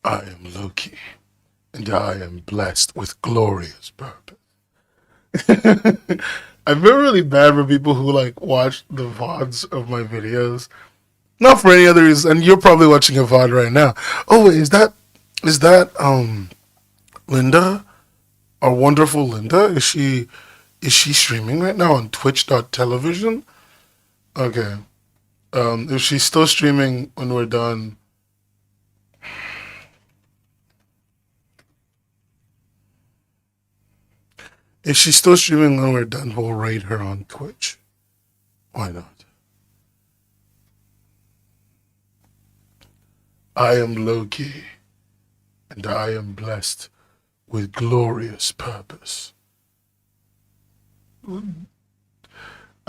I am Loki, and I am blessed with glorious purpose. I feel really bad for people who like watch the VODs of my videos. Not for any other reason, and you're probably watching a VOD right now. Oh wait, is that Linda? Our wonderful Linda? Is she streaming right now on twitch.television? Okay. If she's still streaming when we're done, if she's still streaming when we're done, we'll raid her on Twitch. Why not? I am Loki, and I am blessed with glorious purpose.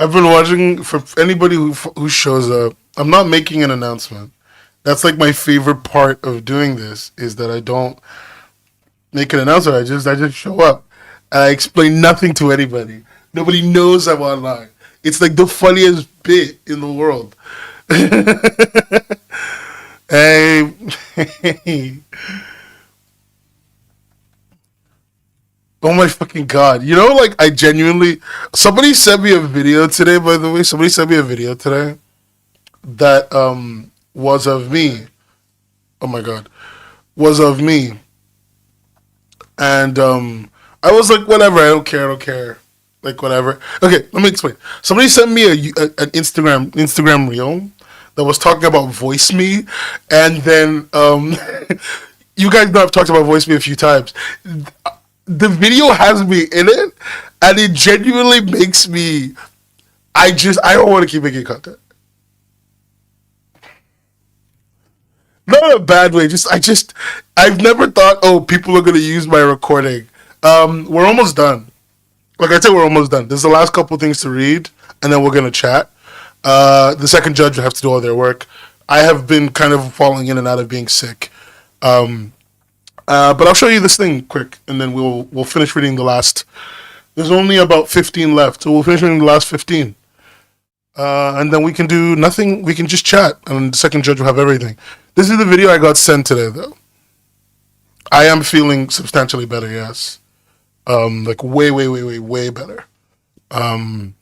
I've been watching for anybody who shows up. I'm not making an announcement. That's like my favorite part of doing this is that I don't make an announcement. I just show up and I explain nothing to anybody. Nobody knows I'm online. It's like the funniest bit in the world. Hey, oh my fucking god! You know, like I genuinely. Somebody sent me a video today. By the way, somebody sent me a video today that was of me. Oh my god, was of me, and I was like, whatever. I don't care. I don't care. Like whatever. Okay, let me explain. Somebody sent me an Instagram reel that was talking about voice me, and then you guys know I've talked about voice me a few times. The video has me in it, and it genuinely makes me. I don't want to keep making content. Not in a bad way. I've never thought, oh, people are gonna use my recording. We're almost done. Like I said, we're almost done. There's the last couple things to read, and then we're gonna chat. The second judge will have to do all their work. I have been kind of falling in and out of being sick. Um, but I'll show you this thing quick, and then we'll finish reading the last. There's only about 15 left, so we'll finish reading the last 15. And then we can do nothing. We can just chat, and the second judge will have everything. This is the video I got sent today, though. I am feeling substantially better. Yes, like way, way, way, way, way better. Um,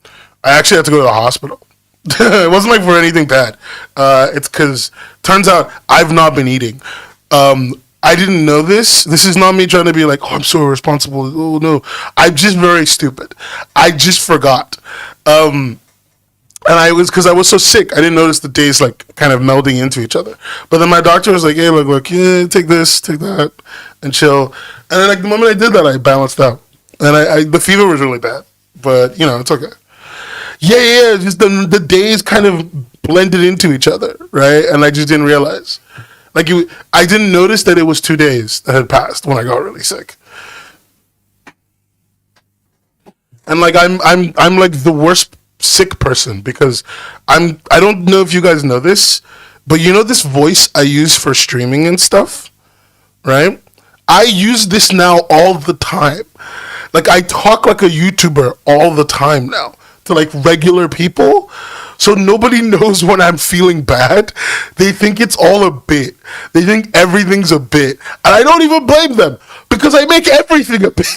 I actually had to go to the hospital. It wasn't like for anything bad. It's because turns out I've not been eating. I didn't know this. This is not me trying to be like, oh, I'm so irresponsible. Oh no, I'm just very stupid. I just forgot. Um, and I was because I was so sick, I didn't notice the days like kind of melding into each other. But then my doctor was like, "Hey, look, yeah, take this, take that, and chill." And then like the moment I did that, I balanced out, and I the fever was really bad, but it's okay. Yeah, yeah, yeah. Just the days kind of blended into each other, right? And I just didn't realize. I didn't notice that it was 2 days that had passed when I got really sick, and like I'm like the worst sick person because I don't know if you guys know this, but this voice I use for streaming and stuff, right? I use this now all the time. Like I talk like a YouTuber all the time now to like regular people. So nobody knows when I'm feeling bad. They think it's all a bit. They think everything's a bit. And I don't even blame them because I make everything a bit.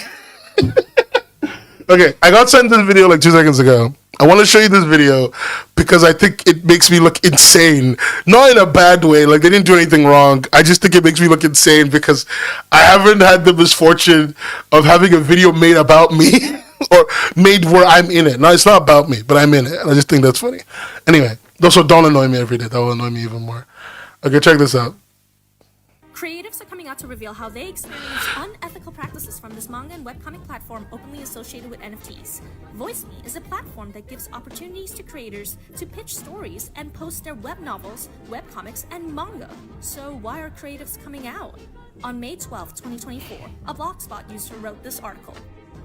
Okay, I got sent this video like 2 seconds ago. I want to show you this video because I think it makes me look insane. Not in a bad way, like they didn't do anything wrong. I just think it makes me look insane because I haven't had the misfortune of having a video made about me or made where I'm in it. No, it's not about me, but I'm in it. And I just think that's funny. Anyway, also don't annoy me every day. That will annoy me even more. Okay, check this out. Creatives are coming out to reveal how they experience unethical practices from this manga and webcomic platform openly associated with NFTs. VoiceMe is a platform that gives opportunities to creators to pitch stories and post their web novels, webcomics, and manga. So why are creatives coming out? On May 12, 2024, a Blogspot user wrote this article.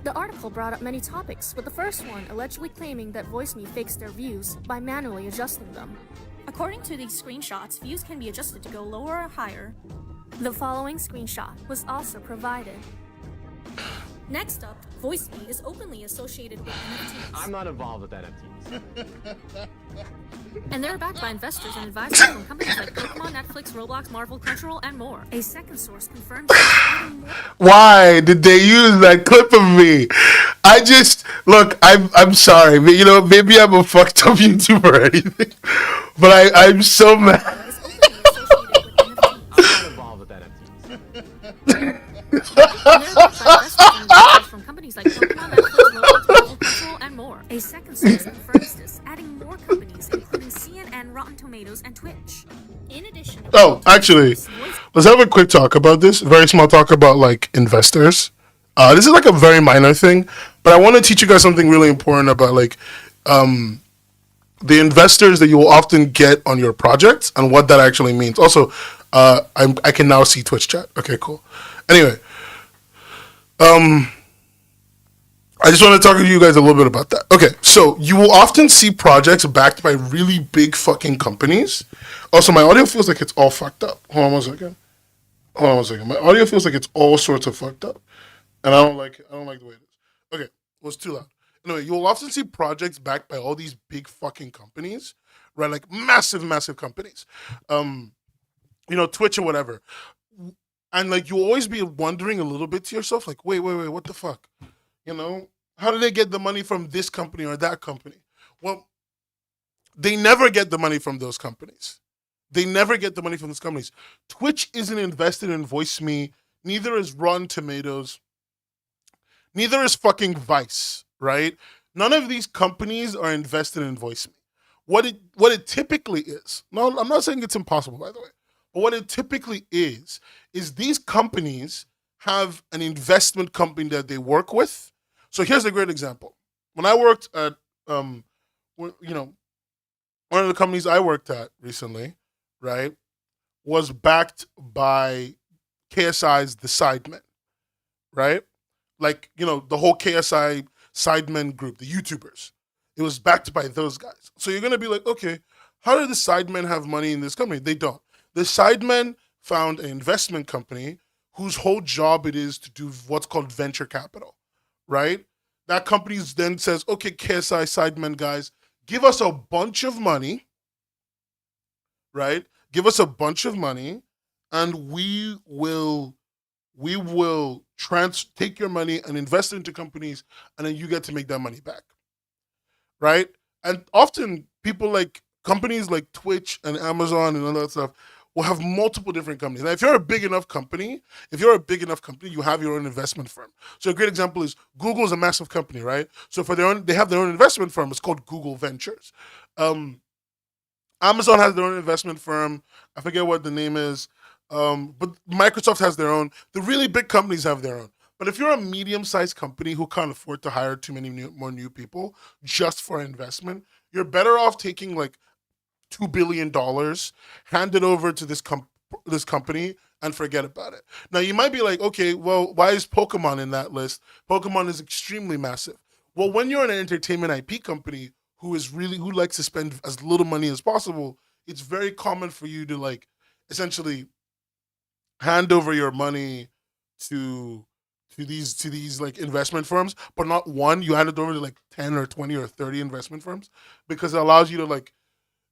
The article brought up many topics, with the first one allegedly claiming that VoiceMe fakes their views by manually adjusting them. According to these screenshots, views can be adjusted to go lower or higher. The following screenshot was also provided. Next up, VoiceMe is openly associated with NFTs. I'm not involved with NFTs. And they're backed by investors and advisors from companies like Pokemon, Netflix, Roblox, Marvel, Crunchyroll, and more. A second source confirms that adding more Why did they use that clip of me? I just look. I'm sorry. You know, maybe I'm a fucked up YouTuber or anything, but I'm so mad. is openly associated with NFTs. I'm not involved with NFTs. And they're backed by investors and advisors from companies like Pokemon, Netflix, Roblox, Marvel, Crunchyroll, and more. A second source confirms this, adding more companies, including CNN, Rotten Tomatoes, and Twitch. In addition, Oh, actually, let's have a quick talk about this. Very small talk about like investors. This is like a very minor thing, but I want to teach you guys something really important about like the investors that you will often get on your projects and what that actually means. Also, I can now see Twitch chat. Okay, cool. Anyway, I just want to talk to you guys a little bit about that. Okay, so you will often see projects backed by really big fucking companies. Also, my audio feels like it's all fucked up. Hold on one second. Hold on one second. My audio feels like it's all sorts of fucked up, and I don't like it. I don't like the way it is. Okay, well, it's too loud. Anyway, you will often see projects backed by all these big fucking companies, right? Like massive, massive companies. You know, Twitch or whatever. And like you always be wondering a little bit to yourself, like, wait, what the fuck? You know, how do they get the money from this company or that company? Well, they never get the money from those companies. They never get the money from those companies. Twitch isn't invested in VoiceMe, neither is Rotten Tomatoes, neither is fucking Vice, right? None of these companies are invested in VoiceMe. What it typically is, no, I'm not saying it's impossible, by the way, but what it typically is these companies have an investment company that they work with. So here's a great example. When I worked at, you know, one of the companies I worked at recently, right, was backed by KSI's The Sidemen, right? Like, you know, the whole KSI Sidemen group, the YouTubers. It was backed by those guys. So you're going to be like, okay, how do the Sidemen have money in this company? They don't. The Sidemen found an investment company whose whole job it is to do what's called venture capital, right? That company then says, okay, KSI Sidemen guys, give us a bunch of money, right? Give us a bunch of money, and we will take your money and invest it into companies, and then you get to make that money back, right? And often people like companies like Twitch and Amazon and all that stuff will have multiple different companies. Now, if you're a big enough company, you have your own investment firm. So a great example is Google is a massive company, right? So they have their own investment firm. It's called Google Ventures. Amazon has their own investment firm. I forget what the name is. But Microsoft has their own. The really big companies have their own. But if you're a medium-sized company who can't afford to hire too many more new people just for investment, you're better off taking like $2 billion, hand it over to this company, and forget about it. Now, you might be like, okay, well, why is Pokemon in that list? Pokemon is extremely massive. Well, when you're an entertainment IP company who likes to spend as little money as possible, it's very common for you to like essentially hand over your money to these like investment firms, but not one. You hand it over to like 10 or 20 or 30 investment firms because it allows you to like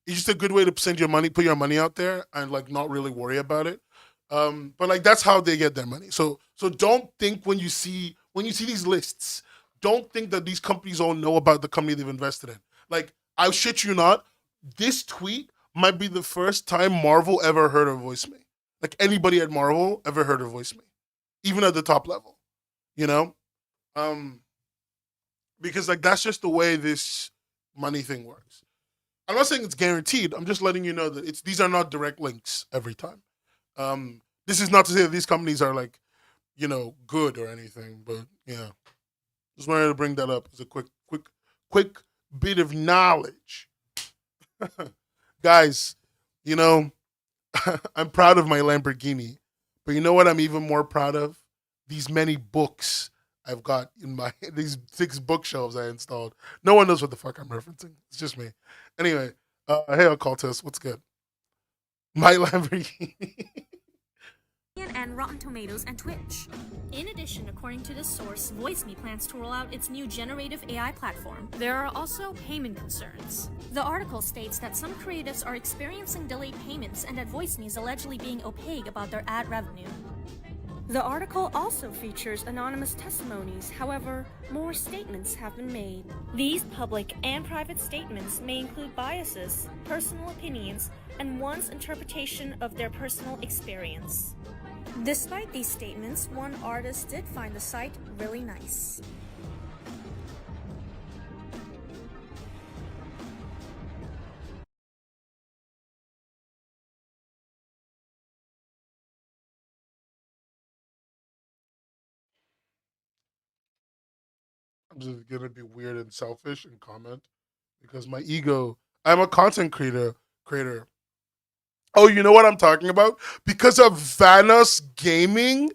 it's just a good way to send your money, put your money out there, and like not really worry about it. But like that's how they get their money. So don't think when you see these lists, don't think that these companies all know about the company they've invested in. Like I shit you not, this tweet might be the first time Marvel ever heard of VoiceMe. Like anybody at Marvel ever heard of VoiceMe, even at the top level, you know, because like that's just the way this money thing works. I'm not saying it's guaranteed. I'm just letting you know that these are not direct links every time. This is not to say that these companies are like, you know, good or anything, but yeah, just wanted to bring that up as a quick bit of knowledge, guys. You know, I'm proud of my Lamborghini, but you know what? I'm even more proud of these many books I've got in these 6 bookshelves I installed. No one knows what the fuck I'm referencing. It's just me. Anyway, hey, Occultist, what's good? My Lamborghini. And on Rotten Tomatoes and Twitch. In addition, according to this source, VoiceMe plans to roll out its new generative AI platform. There are also payment concerns. The article states that some creatives are experiencing delayed payments and that VoiceMe is allegedly being opaque about their ad revenue. The article also features anonymous testimonies, however, more statements have been made. These public and private statements may include biases, personal opinions, and one's interpretation of their personal experience. Despite these statements, one artist did find the site really nice. I'm just gonna be weird and selfish and comment because my ego. I'm a content creator. Creator. Oh, you know what I'm talking about? Because of Vanos Gaming.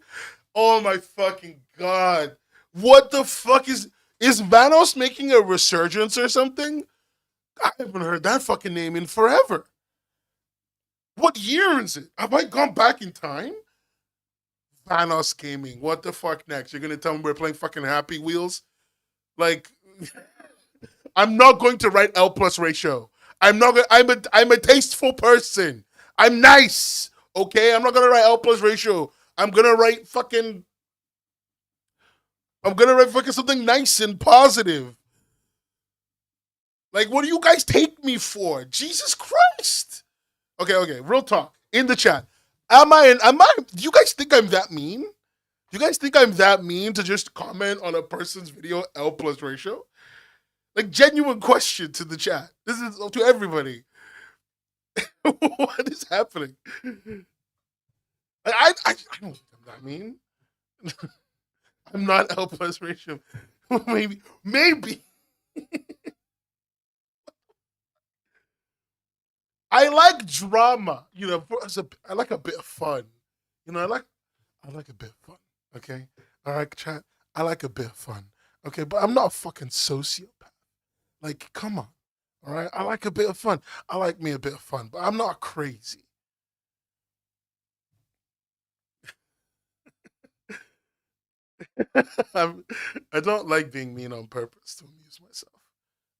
Oh my fucking god! What the fuck is Vanos making a resurgence or something? I haven't heard that fucking name in forever. What year is it? Have I gone back in time? Vanos Gaming. What the fuck next? You're gonna tell me we're playing fucking Happy Wheels? Like, I'm not going to write L plus ratio. I'm not. I'm a tasteful person. I'm nice. Okay, I'm not gonna write L plus ratio. I'm gonna write fucking. I'm gonna write fucking something nice and positive. Like, what do you guys take me for? Jesus Christ. Okay. Real talk in the chat. Am I? Do you guys think I'm that mean? You guys think I'm that mean to just comment on a person's video L plus ratio? Like, genuine question to the chat. This is to everybody. What is happening? I don't think I'm that mean. I'm not L plus ratio. Maybe. I like drama. You know, I like a bit of fun. You know, I like a bit of fun. Okay? All right, chat. I like a bit of fun. Okay, but I'm not a fucking sociopath. Like, come on. All right? I like a bit of fun. I like me a bit of fun, but I'm not crazy. I don't like being mean on purpose to amuse myself.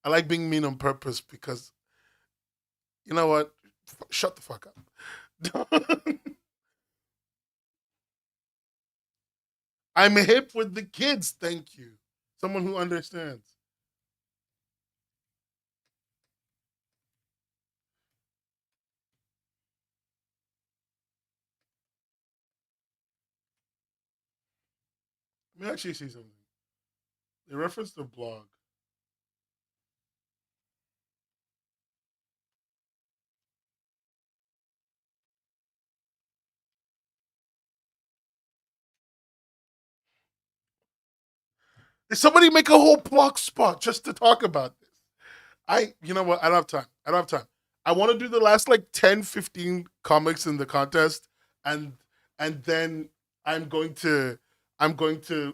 I like being mean on purpose because, you know what? Shut the fuck up. I'm hip with the kids, thank you. Someone who understands. Let me actually see something. They referenced the blog. Did somebody make a whole blog spot just to talk about this? You know what? I don't have time. I want to do the last like 10, 15 comics in the contest, and then I'm going to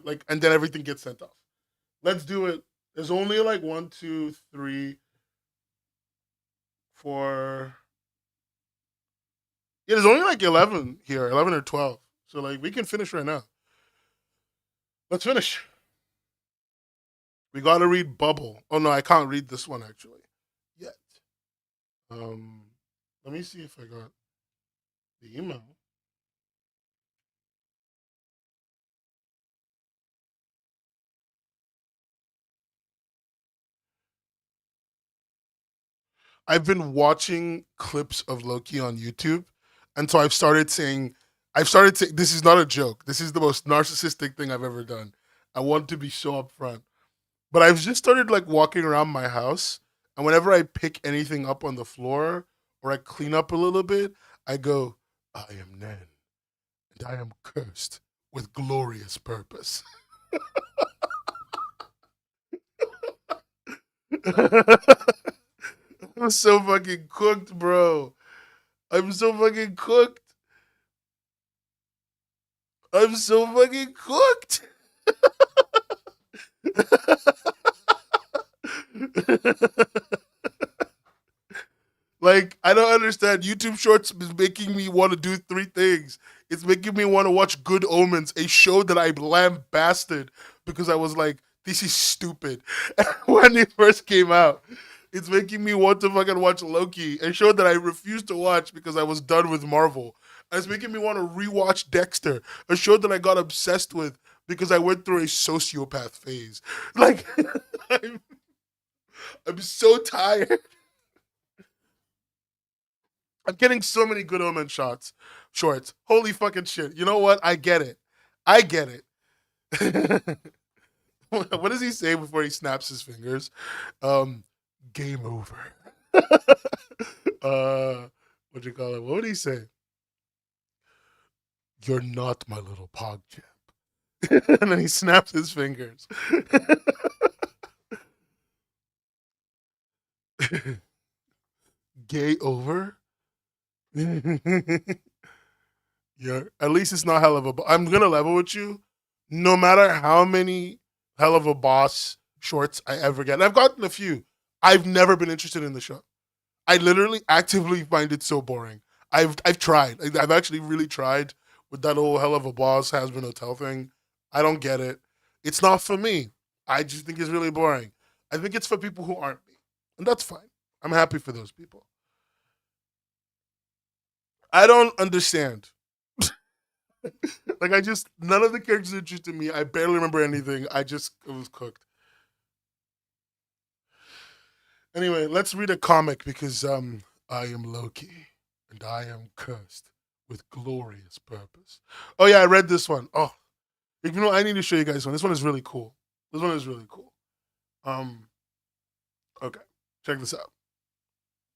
like, and then everything gets sent off. Let's do it. There's only like 1, 2, 3, 4. Yeah, there's only like 11 here, 11 or 12. So like we can finish right now. Let's finish. We gotta read Bubble. Oh no, I can't read this one actually yet. Let me see if I got the email. I've been watching clips of Loki on YouTube, and so I've started saying, this is not a joke. This is the most narcissistic thing I've ever done. I want to be so upfront. But I've just started like walking around my house, and whenever I pick anything up on the floor or I clean up a little bit, I go, I am Nen, and I am cursed with glorious purpose. I'm so fucking cooked, bro. I'm so fucking cooked. I'm so fucking cooked. Like, I don't understand. YouTube Shorts is making me want to do three things. It's making me want to watch Good Omens, a show that I lambasted because I was like, this is stupid when it first came out. It's making me want to fucking watch Loki, a show that I refused to watch because I was done with Marvel. And it's making me want to rewatch Dexter, a show that I got obsessed with because I went through a sociopath phase. Like, I'm, I'm so tired. I'm getting so many Good Omen shorts. Holy fucking shit. You know what? I get it. I get it. What does he say before he snaps his fingers? Game over. What you call it? What would he say? You're not my little pog champ. And then he snaps his fingers. Gay over? Yeah, at least it's not hell of a. I'm gonna level with you. No matter how many hell of a boss shorts I ever get, and I've gotten a few. I've never been interested in the show. I literally actively find it so boring. I've tried. I've actually really tried with that whole hell of a boss has been hotel thing. I don't get it. It's not for me. I just think it's really boring. I think it's for people who aren't me, and that's fine. I'm happy for those people. I don't understand. Like I just none of the characters interested me. I barely remember anything. It was cooked. Anyway, let's read a comic because I am Loki and I am cursed with glorious purpose. Oh yeah, I read this one. Oh, you know I need to show you guys one. This one is really cool. This one is really cool. Um, okay, check this out.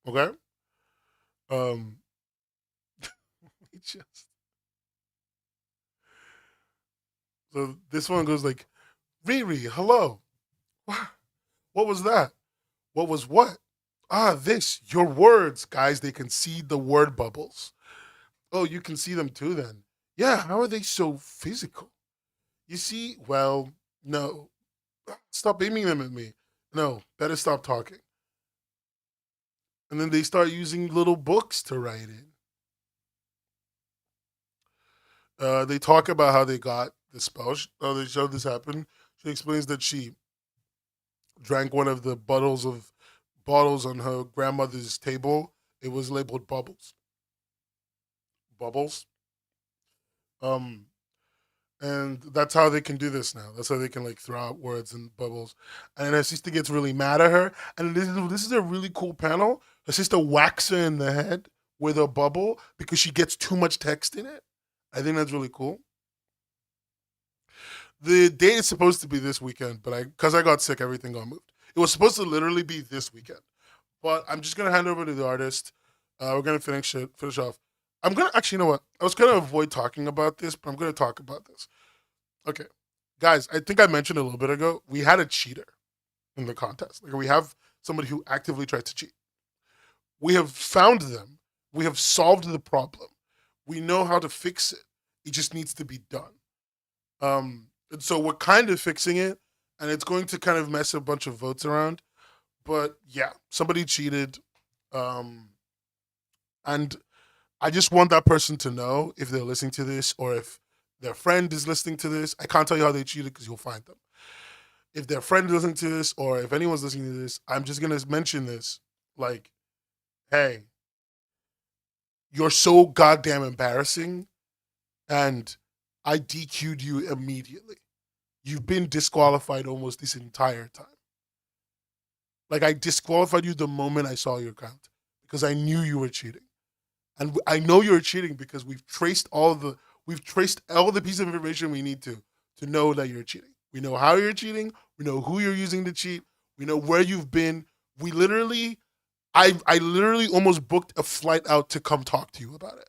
Okay, um, just so this one goes like, Riri, hello. What was that? What was what? Ah, this, your words. Guys, they can see the word bubbles. Oh, you can see them too then. Yeah, how are they so physical? You see, well, no. Stop aiming them at me. No, better stop talking. And then they start using little books to write in. They talk about how they got the spell. Oh, they showed this happen. She explains that she drank one of the bottles on her grandmother's table. It was labeled bubbles. Bubbles. Um, and that's how they can do this now. That's how they can like throw out words and bubbles. And her sister gets really mad at her. And this is a really cool panel. Her sister whacks her in the head with a bubble because she gets too much text in it. I think that's really cool. The date is supposed to be this weekend, but because I got sick, everything got moved. It was supposed to literally be this weekend, but I'm just gonna hand over to the artist. We're gonna finish off. I'm gonna actually, you know what? I was gonna avoid talking about this, but I'm gonna talk about this. Okay, guys, I think I mentioned a little bit ago we had a cheater in the contest. Like we have somebody who actively tried to cheat. We have found them. We have solved the problem. We know how to fix it. It just needs to be done. And so we're kind of fixing it, and it's going to kind of mess a bunch of votes around. But yeah, somebody cheated, um, and I just want that person to know if they're listening to this or if their friend is listening to this. I can't tell you how they cheated because you'll find them. If their friend is listening to this or if anyone's listening to this, I'm just gonna mention this. Like, hey, you're so goddamn embarrassing, and I DQ'd you immediately. You've been disqualified almost this entire time. Like I disqualified you the moment I saw your account because I knew you were cheating, and I know you're cheating because we've traced all the pieces of information we need to know that you're cheating. We know how you're cheating. We know who you're using to cheat. We know where you've been. We literally, I literally almost booked a flight out to come talk to you about it.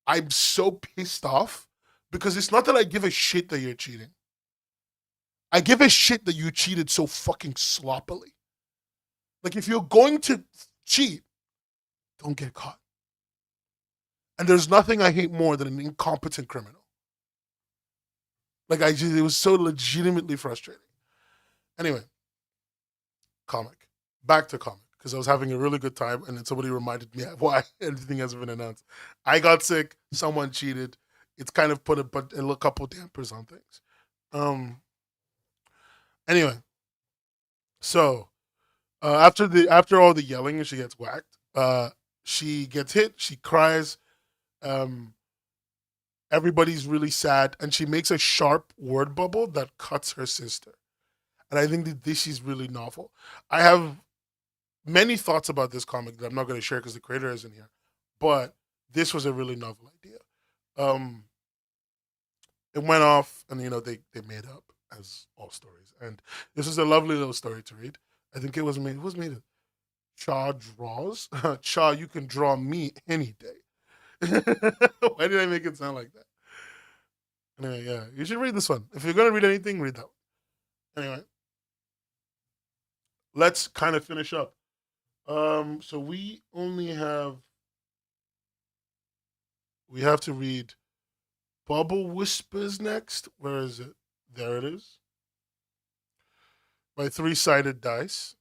I'm so pissed off because it's not that I give a shit that you're cheating. I give a shit that you cheated so fucking sloppily. Like if you're going to cheat, don't get caught. And there's nothing I hate more than an incompetent criminal. Like it was so legitimately frustrating. Anyway, comic. Back to comic. because I was having a really good time, and then somebody reminded me why anything hasn't been announced. I got sick. Someone cheated. It's kind of put a couple dampers on things. Um. Anyway, so after all the yelling and she gets whacked, she gets hit. She cries. Um. Everybody's really sad, and she makes a sharp word bubble that cuts her sister. And I think that this is really novel. I have many thoughts about this comic that I'm not going to share because the creator isn't here. But this was a really novel idea. Um, it went off, and they made up as all stories. And this was a lovely little story to read. I think it was made. It was made. Cha draws. Cha, you can draw me any day. Why did I make it sound like that? Anyway, yeah, you should read this one. If you're gonna read anything, read that one. Anyway, let's kind of finish up. So we have to read Bubble Whispers next. Where is it? There it is. By Three Sided Dice.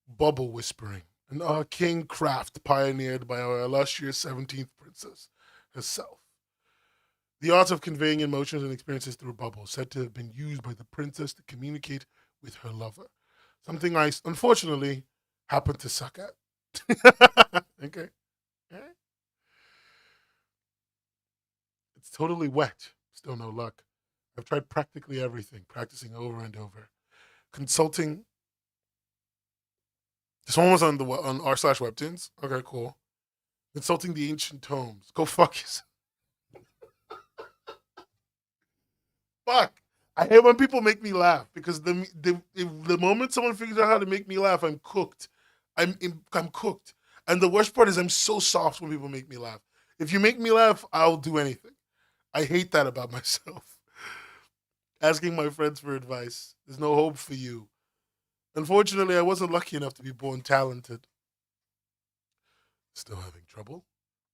Bubble Whispering, an arcane craft pioneered by our illustrious 17th princess herself. The art of conveying emotions and experiences through bubbles, said to have been used by the princess to communicate with her lover. Something I, unfortunately, happened to suck at. Okay. Alright. It's totally wet. Still no luck. I've tried practically everything, practicing over and over. Consulting. This one was on r/webtoons. Okay, cool. Consulting the ancient tomes. Go fuck yourself. Fuck. I hate when people make me laugh because the moment someone figures out how to make me laugh, I'm cooked. I'm cooked. And the worst part is I'm so soft when people make me laugh. If you make me laugh, I'll do anything. I hate that about myself. Asking my friends for advice. There's no hope for you. Unfortunately, I wasn't lucky enough to be born talented. Still having trouble?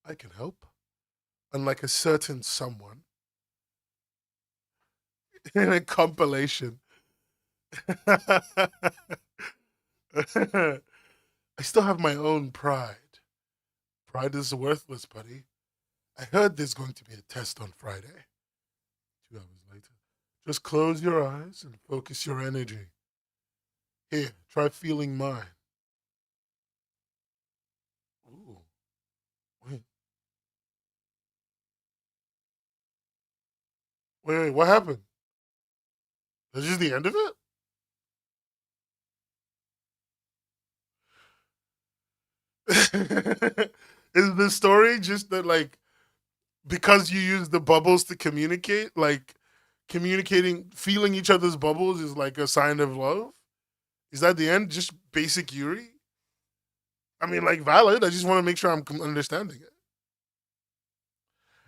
I can help. Unlike a certain someone. In a compilation. I still have my own pride. Pride is worthless, buddy. I heard there's going to be a test on Friday. 2 hours later. Just close your eyes and focus your energy. Here, try feeling mine. Ooh. Wait. Wait, what happened? That's just the end of it? Is the story just that, like, because you use the bubbles to communicate, like, communicating, feeling each other's bubbles is like a sign of love? Is that the end? Just basic Yuri? I mean, like, valid. I just want to make sure I'm understanding it.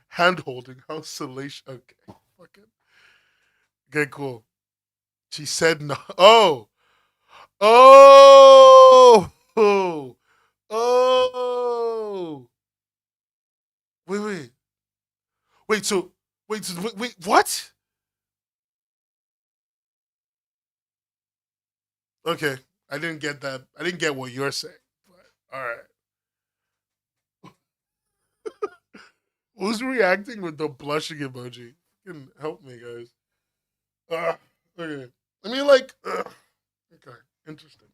Hand holding, how salacious. Okay, fucking. Okay, cool. She said no. Oh! Oh! Oh! Oh! Wait, wait. Wait, what? Okay, I didn't get that. I didn't get what you're saying. But, all right. Who's reacting with the blushing emoji? Can help me, guys. Okay. I mean, like, okay, interesting.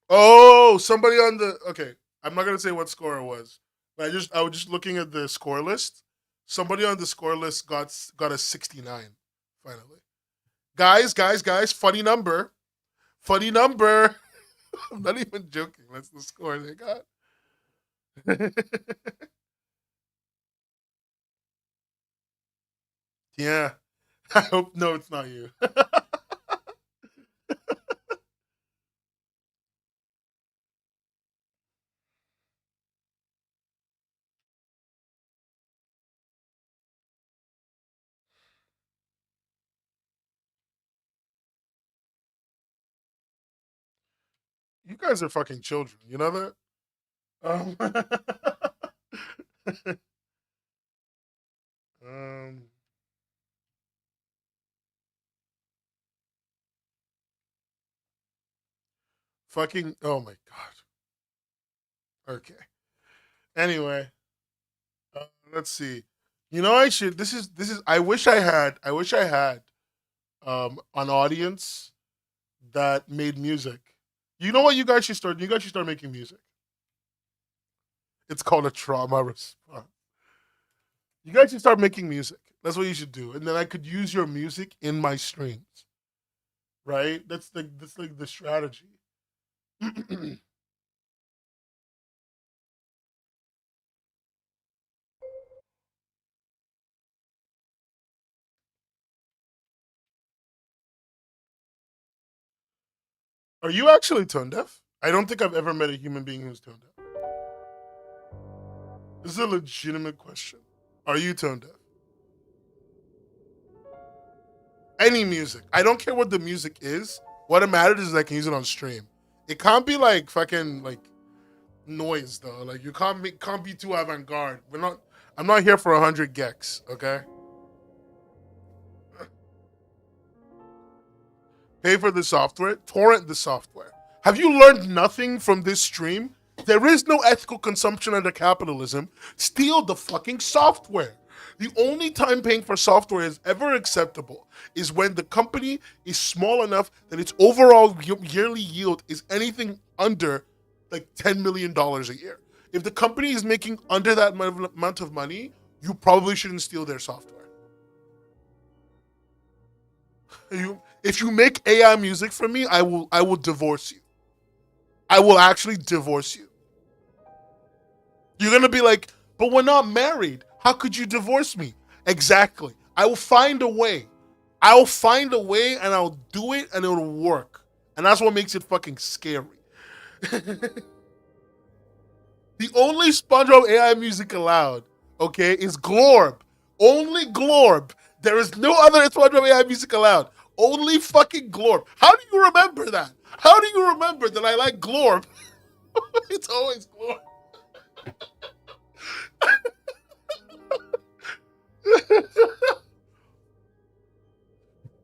Oh, somebody on the okay. I'm not gonna say what score it was, but I was just looking at the score list. Somebody on the score list got a 69 finally. Guys, funny number, funny number. I'm not even joking. That's the score they got. Yeah, I hope no, it's not you. You guys are fucking children. You know that? Um, um Fucking, oh my god. Okay. Anyway, let's see. You know, I should. This is. I wish I had an audience that made music. You know what? You guys should start. You guys should start making music. It's called a trauma response. You guys should start making music. That's what you should do, and then I could use your music in my streams. Right? That's like the strategy. Are you actually tone deaf? I don't think I've ever met a human being who's tone deaf. This is a legitimate question. Are you tone deaf? Any music. I don't care what the music is. What matters is I can use it on stream. It can't be like fucking like noise though. Like you can't be too avant garde. We're not. I'm not here for 100 gex. Okay. Pay for the software. Torrent the software. Have you learned nothing from this stream? There is no ethical consumption under capitalism. Steal the fucking software. The only time paying for software is ever acceptable is when the company is small enough that its overall yearly yield is anything under like $10 million a year. If the company is making under that amount of money, you probably shouldn't steal their software. If you make AI music for me, I will divorce you. I will actually divorce you. You're gonna be like, but we're not married. How could you divorce me? Exactly. I will find a way. I'll find a way and I'll do it and it'll work. And that's what makes it fucking scary. The only SpongeBob AI music allowed, okay, is Glorb. Only Glorb. There is no other SpongeBob AI music allowed. Only fucking Glorb. How do you remember that? How do you remember that I like Glorb? It's always Glorb.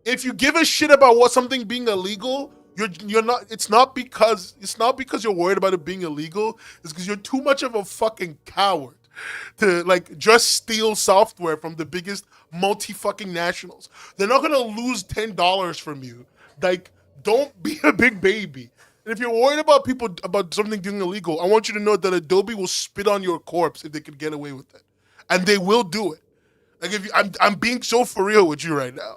If you give a shit about what something being illegal, you're not. It's not because you're worried about it being illegal. It's because you're too much of a fucking coward to like just steal software from the biggest multi fucking nationals. They're not gonna lose $10 from you. Like, don't be a big baby. And if you're worried about people about something being illegal, I want you to know that Adobe will spit on your corpse if they could get away with it, and they will do it. Like if you, I'm being so for real with you right now.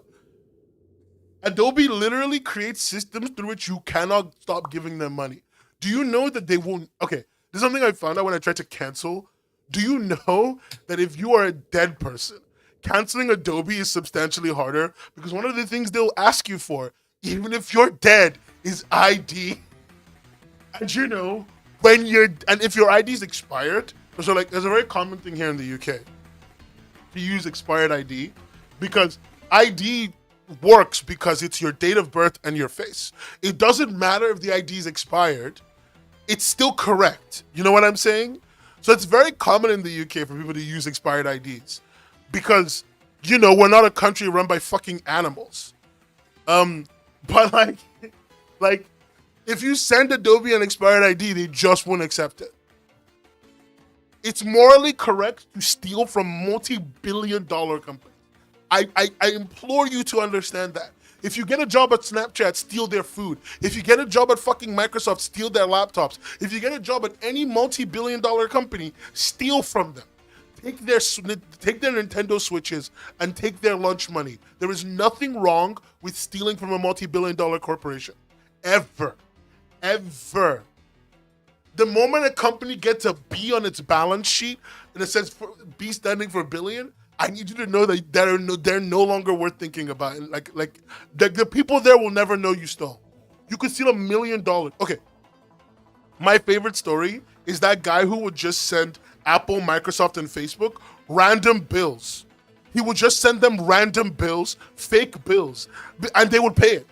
Adobe literally creates systems through which you cannot stop giving them money. Do you know that they won't? Okay, there's something I found out when I tried to cancel. Do you know that if you are a dead person, canceling Adobe is substantially harder because one of the things they'll ask you for, even if you're dead, is ID. And you know, if your ID is expired, so like there's a very common thing here in the UK to use expired ID because ID works because it's your date of birth and your face. It doesn't matter if the ID is expired, it's still correct. You know what I'm saying? So it's very common in the UK for people to use expired IDs because, you know, we're not a country run by fucking animals. But like if you send Adobe an expired ID, they just won't accept it. It's morally correct to steal from multi-billion-dollar companies. I implore you to understand that. If you get a job at Snapchat, steal their food. If you get a job at fucking Microsoft, steal their laptops. If you get a job at any multi-billion-dollar company, steal from them. Take their Nintendo Switches and take their lunch money. There is nothing wrong with stealing from a multi-billion-dollar corporation. Ever. Ever. The moment a company gets a B on its balance sheet and it says B standing for billion, I need you to know that they're no longer worth thinking about. And like the people there will never know you stole. You could steal $1 million. Okay. My favorite story is that guy who would just send Apple, Microsoft, and Facebook random bills. He would just send them random bills, fake bills, and they would pay it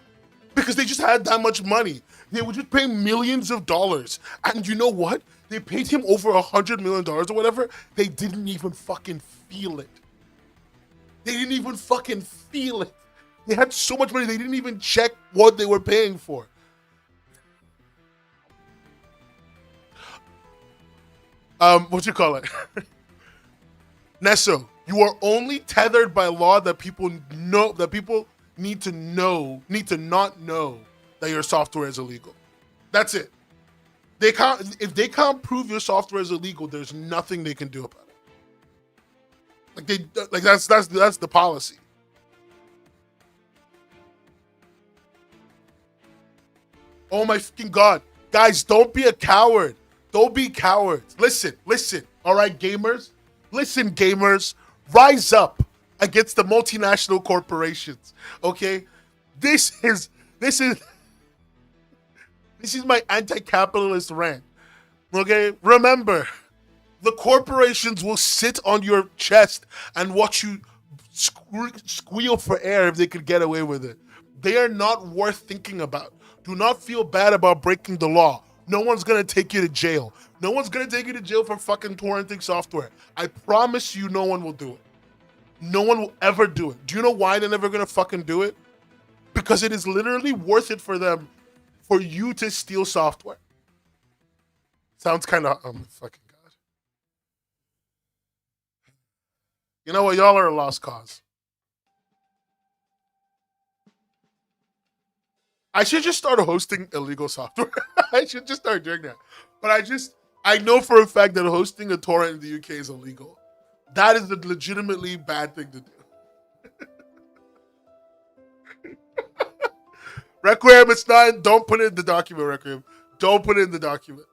because they just had that much money. They would just pay millions of dollars. And you know what? They paid him over $100 million or whatever. They didn't even fucking feel it. They didn't even fucking feel it. They had so much money, they didn't even check what they were paying for. What you call it? Nesso, you are only tethered by law that people know, that people need to not know that your software is illegal. That's it. They can't, if they can't prove your software is illegal, there's nothing they can do about it. That's the policy. Oh my fucking god. Guys, don't be a coward. Don't be cowards. Listen. All right, gamers? Listen, gamers. Rise up against the multinational corporations. Okay? This is my anti-capitalist rant. Okay? Remember, the corporations will sit on your chest and watch you squeal for air if they could get away with it. They are not worth thinking about. Do not feel bad about breaking the law. No one's gonna take you to jail. No one's gonna take you to jail for fucking torrenting software. I promise you no one will do it. No one will ever do it. Do you know why they're never gonna fucking do it? Because it is literally worth it for them for you to steal software. Sounds kind of, fucking god. You know what? Y'all are a lost cause. I should just start hosting illegal software. I should just start doing that. But I know for a fact that hosting a torrent in the UK is illegal. That is a legitimately bad thing to do. Requiem, it's not, don't put it in the document, Requiem. Don't put it in the document.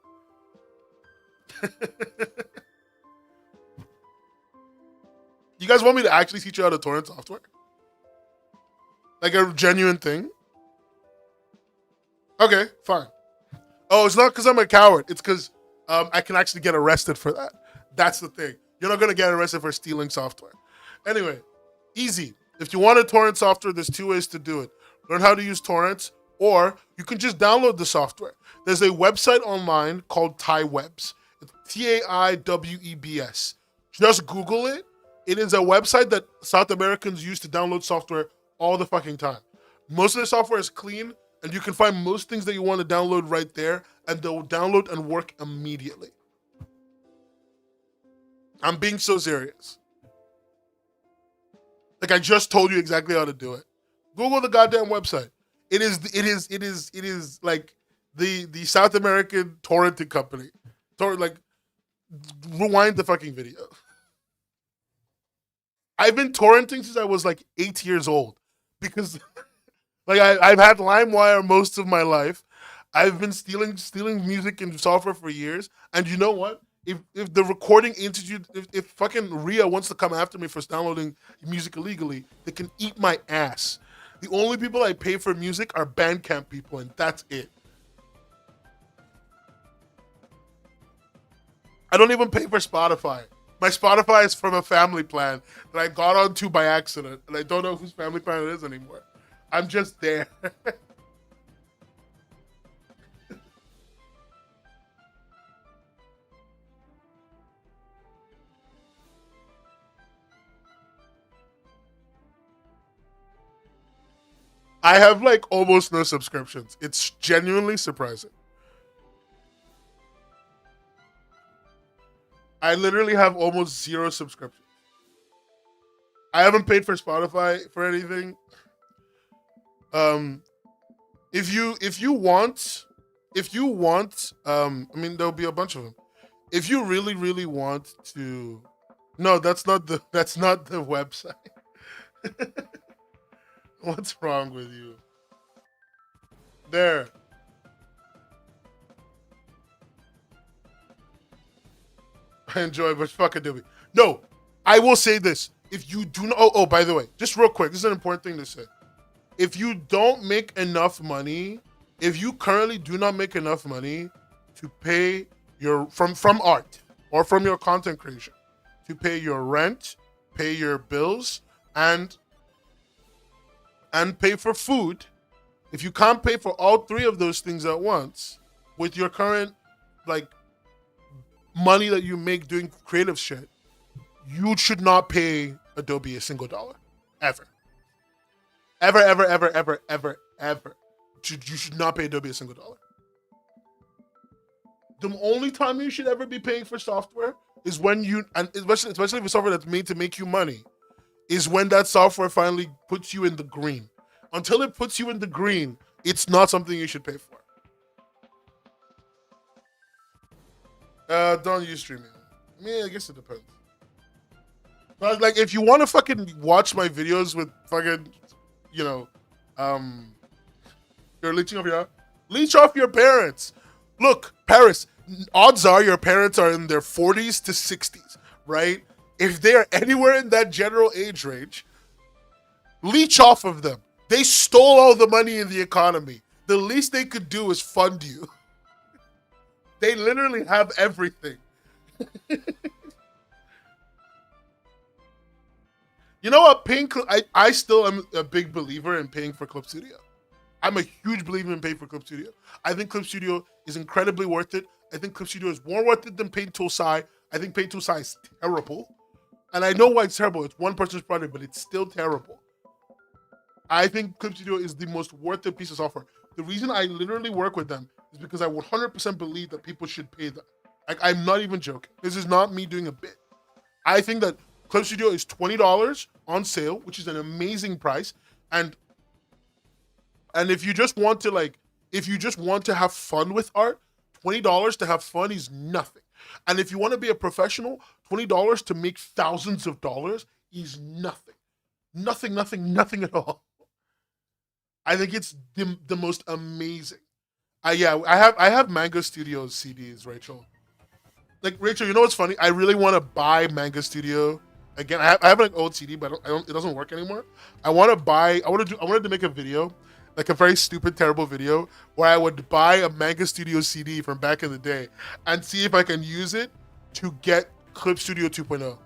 You guys want me to actually teach you how to torrent software? Like a genuine thing? Okay, fine. Oh, it's not because I'm a coward. It's because I can actually get arrested for that. That's the thing. You're not going to get arrested for stealing software. Anyway, easy. If you want to torrent software, there's two ways to do it. Learn how to use torrents, or you can just download the software. There's a website online called TaiWebs. It's TAIWEBS. Just Google it. It is a website that South Americans use to download software all the fucking time. Most of the software is clean, and you can find most things that you want to download right there, and they'll download and work immediately. I'm being so serious. Like, I just told you exactly how to do it. Google the goddamn website. It is like the South American torrenting company. Like, rewind the fucking video. I've been torrenting since I was like 8 years old because like I've had LimeWire most of my life. I've been stealing music and software for years. And you know what? If the recording institute, if fucking RIA wants to come after me for downloading music illegally, they can eat my ass. The only people I pay for music are Bandcamp people, and that's it. I don't even pay for Spotify. My Spotify is from a family plan that I got onto by accident, and I don't know whose family plan it is anymore. I'm just there. I have like almost no subscriptions. It's genuinely surprising. I literally have almost zero subscriptions. I haven't paid for Spotify for anything. If you want, I mean, there'll be a bunch of them. If you really want to, no, that's not the website. What's wrong with you? There. I enjoy, but fuck Adobe. No, I will say this. If you do not, oh, by the way, just real quick, this is an important thing to say. If you don't make enough money, if you currently do not make enough money to pay your, from art or from your content creation, to pay your rent, pay your bills, and pay for food, if you can't pay for all three of those things at once with your current like money that you make doing creative shit, you should not pay Adobe a single dollar. Ever. Ever. You should not pay Adobe a single dollar. The only time you should ever be paying for software is when you, and especially for software that's made to make you money, is when that software finally puts you in the green. Until it puts you in the green, it's not something you should pay for. Don't use streaming. I mean, I guess it depends. But like, if you want to fucking watch my videos with fucking, you know, you're leech off your parents. Look, Paris, odds are your parents are in their 40s to 60s, right? If they are anywhere in that general age range, leech off of them. They stole all the money in the economy. The least they could do is fund you. They literally have everything. You know what? I still am a big believer in paying for Clip Studio. I'm a huge believer in paying for Clip Studio. I think Clip Studio is incredibly worth it. I think Clip Studio is more worth it than Paint Sai. I think Paint Sai is terrible. And I know why it's terrible. It's one person's product, but it's still terrible. I think Clip Studio is the most worth it piece of software. The reason I literally work with them is because I 100% believe that people should pay them. Like, I'm not even joking. This is not me doing a bit. I think that Clip Studio is $20 on sale, which is an amazing price. And if you just want to have fun with art, $20 to have fun is nothing. And if you want to be a professional, $20 to make thousands of dollars is nothing. Nothing at all. I think it's the most amazing. I have Manga Studios CDs, Rachel. Like, Rachel, you know what's funny? I really want to buy Manga Studio again. I have an old CD, but it doesn't work anymore. I wanted to make a video, like a very stupid, terrible video, where I would buy a Manga Studio CD from back in the day and see if I can use it to get Clip Studio 2.0.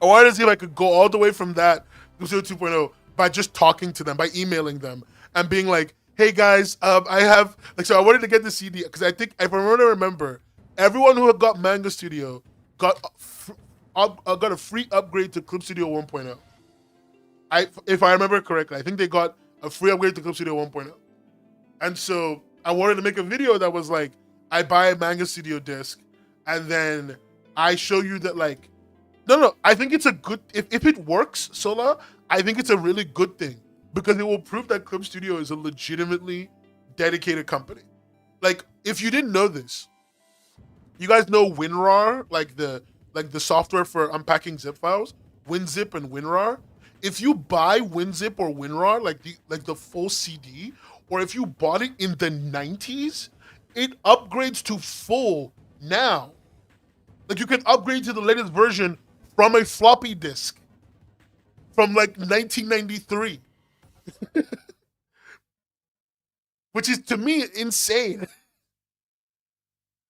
I wanted to see if I could go all the way from that to Clip Studio 2.0 by just talking to them, by emailing them, and being like, hey guys, I have, like, so I wanted to get the CD, because I think, if I remember, everyone who got Manga Studio got a free upgrade to Clip Studio 1.0. If I remember correctly, I think they got a free upgrade to Clip Studio 1.0. And so I wanted to make a video that was like, I buy a Manga Studio disc, and then I show you that, like, no, I think it's a good, if it works, Sola, I think it's a really good thing, because it will prove that Clip Studio is a legitimately dedicated company. Like, if you didn't know this, you guys know WinRAR, like the software for unpacking zip files, WinZip and WinRAR. If you buy WinZip or WinRAR, like the full CD, or if you bought it in the 90s, it upgrades to full now. Like, you can upgrade to the latest version from a floppy disk from like 1993. Which is, to me, insane.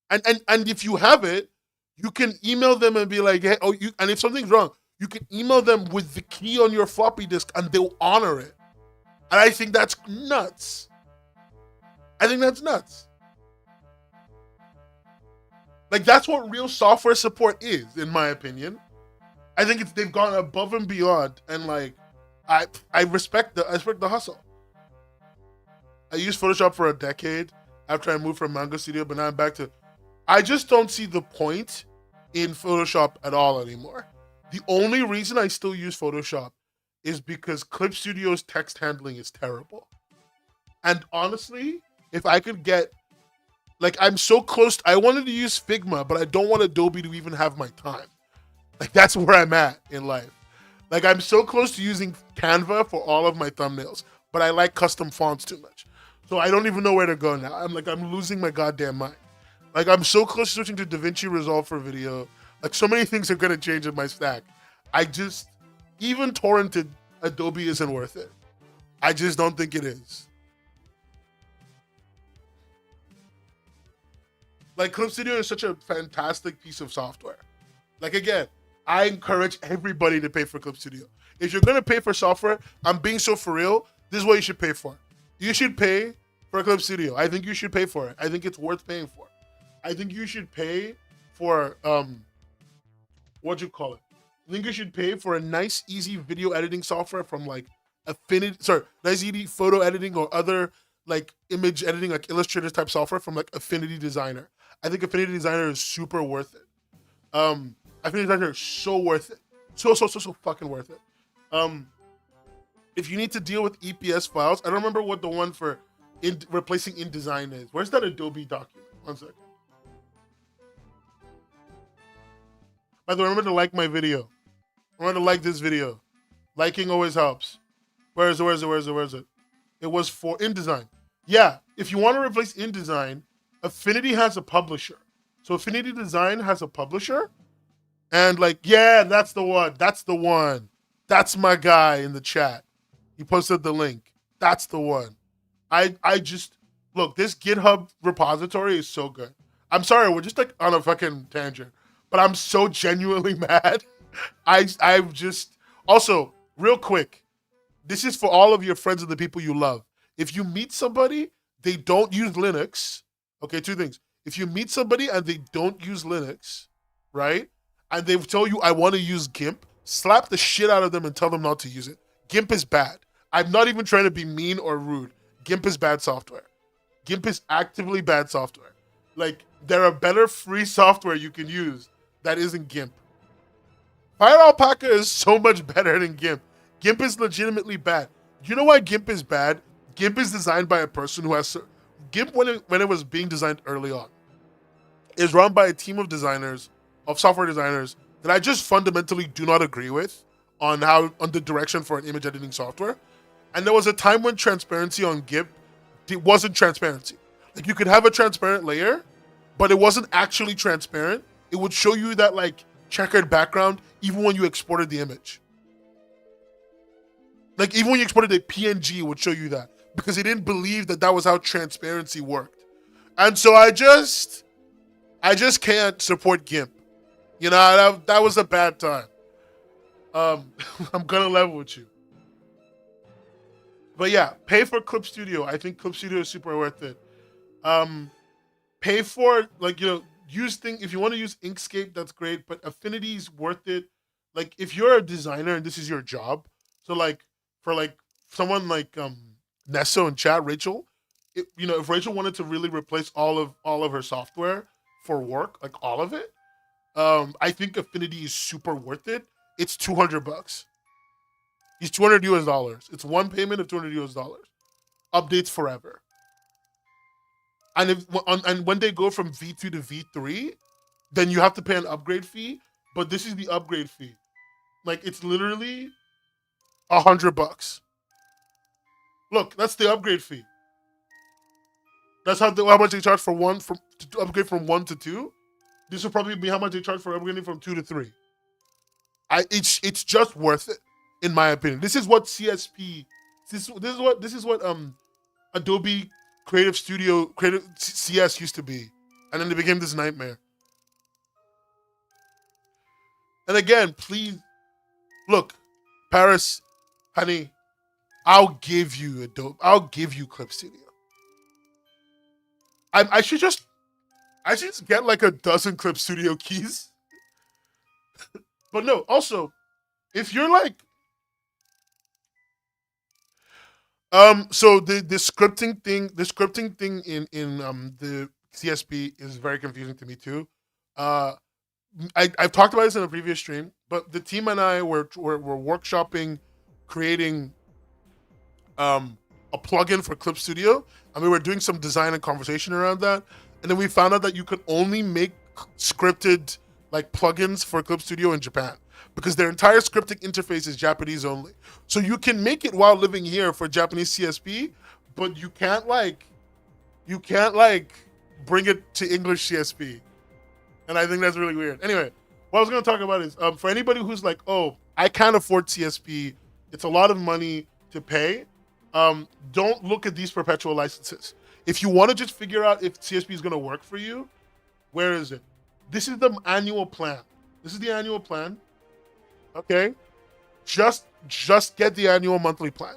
And if you have it, you can email them and be like, hey, and if something's wrong, you can email them with the key on your floppy disk and they'll honor it. And I think that's nuts. Like, that's what real software support is, in my opinion. I think they've gone above and beyond, and like, I respect the hustle. I used Photoshop for a decade after I moved from Manga Studio, but now I'm back to, I just don't see the point in Photoshop at all anymore. The only reason I still use Photoshop is because Clip Studio's text handling is terrible. And honestly, if I could get, like, I'm so close, I wanted to use Figma, but I don't want Adobe to even have my time. Like, that's where I'm at in life. Like, I'm so close to using Canva for all of my thumbnails, but I like custom fonts too much. So I don't even know where to go now. I'm losing my goddamn mind. Like, I'm so close to switching to DaVinci Resolve for video. Like, so many things are going to change in my stack. Even torrented Adobe isn't worth it. I just don't think it is. Like, Clip Studio is such a fantastic piece of software. Like, again, I encourage everybody to pay for Clip Studio. If you're going to pay for software, I'm being so for real, this is what you should pay for. You should pay for Clip Studio. I think you should pay for it. I think it's worth paying for. I think you should pay for, what you call it? I think you should pay for a nice, easy video editing software from like nice, easy photo editing or other like image editing, like Illustrator type software from like Affinity Designer. I think Affinity Designer is super worth it. Affinity Designer is so worth it. So fucking worth it. If you need to deal with EPS files, I don't remember what the one for replacing InDesign is. Where's that Adobe document? 1 second. By the way, remember to like my video. Remember to like this video. Liking always helps. Where is it? It was for InDesign. Yeah, if you want to replace InDesign, Affinity has a publisher. So Affinity Design has a publisher. And like, yeah, that's the one. That's the one. That's my guy in the chat. He posted the link. That's the one. I just, look, this GitHub repository is so good. I'm sorry, we're just like on a fucking tangent. But I'm so genuinely mad. I've just, also, real quick, this is for all of your friends and the people you love. If you meet somebody, they don't use Linux. Okay, 2 things. If you meet somebody and they don't use Linux, right? And they've told you, I want to use GIMP, slap the shit out of them and tell them not to use it. GIMP is bad. I'm not even trying to be mean or rude. GIMP is bad software. GIMP is actively bad software. Like, there are better free software you can use that isn't GIMP. Fire Alpaca is so much better than GIMP. GIMP is legitimately bad. You know why GIMP is bad? GIMP is designed by a person who has... GIMP, when it was being designed early on, is run by a team of designers, of software designers, that I just fundamentally do not agree with on the direction for an image editing software. And there was a time when transparency on GIMP, it wasn't transparency. Like, you could have a transparent layer, but it wasn't actually transparent. It would show you that, like, checkered background even when you exported the image. Like, even when you exported a PNG, it would show you that. Because it didn't believe that that was how transparency worked. And so I just can't support GIMP. You know, that was a bad time. I'm gonna level with you. But yeah, pay for Clip Studio. I think Clip Studio is super worth it. Pay for, like, you know, if you want to use Inkscape, that's great, but Affinity is worth it. Like, if you're a designer and this is your job, so like, for like someone like Nesso in chat, Rachel, you know, if Rachel wanted to really replace all of her software for work, like all of it, I think Affinity is super worth it. It's $200. It's $200 US. It's one payment of $200 US. Updates forever. And when they go from V2 to V3, then you have to pay an upgrade fee. But this is the upgrade fee. Like, it's literally $100. Look, that's the upgrade fee. That's how much they charge to upgrade from 1 to 2. This will probably be how much they charge for upgrading from 2 to 3. It's just worth it, in my opinion. This is what CSP. This is what Adobe Creative Studio CS used to be, and then it became this nightmare. And again, please look, Paris, honey, I'll give you Clip Studio. I should just get like a dozen Clip Studio keys. But no, also, if you're like, so the scripting thing in the CSP is very confusing to me too. I've talked about this in a previous stream, but the team and I were workshopping creating a plugin for Clip Studio, and we were doing some design and conversation around that, and then we found out that you could only make scripted like plugins for Clip Studio in Japan because their entire scripting interface is Japanese only. So you can make it while living here for Japanese CSP, but you can't bring it to English CSP. And I think that's really weird. Anyway, what I was going to talk about is for anybody who's like, oh, I can't afford CSP, it's a lot of money to pay, don't look at these perpetual licenses. If you want to just figure out if CSP is going to work for you, where is it? This is the annual plan. This is the annual plan. Okay? Just get the annual monthly plan.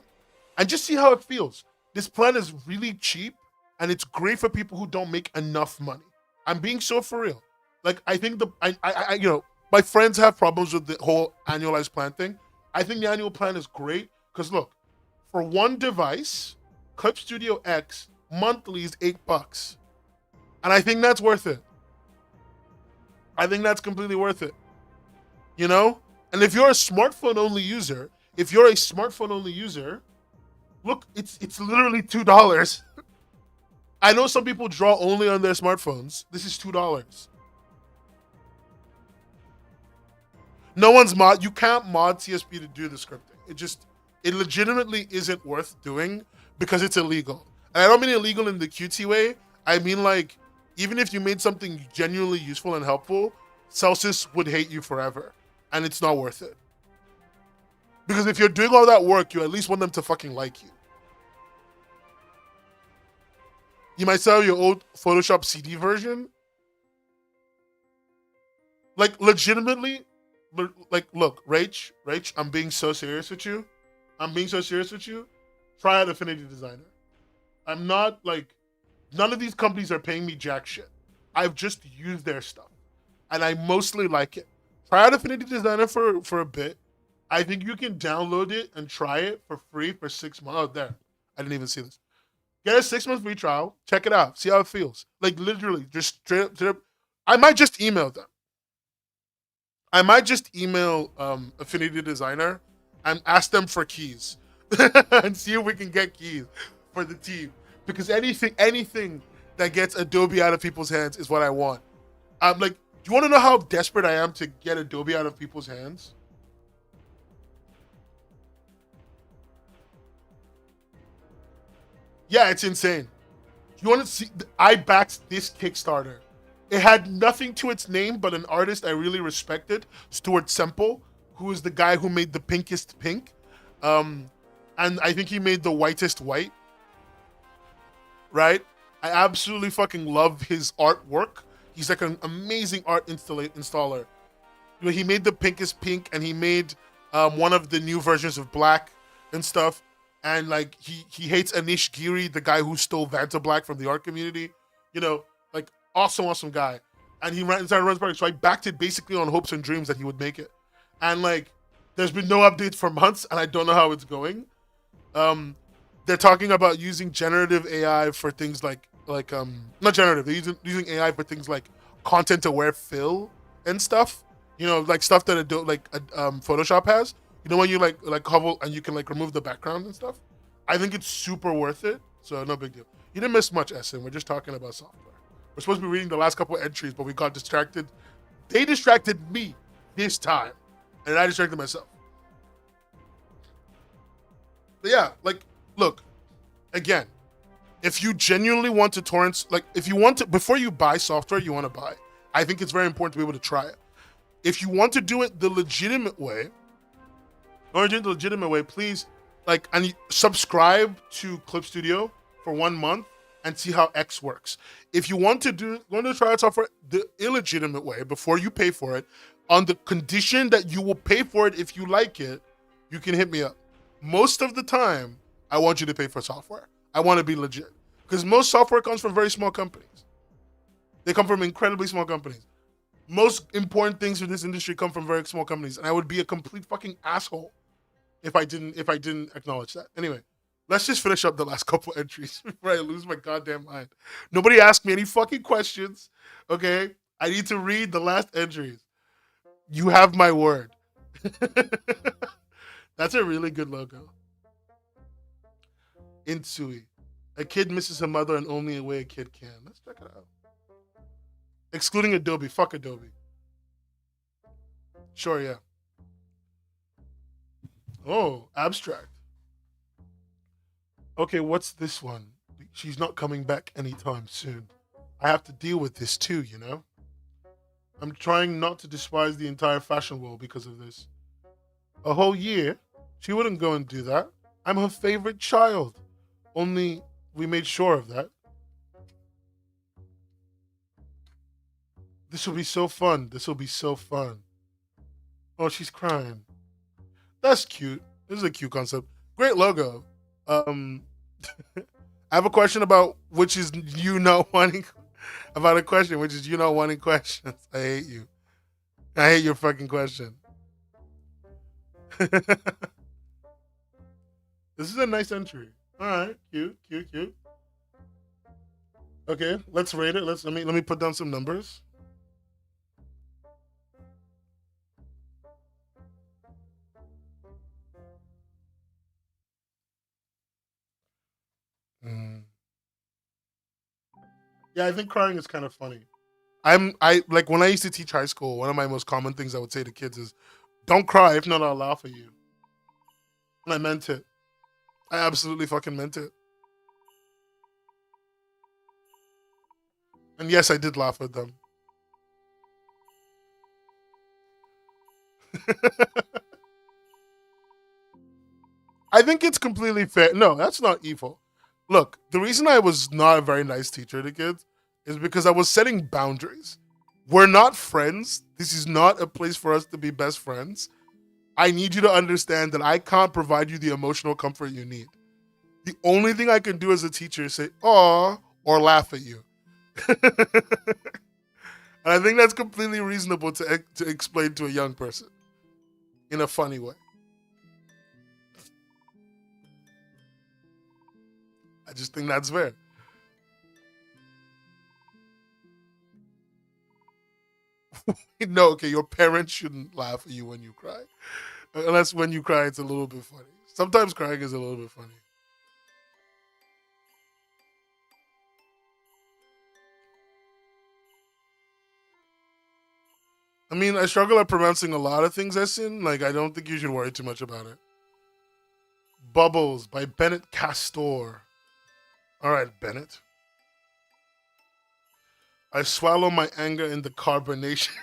And just see how it feels. This plan is really cheap, and it's great for people who don't make enough money. I'm being so for real. Like, I think I you know, my friends have problems with the whole annualized plan thing. I think the annual plan is great because look, for one device Clip Studio X monthly is $8. And I think that's worth it. I think that's completely worth it. You know? And if you're a smartphone only user, look, it's literally $2. I know some people draw only on their smartphones. This is $2. No one's mod. You can't mod TSP to do the scripting. It legitimately isn't worth doing because it's illegal. And I don't mean illegal in the QT way. I mean like, even if you made something genuinely useful and helpful, Celsius would hate you forever. And it's not worth it. Because if you're doing all that work, you at least want them to fucking like you. You might sell your old Photoshop CD version. Like, legitimately, like, look, Rach, I'm being so serious with you. Try out Affinity Designer. I'm not, like, none of these companies are paying me jack shit. I've just used their stuff. And I mostly like it. Try out Affinity Designer for a bit. I think you can download it and try it for free for 6 months. Oh, there. I didn't even see this. Get a 6-month free trial. Check it out. See how it feels. Like, literally, just straight up. I might just email them. Affinity Designer and ask them for keys. And see if we can get keys for the team. Because anything that gets Adobe out of people's hands is what I want. I'm like, do you want to know how desperate I am to get Adobe out of people's hands? Yeah, it's insane. You want to see? I backed this Kickstarter. It had nothing to its name but an artist I really respected, Stuart Semple, who is the guy who made the pinkest pink. And I think he made the whitest white. Right? I absolutely fucking love his artwork. He's like an amazing art installer. You know, he made the pinkest pink, and he made one of the new versions of black and stuff. And like he hates Anish Giri, the guy who stole Vanta Black from the art community. You know, like awesome guy. And he started runs project. So I backed it basically on hopes and dreams that he would make it. And like, there's been no updates for months, and I don't know how it's going. They're talking about using generative AI for things like not generative. They're using AI for things like content-aware fill and stuff. You know, like stuff that Photoshop has. You know, when you like hover and you can like remove the background and stuff. I think it's super worth it. So no big deal. You didn't miss much, Essen. We're just talking about software. We're supposed to be reading the last couple of entries, but we got distracted. They distracted me this time, and I distracted myself. But yeah, like, look, again, if you genuinely want to torrent, like, if you want to, before you buy software you want to buy, I think it's very important to be able to try it. If you want to do it the legitimate way, please, like, and subscribe to Clip Studio for 1 month and see how X works. If you want to try out software the illegitimate way before you pay for it, on the condition that you will pay for it if you like it, you can hit me up. Most of the time, I want you to pay for software. I want to be legit. Because most software comes from very small companies. They come from incredibly small companies. Most important things in this industry come from very small companies. And I would be a complete fucking asshole if I didn't acknowledge that. Anyway, let's just finish up the last couple entries before I lose my goddamn mind. Nobody asked me any fucking questions. Okay? I need to read the last entries. You have my word. That's a really good logo. Insui. A kid misses her mother in only a way a kid can. Let's check it out. Excluding Adobe. Fuck Adobe. Sure, yeah. Oh, abstract. Okay, what's this one? She's not coming back anytime soon. I have to deal with this too, you know? I'm trying not to despise the entire fashion world because of this. A whole year? She wouldn't go and do that. I'm her favorite child. Only we made sure of that. This will be so fun. This will be so fun. Oh, she's crying. That's cute. This is a cute concept. Great logo. I have a question about which is you not wanting about a question, which is you not wanting questions. I hate you. I hate your fucking question. This is a nice entry. All right, cute, cute, cute. Okay, let's rate it. Let me put down some numbers. Mm. Yeah, I think crying is kind of funny. I like when I used to teach high school. One of my most common things I would say to kids is, "Don't cry. If not, I'll laugh at you." And I meant it. I absolutely fucking meant it. And yes, I did laugh at them. I think it's completely fair. No, that's not evil. Look, the reason I was not a very nice teacher to kids is because I was setting boundaries. We're not friends. This is not a place for us to be best friends. I need you to understand that I can't provide you the emotional comfort you need. The only thing I can do as a teacher is say, "Aw," or laugh at you. And I think that's completely reasonable to explain to a young person in a funny way. I just think that's fair. No, okay, your parents shouldn't laugh at you when you cry. Unless when you cry, it's a little bit funny. Sometimes crying is a little bit funny. I mean, I struggle at pronouncing a lot of things as in. Like, I don't think you should worry too much about it. Bubbles by Bennett Castor. All right, Bennett. I swallow my anger in the carbonation.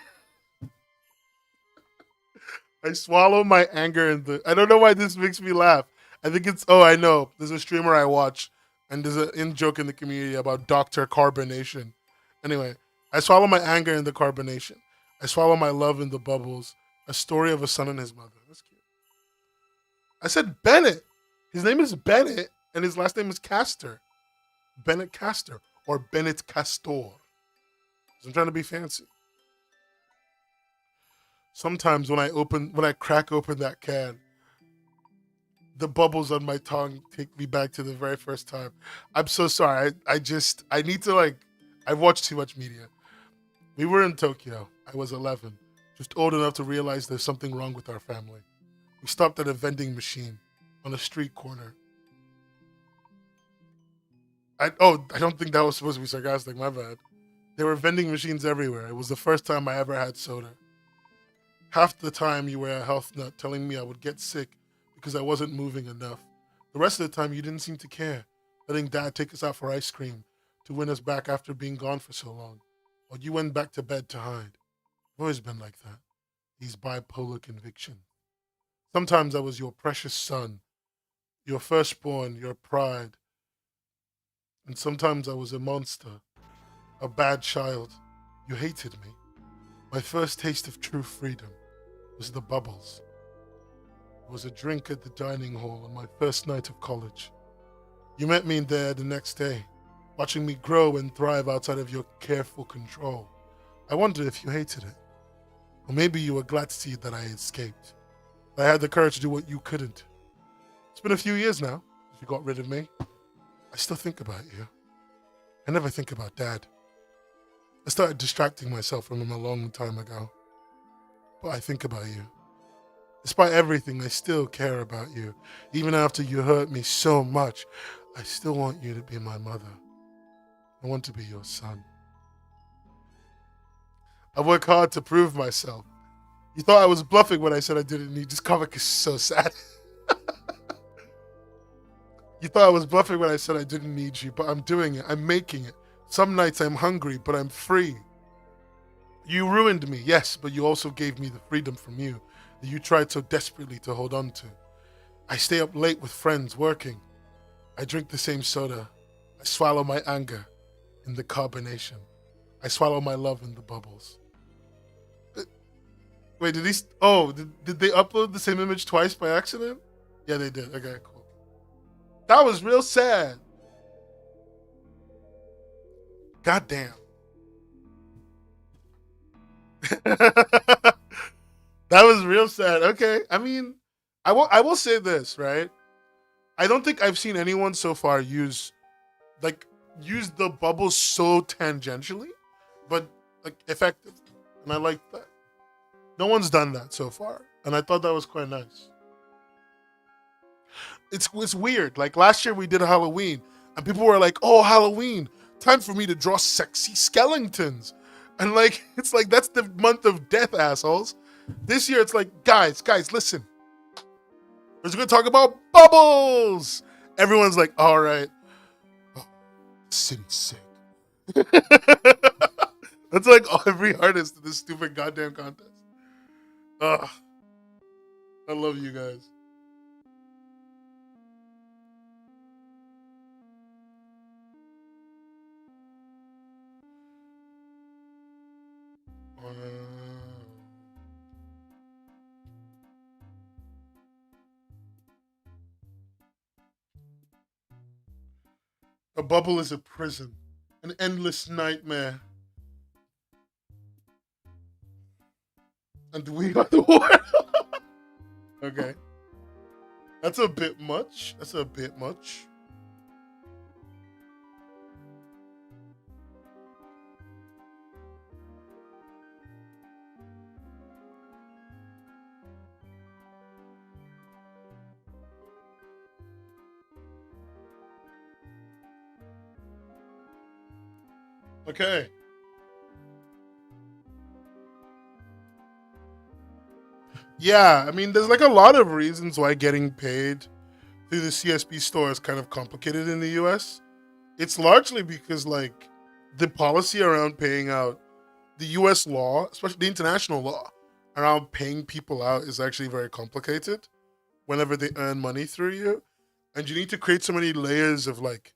I swallow my anger in the. I don't know why this makes me laugh. I think it's. Oh, I know. There's a streamer I watch, and there's an in joke in the community about Doctor Carbonation. Anyway, I swallow my anger in the carbonation. I swallow my love in the bubbles. A story of a son and his mother. That's cute. I said Bennett. His name is Bennett, and his last name is Castor. Bennett Castor or Bennett Castor. I'm trying to be fancy. Sometimes when I crack open that can, the bubbles on my tongue take me back to the very first time. I'm so sorry. I need to like. I've watched too much media. We were in Tokyo. I was 11, just old enough to realize there's something wrong with our family. We stopped at a vending machine on a street corner. I don't think that was supposed to be sarcastic. My bad. There were vending machines everywhere. It was the first time I ever had soda. Half the time you were a health nut telling me I would get sick because I wasn't moving enough. The rest of the time you didn't seem to care, letting dad take us out for ice cream to win us back after being gone for so long. Or you went back to bed to hide. I've always been like that. These bipolar convictions. Sometimes I was your precious son, your firstborn, your pride. And sometimes I was a monster, a bad child. You hated me. My first taste of true freedom was the bubbles. It was a drink at the dining hall on my first night of college. You met me in there the next day, watching me grow and thrive outside of your careful control. I wondered if you hated it. Or maybe you were glad to see that I escaped. I had the courage to do what you couldn't. It's been a few years now since you got rid of me. I still think about you. I never think about Dad. I started distracting myself from him a long time ago. But I think about you. Despite everything, I still care about you. Even after you hurt me so much, I still want you to be my mother. I want to be your son. I work hard to prove myself. You thought I was bluffing when I said I didn't need this comic is so sad. You thought I was bluffing when I said I didn't need you, but I'm doing it. I'm making it. Some nights I'm hungry, but I'm free. You ruined me, yes, but you also gave me the freedom from you that you tried so desperately to hold on to. I stay up late with friends working. I drink the same soda. I swallow my anger in the carbonation. I swallow my love in the bubbles. Wait, did they upload the same image twice by accident? Yeah, they did. Okay, cool. That was real sad. God damn. That was real sad. Okay. I mean, I will say this, right? I don't think I've seen anyone so far like use the bubble so tangentially, but like effective, and I like that. No one's done that so far, and I thought that was quite nice. It's weird. Like last year we did a Halloween, and people were like, "Oh, Halloween, time for me to draw sexy skeletons," and like it's like that's the month of death, assholes. This year it's like, guys, listen, we're just gonna talk about bubbles. Everyone's like, all right, oh, city's sick. That's like every artist in this stupid goddamn contest. Ugh, I love you guys. A bubble is a prison, an endless nightmare. And we are the world. Okay. That's a bit much. That's a bit much. Okay. Yeah, I mean, there's like a lot of reasons why getting paid through the CSP store is kind of complicated in the US. It's largely because, like, the policy around paying out, the US law, especially the international law, around paying people out is actually very complicated whenever they earn money through you. And you need to create so many layers of like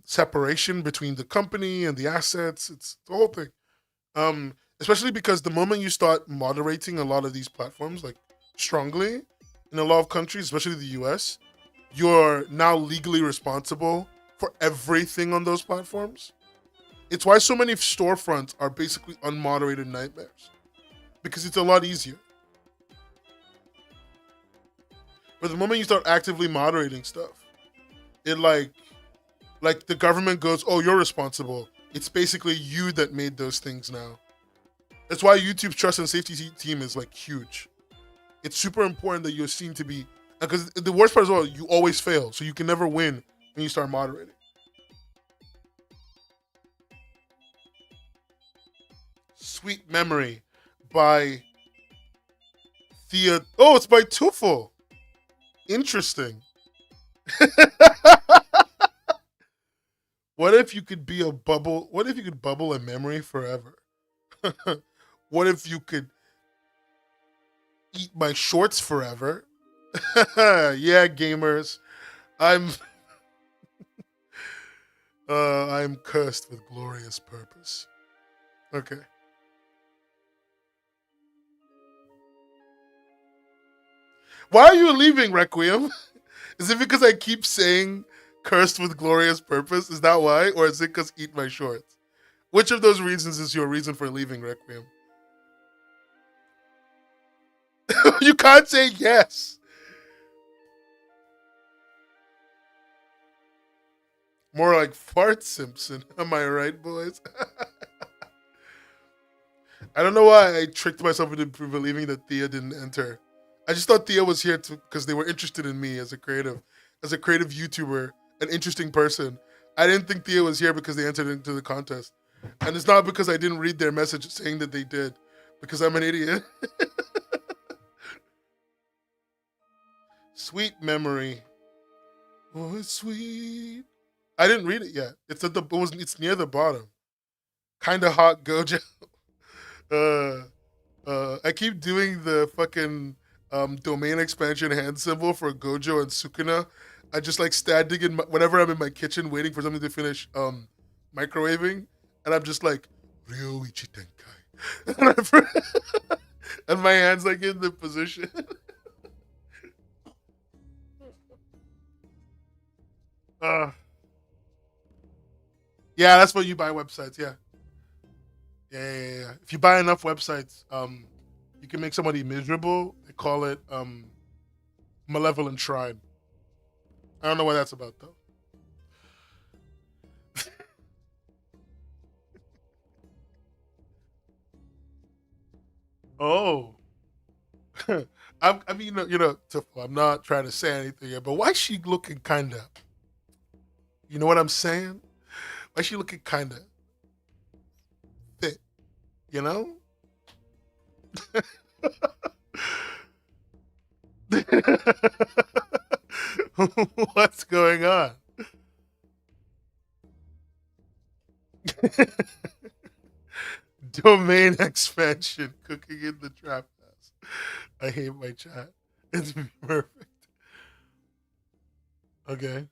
separation between the company and the assets. It's the whole thing. Especially because the moment you start moderating a lot of these platforms, like strongly, in a lot of countries, especially the US, you're now legally responsible for everything on those platforms. It's why so many storefronts are basically unmoderated nightmares, because it's a lot easier. But the moment you start actively moderating stuff, it like the government goes, "Oh, you're responsible." It's basically you that made those things now. That's why YouTube's trust and safety team is like huge. It's super important that you're seen to be, because the worst part is, well, you always fail, so you can never win when you start moderating. Sweet Memory by Thea. Oh, it's by Tufel. Interesting. What if you could be a bubble? What if you could bubble a memory forever? What if you could eat my shorts forever? Yeah, gamers. I'm I'm cursed with glorious purpose. Okay. Why are you leaving, Requiem? Is it because I keep saying cursed with glorious purpose? Is that why? Or is it because eat my shorts? Which of those reasons is your reason for leaving, Requiem? You can't say yes. More like Fart Simpson. Am I right, boys? I don't know why I tricked myself into believing that Thea didn't enter. I just thought Thea was here because they were interested in me as a creative YouTuber, an interesting person. I didn't think Thea was here because they entered into the contest. And it's not because I didn't read their message saying that they did, because I'm an idiot. Sweet Memory. Oh, it's sweet. I didn't read it yet. It's near the bottom. Kinda hot Gojo. I keep doing the fucking domain expansion hand symbol for Gojo and Sukuna. I just like standing whenever I'm in my kitchen waiting for something to finish microwaving, and I'm just like Ryoichi Tenkai, and my hands like in the position. Yeah, that's what you buy websites. Yeah. Yeah. If you buy enough websites, you can make somebody miserable. They call it Malevolent Shrine. I don't know what that's about though. Oh. I mean, I'm not trying to say anything here, but why is she looking kind of, you know what I'm saying? Why is she looking kind of fit, you know? What's going on? Domain expansion, cooking in the trap house. I hate my chat. It's perfect. Okay.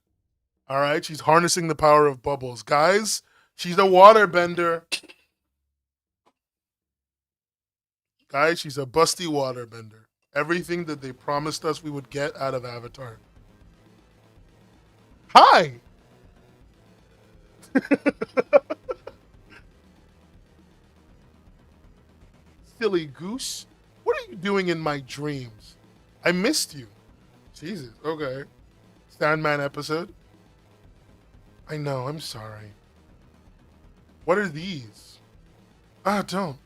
All right. She's harnessing the power of bubbles. Guys, she's a waterbender. Guys, she's a busty waterbender. Everything that they promised us we would get out of Avatar. Hi! Silly goose. What are you doing in my dreams? I missed you. Jesus. Okay. Sandman episode. I know. I'm sorry. What are these? Ah, don't.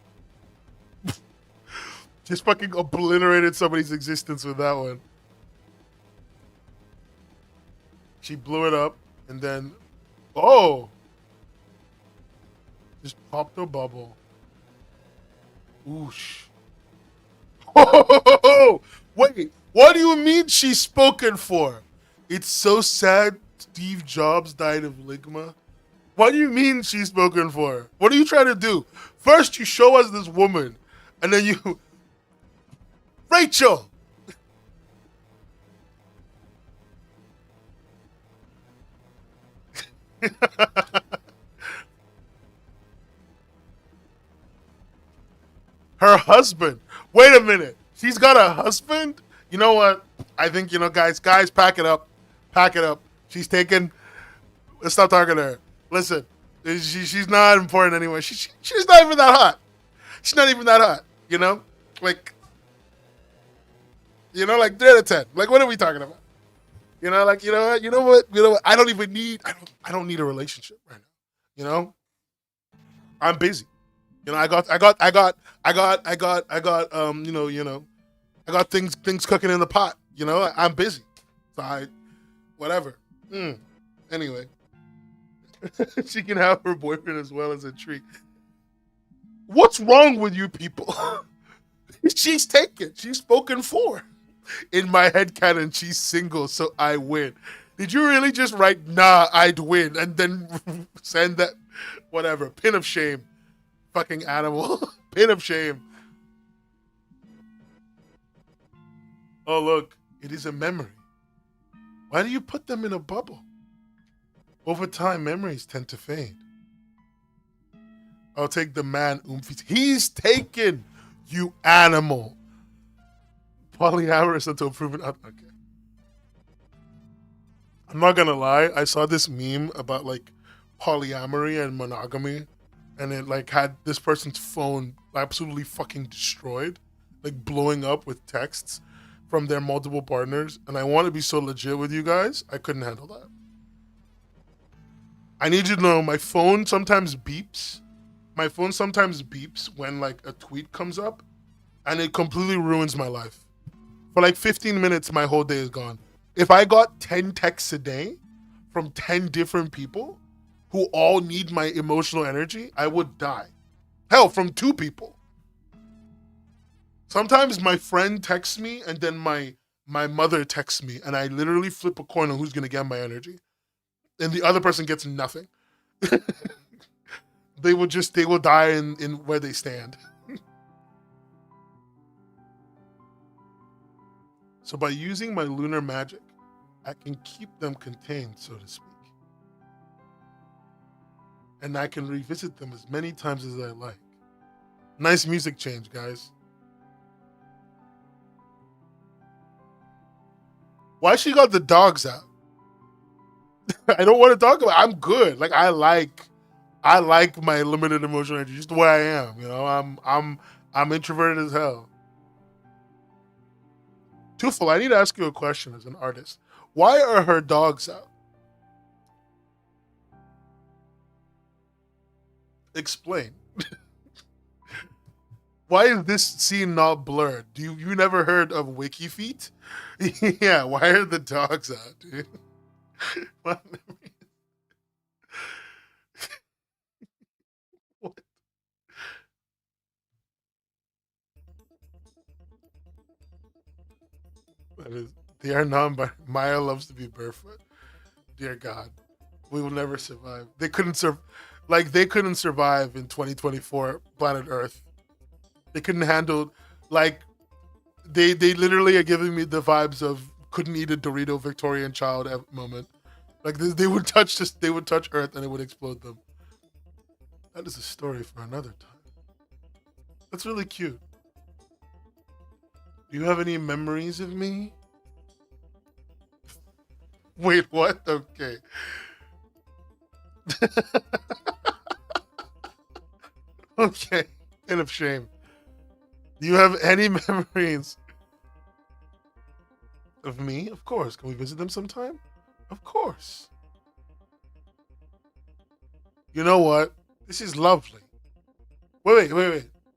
Just fucking obliterated somebody's existence with that one. She blew it up and then, oh, just popped a bubble. Oosh. Oh, wait, what do you mean she's spoken for? It's so sad Steve Jobs died of Ligma. What do you mean she's spoken for? What are you trying to do? First, you show us this woman, and then you... Rachel! Her husband. Wait a minute. She's got a husband? You know what? I think, guys, pack it up. Pack it up. She's taken... Let's stop talking to her. Listen, she's not important anyway. She's not even that hot. She's not even that hot, Like, like 3 out of 10. Like, what are we talking about? Like, you know what? I don't need a relationship right now. I'm busy. I got things cooking in the pot. I'm busy. So whatever. Anyway, she can have her boyfriend as well as a tree. What's wrong with you people? She's taken. She's spoken for. In my head canon, she's single, so I win. Did you really just write, nah, I'd win, and then send that, whatever, pin of shame. Fucking animal. Pin of shame. Oh, look, it is a memory. Why do you put them in a bubble? Over time, memories tend to fade. I'll take the man, Oomphy. He's taken, you animal. Polyamorous until proven up. Okay. I'm not gonna lie. I saw this meme about like polyamory and monogamy, and it like had this person's phone absolutely fucking destroyed, like blowing up with texts from their multiple partners. And I want to be so legit with you guys. I couldn't handle that. I need you to know my phone sometimes beeps. My phone sometimes beeps when like a tweet comes up, and it completely ruins my life. For like 15 minutes, my whole day is gone. If I got 10 texts a day from 10 different people who all need my emotional energy, I would die. Hell, from 2 people. Sometimes my friend texts me and then my mother texts me, and I literally flip a coin on who's going to get my energy. And the other person gets nothing. They will die in where they stand. So by using my lunar magic, I can keep them contained, so to speak. And I can revisit them as many times as I like. Nice music change, guys. Why she got the dogs out? I don't want to talk about it. I'm good. Like I like my limited emotional energy, just the way I am. I'm introverted as hell. Twofold, I need to ask you a question as an artist. Why are her dogs out? Explain. Why is this scene not blurred? You never heard of WikiFeet? Yeah, why are the dogs out, dude? What? What? That is, they are non. Maya loves to be barefoot. Dear God, we will never survive. They couldn't they couldn't survive in 2024 planet Earth. They couldn't handle like they literally are giving me the vibes of couldn't eat a Dorito Victorian child moment. Like they would touch this, they would touch Earth and it would explode them. That is a story for another time. That's really cute. Do you have any memories of me? Wait, what? Okay. Okay. Kind of shame. Do you have any memories of me? Of course. Can we visit them sometime? Of course. You know what? This is lovely. Wait.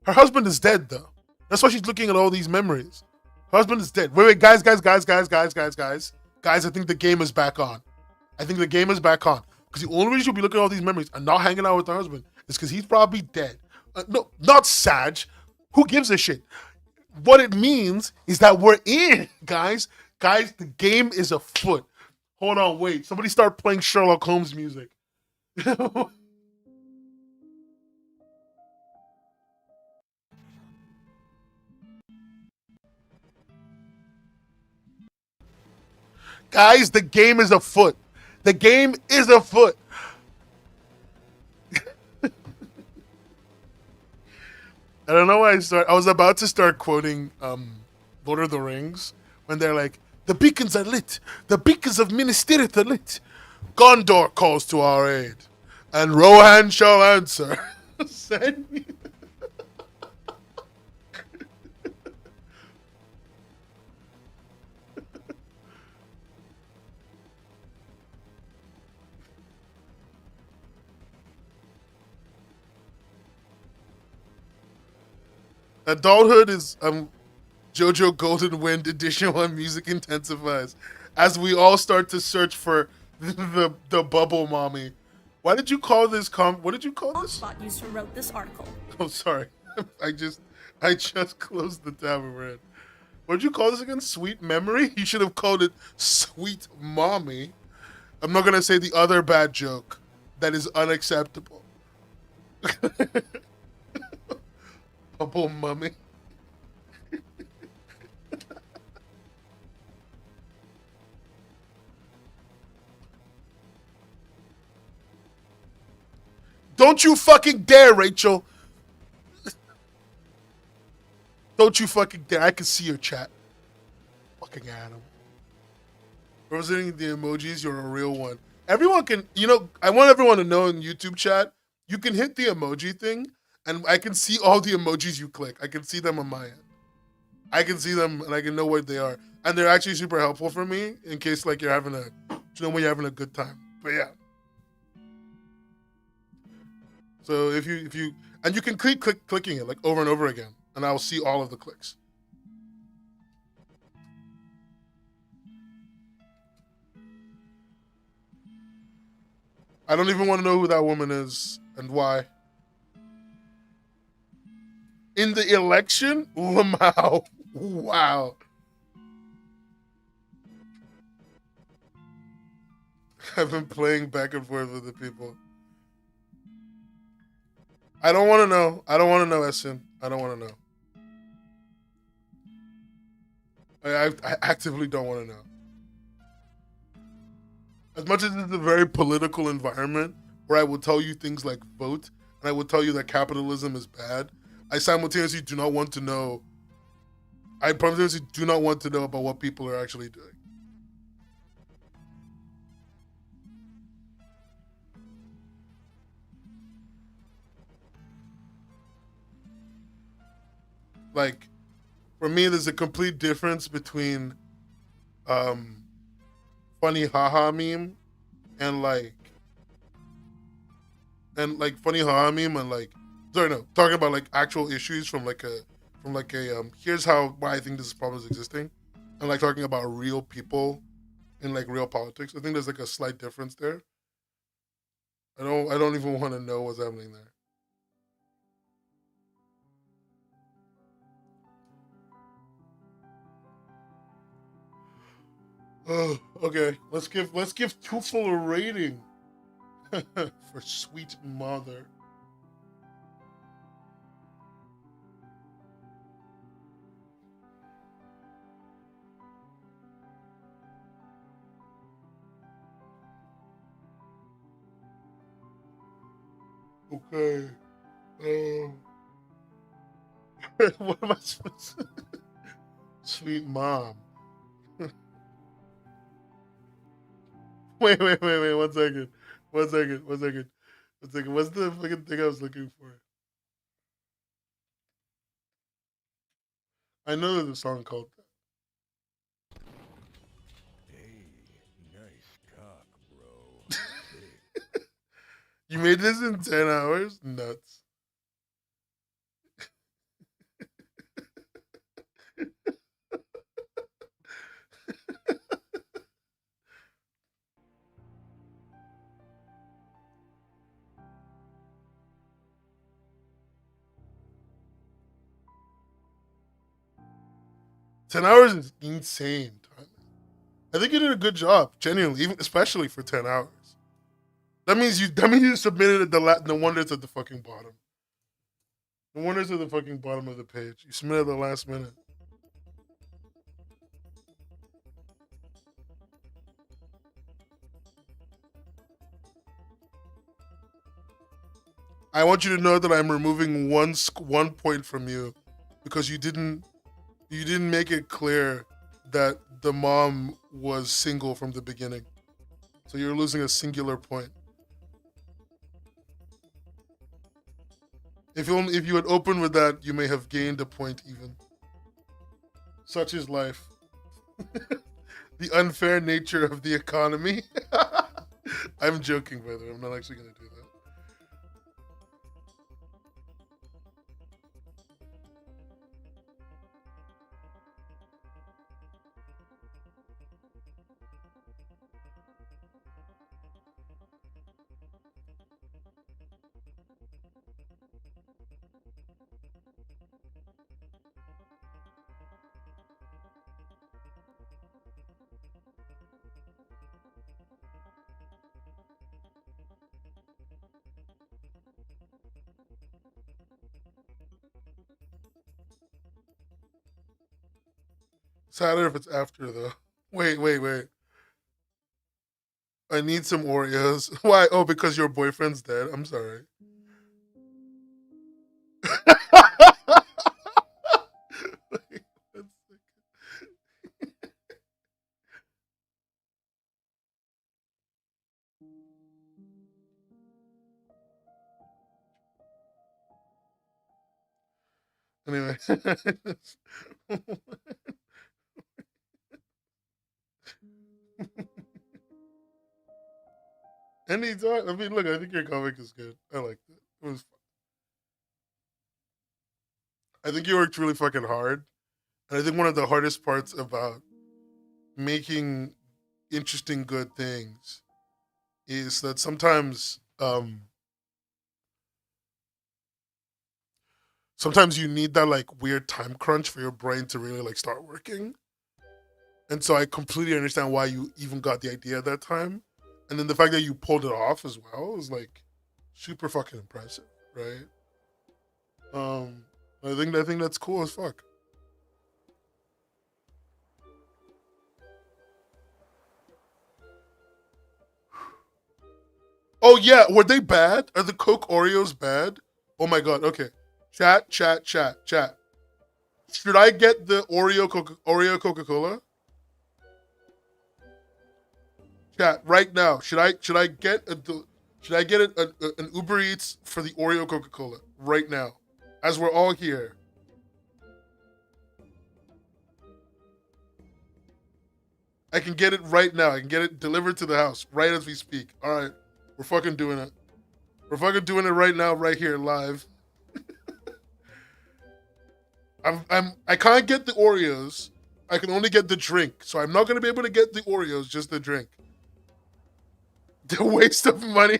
Her husband is dead, though. That's why she's looking at all these memories. Her husband is dead. Wait, guys. Guys, I think the game is back on. I think the game is back on. Because the only reason she'll be looking at all these memories and not hanging out with her husband is because he's probably dead. No, not Sag. Who gives a shit? What it means is that we're in, guys. Guys, the game is afoot. Hold on, wait. Somebody start playing Sherlock Holmes music. Guys, the game is afoot. The game is afoot. I don't know why I was about to start quoting Lord of the Rings when they're like, the beacons are lit. The beacons of Minas Tirith are lit. Gondor calls to our aid. And Rohan shall answer. Send me. Adulthood is JoJo Golden Wind Edition 1 music intensifies as we all start to search for the bubble mommy. Why did you call this what did you call this? Spot user wrote this article. Oh, sorry. I just closed the tab and read. What did you call this again? Sweet Memory? You should have called it Sweet Mommy. I'm not going to say the other bad joke that is unacceptable. Bubble Mummy. Don't you fucking dare, Rachel. Don't you fucking dare. I can see your chat. Fucking Adam. Representing the emojis, you're a real one. Everyone can, I want everyone to know in YouTube chat, you can hit the emoji thing, and I can see all the emojis you click. I can see them on my end. I can see them, and I can know what they are. And they're actually super helpful for me in case, like, you're having when you're having a good time. But yeah. So if you, and you can keep clicking it, like, over and over again, and I'll see all of the clicks. I don't even want to know who that woman is and why. In the election? Lamau. Wow. I've been playing back and forth with the people. I don't want to know. I don't want to know, Essen. I don't want to know. I actively don't want to know. As much as it's a very political environment where I will tell you things like vote, and I will tell you that capitalism is bad, I simultaneously do not want to know. I simultaneously do not want to know about what people are actually doing. Like, For me, there's a complete difference between um funny haha meme and funny haha meme and sorry, no, talking about like actual issues from like a here's how why I think this problem is existing, and like talking about real people in like real politics. I think there's like a slight difference there. I don't even want to know what's happening there. Oh, okay. Let's give Tufel a rating for sweet mother. Okay. Um, what am I supposed to? Sweet mom. Wait. 1 second. 1 second. 1 second. 1 second. What's the fucking thing I was looking for? I know there's a song called that. Hey, nice cock, bro. You made this in 10 hours? Nuts. 10 hours is insane. I think you did a good job, genuinely, even especially for 10 hours. That means you submitted the wonders at the fucking bottom. The wonders at the fucking bottom of the page. You submitted at the last minute. I want you to know that I'm removing 1 point from you because you didn't make it clear that the mom was single from the beginning. So you're losing a singular point. If you had opened with that, you may have gained a point even. Such is life. The unfair nature of the economy. I'm joking, by the way. I'm not actually going to do that. Sadder if it's after though. Wait. I need some Oreos. Why? Oh, because your boyfriend's dead. I'm sorry. Wait, 1 second. Anyway. Anytime. I mean, look, I think your comic is good. I liked it. It was. I think you worked really fucking hard, and I think one of the hardest parts about making interesting, good things is that sometimes you need that like weird time crunch for your brain to really like start working. And so I completely understand why you even got the idea at that time. And then the fact that you pulled it off as well is like super fucking impressive, right? Um, I think that's cool as fuck. Oh yeah, were they bad? Are the Coke Oreos bad? Oh my god. Okay, chat. Should I get the Oreo Coca Cola? Chat right now. Should I get an Uber Eats for the Oreo Coca Cola right now? As we're all here. I can get it right now. I can get it delivered to the house right as we speak. All right, we're fucking doing it. We're fucking doing it right now, right here, live. I can't get the Oreos. I can only get the drink, so I'm not gonna be able to get the Oreos, just the drink. The waste of money.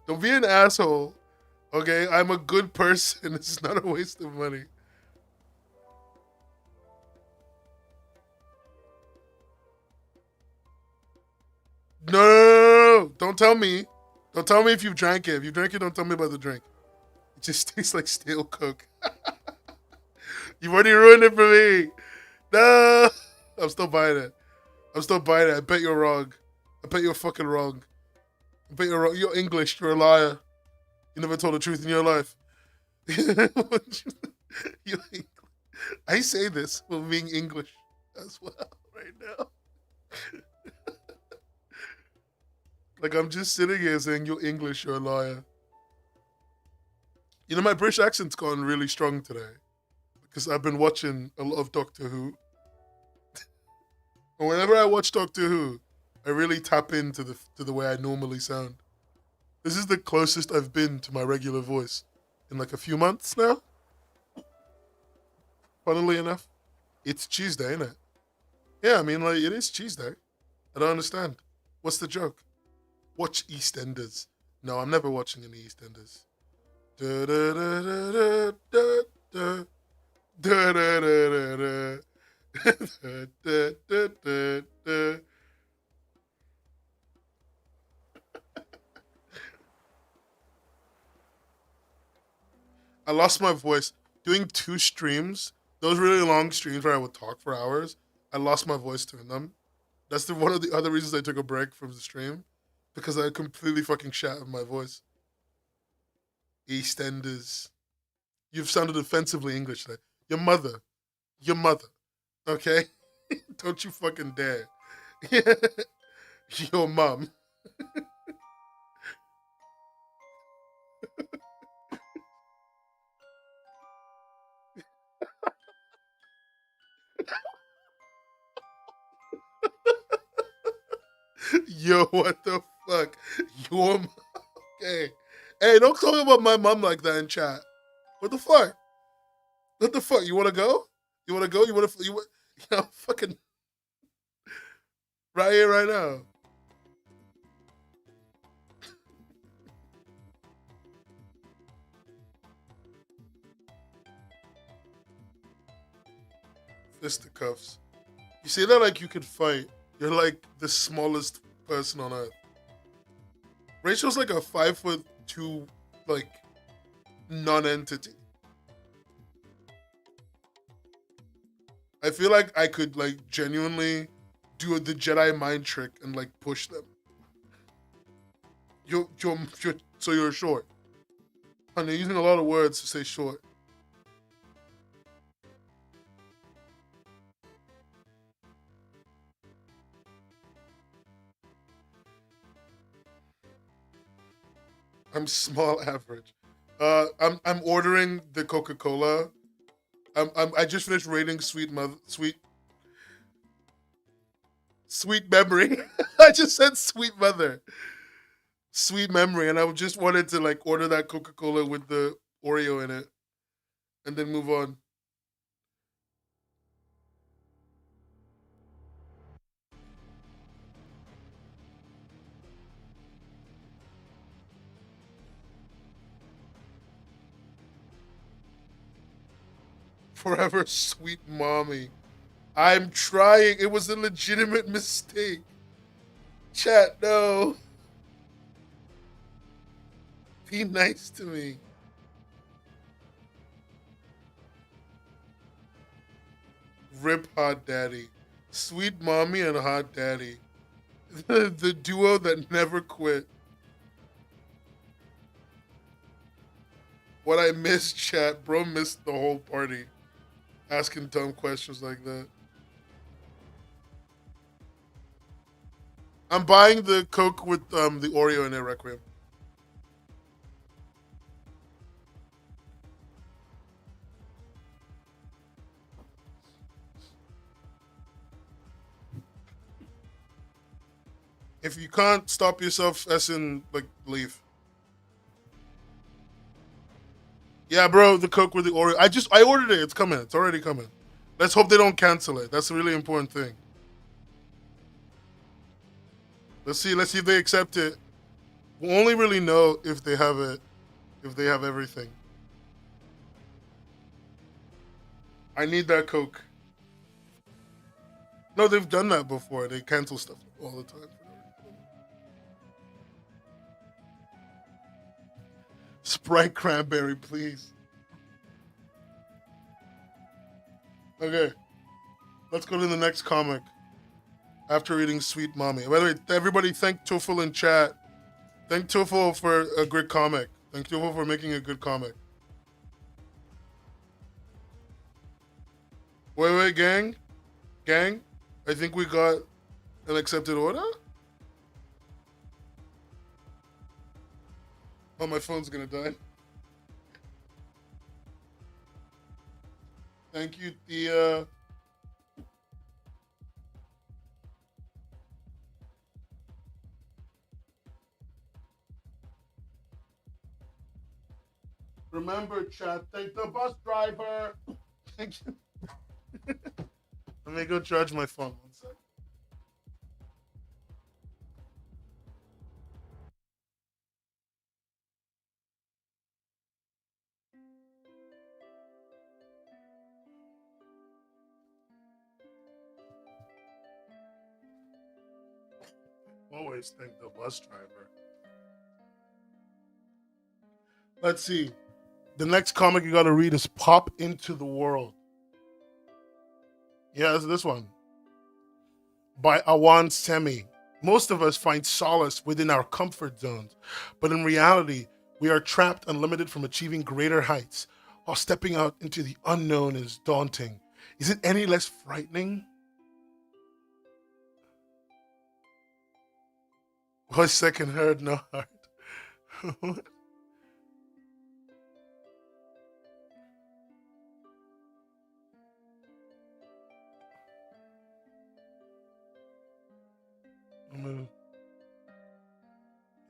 Don't be an asshole. Okay, I'm a good person. It's not a waste of money. No. Don't tell me. Don't tell me if you drank it. If you drank it, don't tell me about the drink. It just tastes like stale Coke. You've already ruined it for me. No. I'm still buying it. I'm still buying it. I bet you're wrong. I bet you're fucking wrong. I bet you're wrong. You're English. You're a liar. You never told the truth in your life. I say this while being English as well right now. Like, I'm just sitting here saying, you're English, you're a liar. You know, my British accent's gone really strong today because I've been watching a lot of Doctor Who. And whenever I watch Doctor Who, I really tap into the way I normally sound. This is the closest I've been to my regular voice in like a few months now. Funnily enough, it's Tuesday, isn't it? Yeah, I mean, like, it is Tuesday. I don't understand. What's the joke? Watch EastEnders. No, I'm never watching any EastEnders. Da da da da da da da da da da da da da da. I lost my voice doing 2 streams. Those really long streams where I would talk for hours. I lost my voice doing them. That's one of the other reasons I took a break from the stream. Because I completely fucking shattered my voice. EastEnders. You've sounded offensively English today. Your mother. Your mother. Okay? Don't you fucking dare. Your mom. Yo, what the fuck? Your mom. Okay. Hey, don't talk about my mom like that in chat. What the fuck? What the fuck? You wanna go? You wanna go? You know, fucking right here, right now. Fisticuffs. You say that like you could fight. You're like the smallest person on earth. Rachel's like a 5'2", like, non-entity. I feel like I could, like, genuinely do the Jedi mind trick and, like, push them. So you're short. And they're using a lot of words to say short. I'm small average. I'm ordering the Coca-Cola. I just finished rating Sweet Memory. I just said Sweet Mother. Sweet Memory, and I just wanted to like order that Coca-Cola with the Oreo in it, and then move on. Forever sweet mommy. I'm trying. It was a legitimate mistake. Chat, no. Be nice to me. Rip Hot Daddy. Sweet mommy and Hot Daddy. The duo that never quit. What I missed, chat. Bro missed the whole party. Asking dumb questions like that. I'm buying the Coke with the Oreo in it, Requiem. If you can't stop yourself, Essen, like, leave. Yeah, bro, the Coke with the Oreo. I ordered it. It's coming. It's already coming. Let's hope they don't cancel it. That's a really important thing. Let's see if they accept it. We'll only really know if they have it, if they have everything. I need that Coke. No, they've done that before. They cancel stuff all the time. Sprite cranberry, please. Okay. Let's go to the next comic. After reading Sweet Mommy. By the way, everybody thank Tufel in chat. Thank Tufel for a great comic. Thank Tufel for making a good comic. Wait, gang? Gang? I think we got an accepted order? Oh, my phone's gonna die. Thank you, Thea. Remember, chat, thank the bus driver. Thank you. Let me go charge my phone. 1 sec. Always thank the bus driver. Let's see. The next comic you gotta read is Pop Into the World. Yeah, it's this one. By Awan Semi. Most of us find solace within our comfort zones, but in reality, we are trapped and limited from achieving greater heights, while stepping out into the unknown is daunting. Is it any less frightening? Voice second heard, no heart.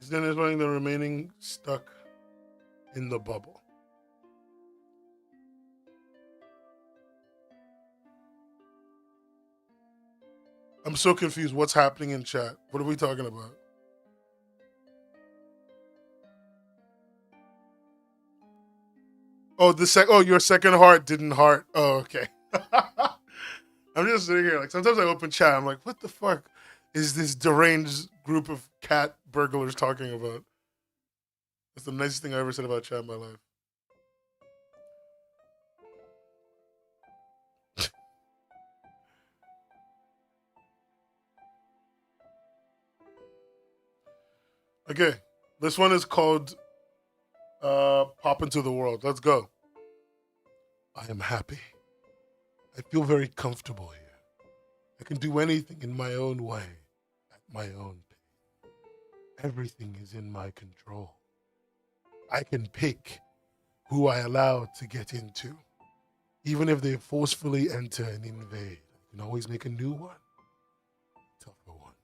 Is then is running the remaining stuck in the bubble. I'm so confused. What's happening in chat? What are we talking about? Oh, your second heart didn't heart. Oh, okay. I'm just sitting here like sometimes I open chat. I'm like, what the fuck is this deranged group of cat burglars talking about? That's the nicest thing I ever said about chat in my life. Okay, this one is called Pop Into the World. Let's go. I am happy. I feel very comfortable here. I can do anything in my own way, at my own pace. Everything is in my control. I can pick who I allow to get into. Even if they forcefully enter and invade, I can always make a new one. Tougher one.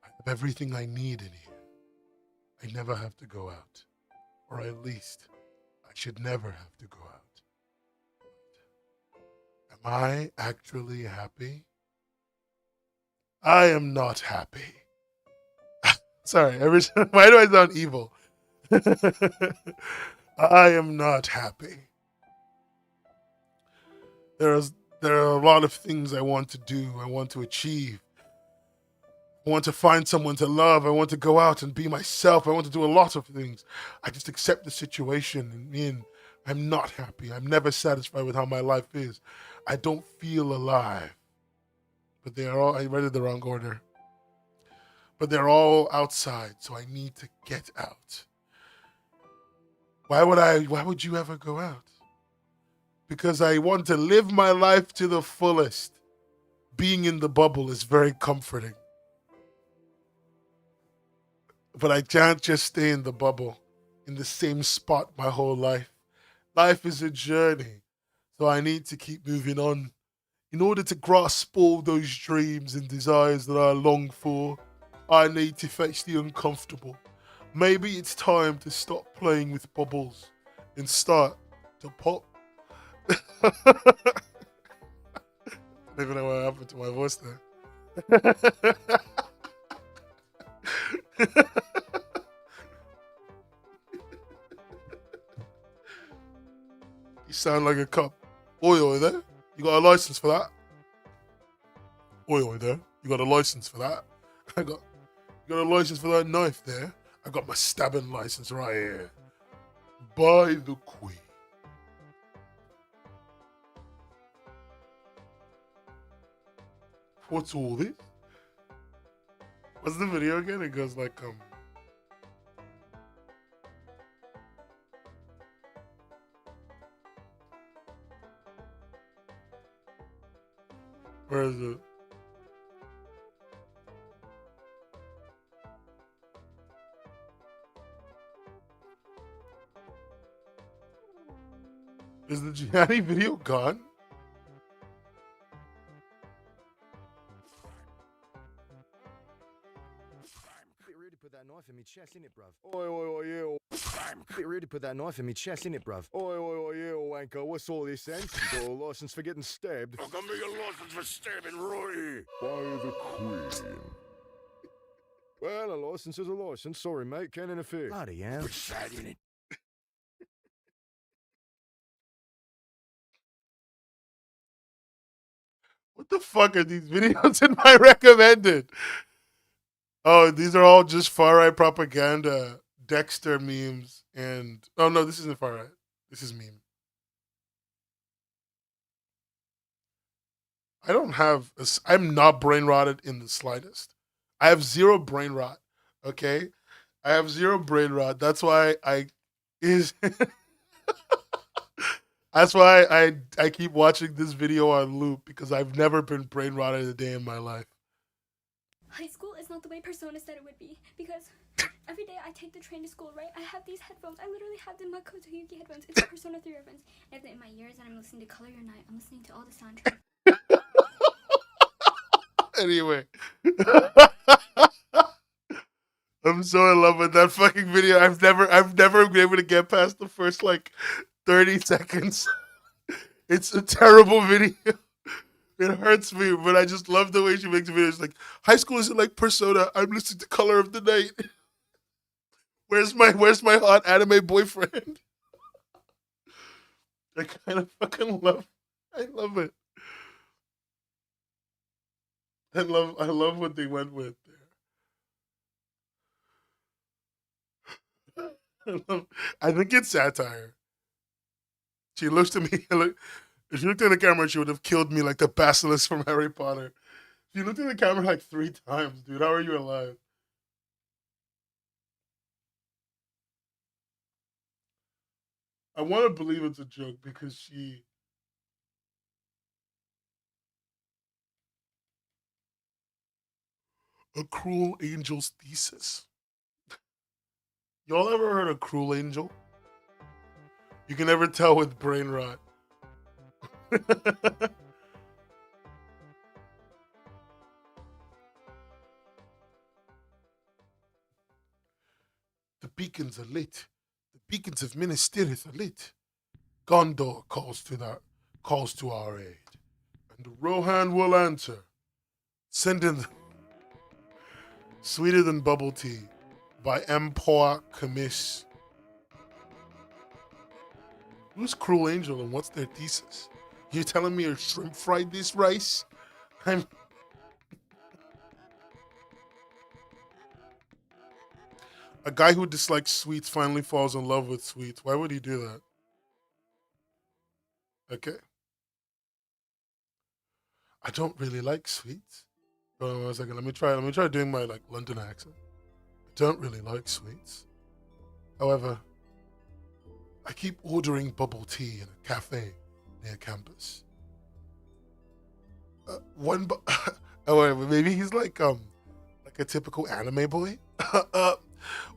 I have everything I need in here. I never have to go out. Or at least, I should never have to go out. Am I actually happy? I am not happy. Sorry, why do I sound evil? I am not happy. There are a lot of things I want to do, I want to achieve. I want to find someone to love. I want to go out and be myself. I want to do a lot of things. I just accept the situation and I'm not happy. I'm never satisfied with how my life is. I don't feel alive. But they are all, I read it the wrong order. But they're all outside, so I need to get out. Why would you ever go out? Because I want to live my life to the fullest. Being in the bubble is very comforting. But I can't just stay in the bubble, in the same spot my whole life. Life is a journey, so I need to keep moving on in order to grasp all those dreams and desires that I long for. I need to face the uncomfortable. Maybe it's time to stop playing with bubbles and start to pop. I don't even know what happened to my voice there. You sound like a cop. Oi, there. You got a license for that? Oi, there. You got a license for that? You got a license for that knife there? I got my stabbing license right here. By the Queen. What's all this? What's the video again? It goes like, where is it? Is the Gianni video gone? Bit rude to put that knife in me chest, innit, bruv? Oi, oi, oi, yeah. Bit rude to put that knife in me chest, innit, bruv? Oi, oi, oi, yeah, wanker. What's all this then? You got a license for getting stabbed? I got me a license for stabbing Roy. By the Queen. Well, a license is a license. Sorry, mate. Can't interfere. Bloody hell. Put sad in it. What the fuck are these videos in my recommended? Oh, these are all just far right propaganda, Dexter memes, and oh no, this isn't far right. This is meme. I don't have. I'm not brain rotted in the slightest. I have zero brain rot. Okay, I have zero brain rot. That's why I is. That's why I keep watching this video on loop because I've never been brain rotted a day in my life. High school is not the way Persona said it would be, because every day I take the train to school, right? I have these headphones. I literally have the Makoto Yuki headphones. It's Persona 3 reference. I have them in my ears and I'm listening to Color Your Night. I'm listening to all the soundtrack. Anyway. I'm so in love with that fucking video. I've never been able to get past the first like 30 seconds. It's a terrible video. It hurts me, but I just love the way she makes videos. Like, high school isn't like Persona. I'm listening to Color of the Night. Where's my hot anime boyfriend? I kind of fucking love. I love it. I love what they went with there. I think it's satire. She looks to me. If she looked at the camera, she would have killed me like the basilisk from Harry Potter. She looked at the camera like 3 times, dude. How are you alive? I want to believe it's a joke because she. A Cruel Angel's Thesis. Y'all ever heard of Cruel Angel? You can never tell with brain rot. The beacons are lit. The beacons of Minas Tirith are lit. Gondor calls to our aid. And Rohan will answer. Send in Sweeter Than Bubble Tea by Empor Camis. Who's Cruel Angel and what's their thesis? You telling me a shrimp fried this rice? A guy who dislikes sweets finally falls in love with sweets. Why would he do that? Okay. I don't really like sweets. Hold on 1 second. Let me try doing my like London accent. I don't really like sweets. However, I keep ordering bubble tea in a cafe near campus. Oh wait, maybe he's like a typical anime boy.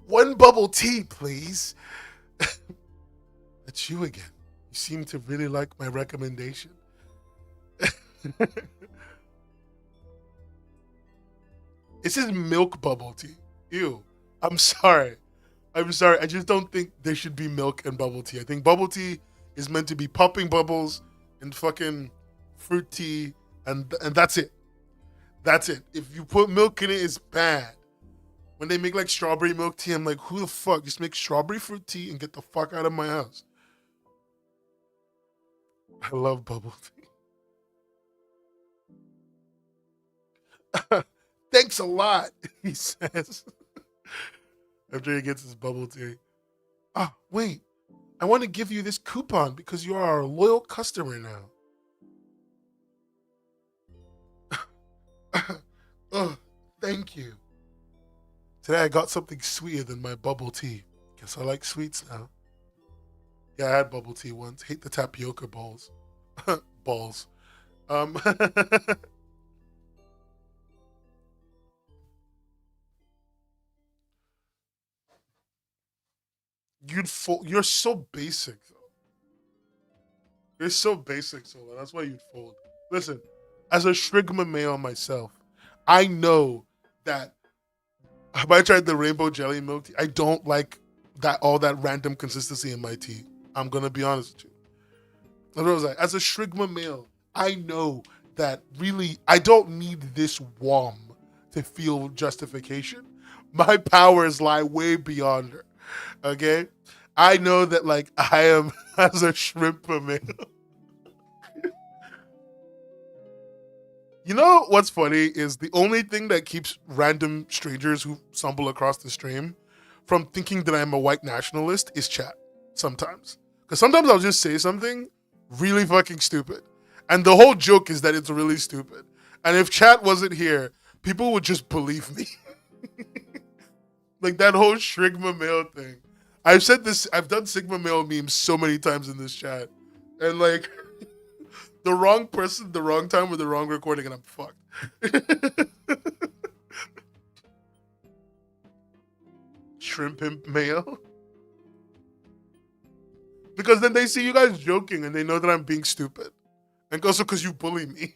One bubble tea, please. That's you again. You seem to really like my recommendation. It says milk bubble tea. Ew. I'm sorry. I'm sorry. I just don't think there should be milk and bubble tea. I think bubble tea is meant to be popping bubbles and fucking fruit tea, and that's it. That's it. If you put milk in it, it's bad. When they make like strawberry milk tea, I'm like, who the fuck? Just make strawberry fruit tea and get the fuck out of my house. I love bubble tea. Thanks a lot, he says. After he gets his bubble tea. Ah, wait. I want to give you this coupon because you are a loyal customer now. Oh, thank you. Today I got something sweeter than my bubble tea. Guess I like sweets now. Yeah, I had bubble tea once. Hate the tapioca balls. Balls. You're so basic though. You're so basic, Sola. That's why you'd fold. Listen, as a Shrigma male myself, I know that if I tried the rainbow jelly milk tea, I don't like that all that random consistency in my tea. I'm gonna be honest with you. That's what I was like. As a Shrigma male, I know that really I don't need this warm to feel justification. My powers lie way beyond her. Okay? I know that like I am as a shrimper male. You know what's funny is the only thing that keeps random strangers who stumble across the stream from thinking that I'm a white nationalist is chat sometimes. Because sometimes I'll just say something really fucking stupid. And the whole joke is that it's really stupid. And if chat wasn't here, people would just believe me. Like that whole Shrigma male thing. I've said this, I've done Sigma male memes so many times in this chat. And like the wrong person, the wrong time with the wrong recording, and I'm fucked. Shrimp pimp male. Because then they see you guys joking and they know that I'm being stupid. And also because you bully me.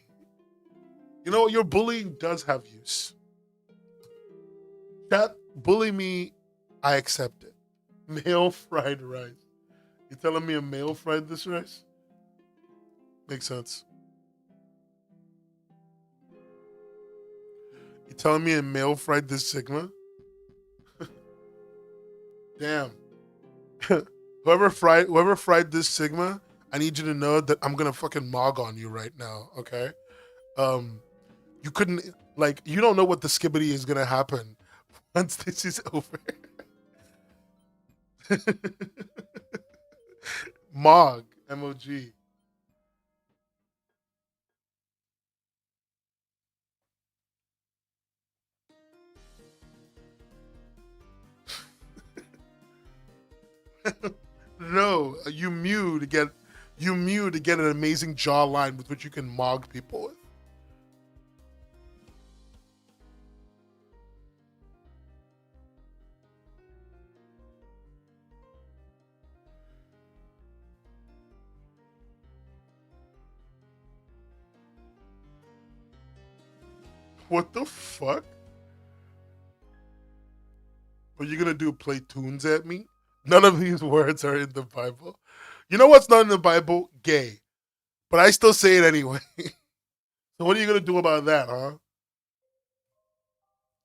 You know, your bullying does have use. Chat, bully me, I accept it. Male fried rice. You telling me a male fried this rice? Makes sense. You telling me a male fried this Sigma? Damn. Whoever fried this Sigma, I need you to know that I'm gonna fucking mog on you right now, okay? You couldn't like you don't know what the skibbity is gonna happen once this is over. Mog, M-O-G. No, you mew to get an amazing jawline with which you can mog people with. What the fuck? Are you gonna do play tunes at me? None of these words are in the Bible. You know what's not in the Bible? Gay. But I still say it anyway. So what are you gonna do about that, huh?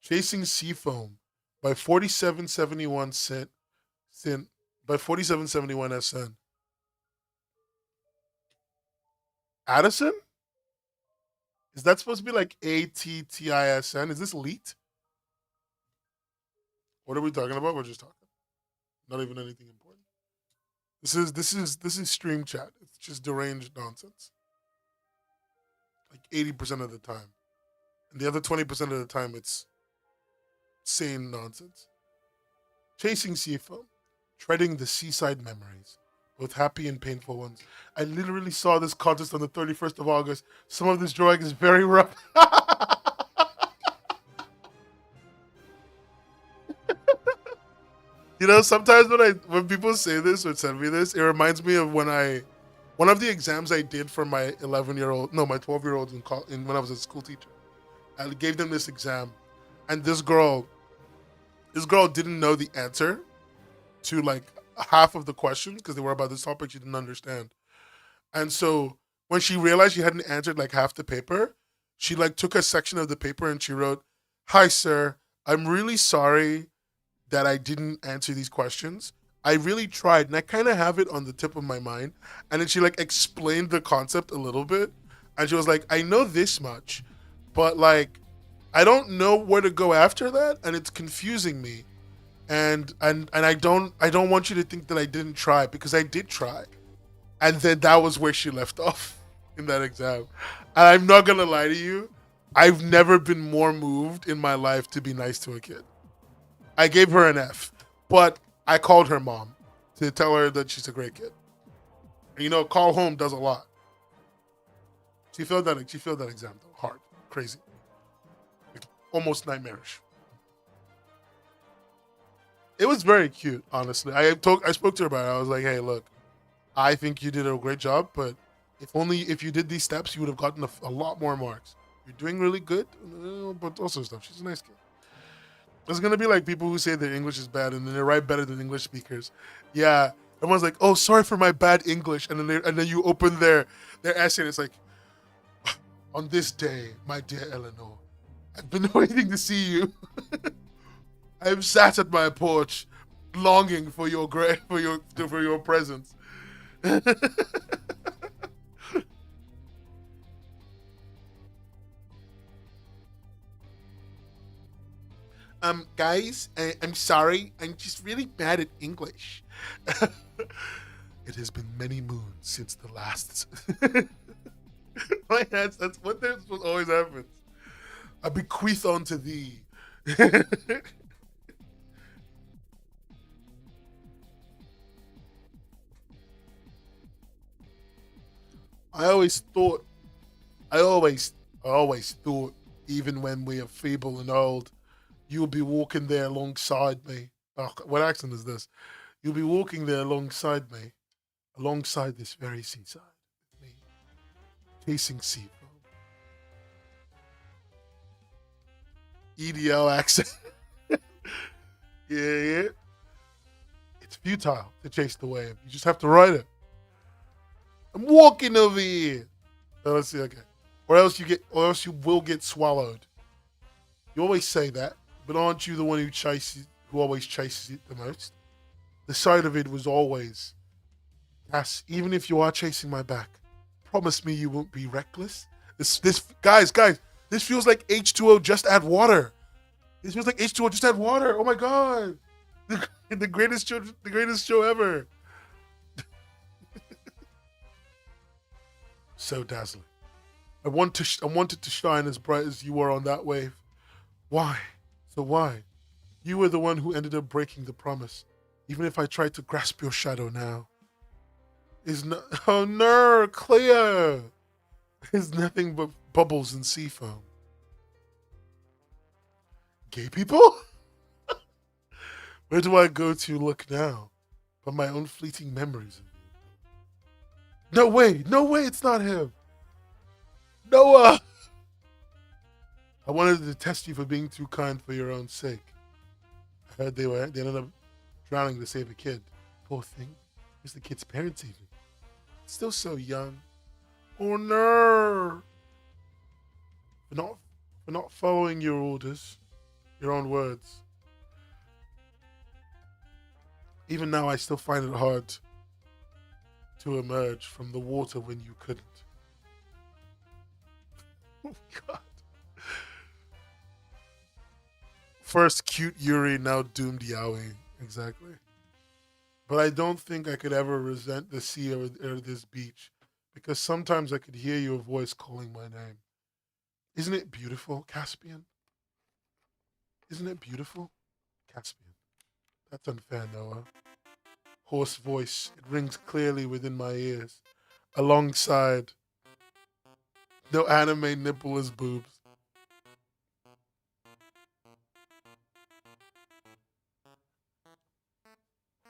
Chasing Seafoam by 4771 Sin by 4771 SN. Addison? Is that supposed to be like ATTISN? Is this elite? What are we talking about? We're just talking. Not even anything important. This is stream chat. It's just deranged nonsense. Like 80% of the time. And the other 20% of the time it's sane nonsense. Chasing Seafoam. Treading the seaside memories. Both happy and painful ones. I literally saw this contest on the 31st of August. Some of this drawing is very rough. You know, sometimes when people say this or send me this, it reminds me of one of the exams I did for my 12-year-old when I was a school teacher. I gave them this exam, and this girl didn't know the answer to like half of the questions because they were about this topic she didn't understand. And so when she realized she hadn't answered like half the paper, she like took a section of the paper and she wrote, "Hi sir, I'm really sorry that I didn't answer these questions. I really tried and I kind of have it on the tip of my mind." And then she like explained the concept a little bit. And she was like, "I know this much, but like I don't know where to go after that and it's confusing me. And I don't want you to think that I didn't try because I did try." And then that was where she left off in that exam. And I'm not gonna lie to you, I've never been more moved in my life to be nice to a kid. I gave her an F, but I called her mom to tell her that she's a great kid. And, you know, call home does a lot. She failed that exam though, hard, crazy, like, almost nightmarish. It was very cute, honestly. I spoke to her about it. I was like, "Hey, look, I think you did a great job, but if you did these steps, you would have gotten a lot more marks. You're doing really good, but also stuff." She's a nice kid. There's gonna be like people who say their English is bad and then they write better than English speakers. Yeah, everyone's like, "Oh, sorry for my bad English," and then you open their essay and it's like, "On this day, my dear Eleanor, I've been waiting to see you. I've sat at my porch, longing for your presence." Guys, I'm sorry. I'm just really bad at English. It has been many moons since the last. Like, that's what always happens. I bequeath unto thee. I always thought, even when we are feeble and old, you'll be walking there alongside me. Oh, what accent is this? You'll be walking there alongside me, alongside this very seaside, with me, chasing sea foam. EDL accent. Yeah. It's futile to chase the wave. You just have to ride it. I'm walking over here. Oh, let's see. Okay, or else you will get swallowed. You always say that, but aren't you the one who always chases it the most? The side of it was always, "Yes, even if you are chasing my back, promise me you won't be reckless." This guys, this feels like H2O. Just add water. This feels like H2O. Just add water. Oh my god, the greatest show ever. So dazzling. I wanted to shine as bright as you were on that wave. Why? So why? You were the one who ended up breaking the promise. Even if I tried to grasp your shadow now. Oh no, Cleo! It's nothing but bubbles and sea foam. Gay people? Where do I go to look now? But my own fleeting memories of you. No way, it's not him. Noah! I wanted to test you for being too kind for your own sake. I heard they ended up drowning to save a kid. Poor thing. Who's the kid's parents even? Still so young. Oh no! For not following your orders, your own words. Even now, I still find it hard to emerge from the water when you couldn't. Oh God. First cute Yuri, now doomed Yaoi. Exactly. But I don't think I could ever resent the sea or this beach, because sometimes I could hear your voice calling my name. Isn't it beautiful, Caspian? Isn't it beautiful? Caspian. That's unfair, Noah. Hoarse voice, it rings clearly within my ears. Alongside, no anime nipple as boobs.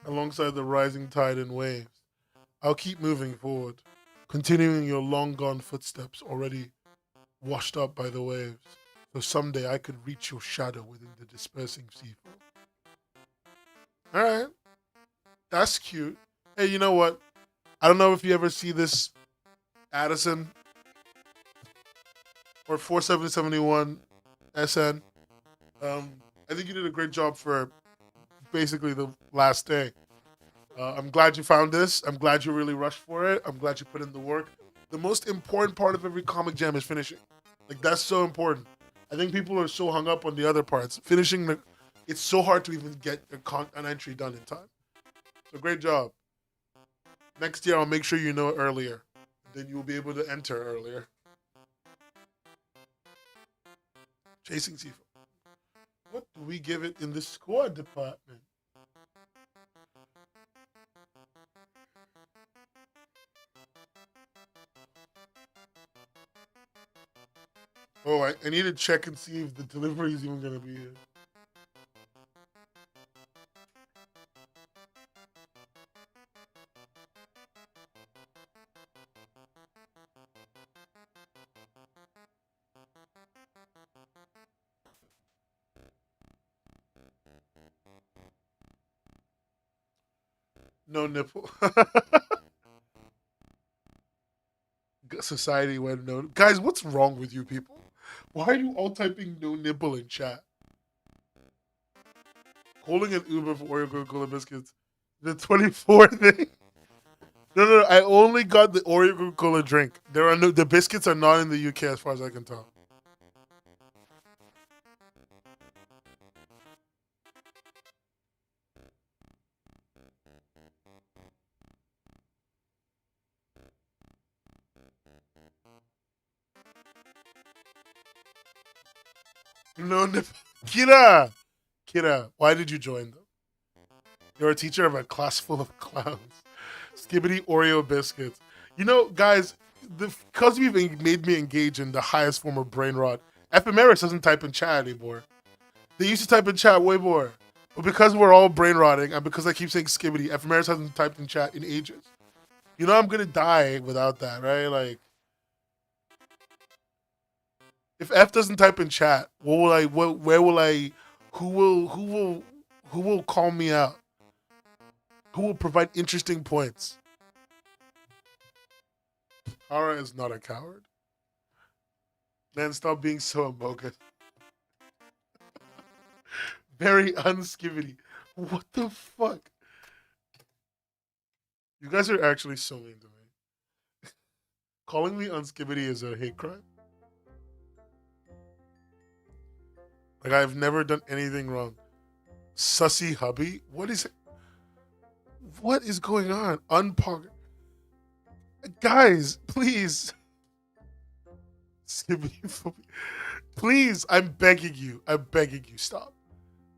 Alongside the rising tide and waves. I'll keep moving forward, continuing your long gone footsteps already washed up by the waves. So someday I could reach your shadow within the dispersing sea foam. Alright. That's cute. Hey, you know what? I don't know if you ever see this, Addison, or 4771 SN. I think you did a great job for basically the last day. I'm glad you found this. I'm glad you really rushed for it. I'm glad you put in the work. The most important part of every comic jam is finishing. Like, that's so important. I think people are so hung up on the other parts. Finishing, it's so hard to even get an entry done in time. So great job. Next year, I'll make sure you know it earlier. Then you will be able to enter earlier. Chasing Seafood. What do we give it in the score department? Oh, I need to check and see if the delivery is even going to be here. No nipple. Society went no. Guys, what's wrong with you people? Why are you all typing no nipple in chat? Calling an Uber for Oreo Coca-Cola biscuits. The 24 thing. No. I only got the Oreo Coca-Cola drink. The biscuits are not in the UK as far as I can tell. No nipple. Kira, why did you join them? You're a teacher of a class full of clowns. Skibbity Oreo biscuits. You know, guys, because you've made me engage in the highest form of brain rot, Ephemeris doesn't type in chat anymore. They used to type in chat way more. But because we're all brain rotting, and because I keep saying Skibbity, Ephemeris hasn't typed in chat in ages. You know I'm gonna die without that, right? Like, if F doesn't type in chat, who will call me out? Who will provide interesting points? Ara is not a coward. Man, stop being so emotive. Very unskivity. What the fuck? You guys are actually so mean to me. Calling me unskivity is a hate crime. Like, I've never done anything wrong. Sussy hubby? What is it? What is going on? Unpog. Guys, please. Please, I'm begging you. Stop.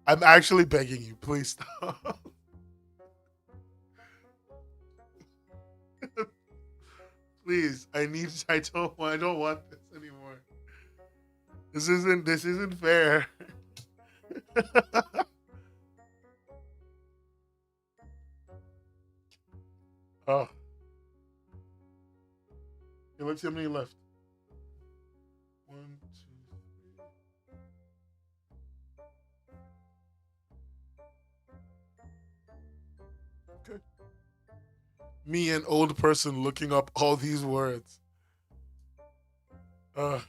I'm actually begging you. Please stop. Please, I don't want this anymore. This isn't fair. Oh. Okay, let's see how many left. 1, 2, 3. Okay. Me, an old person, looking up all these words. I'm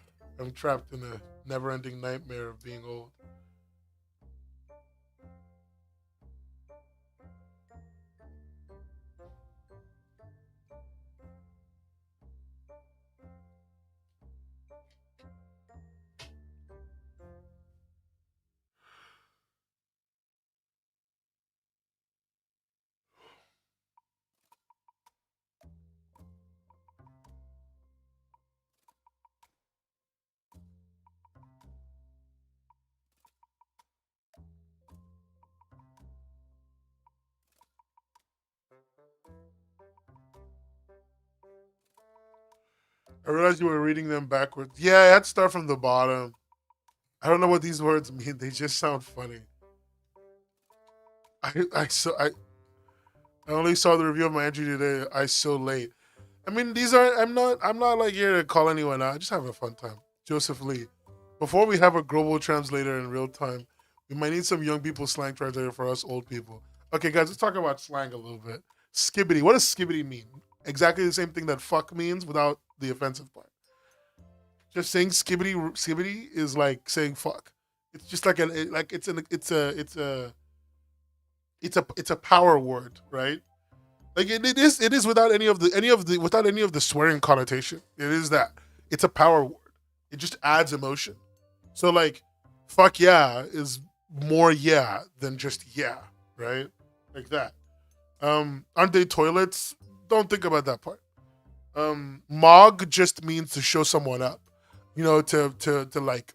trapped in a never-ending nightmare of being old. I realized you were reading them backwards. Yeah, I had to start from the bottom. I don't know what these words mean. They just sound funny. I only saw the review of my entry today. I so late. I mean, I'm not like here to call anyone out. I just have a fun time. Joseph Lee. Before we have a global translator in real time, we might need some young people slang translator for us old people. Okay, guys, let's talk about slang a little bit. Skibbity. What does skibbity mean? Exactly the same thing that fuck means without the offensive part. Just saying skibbity is like saying fuck. It's just like it's a power word, right? Like it is without any of the swearing connotation. It is that. It's a power word. It just adds emotion. So like fuck yeah is more yeah than just yeah, right? Like that. Aren't they toilets? Don't think about that part. Mog just means to show someone up. You know, to like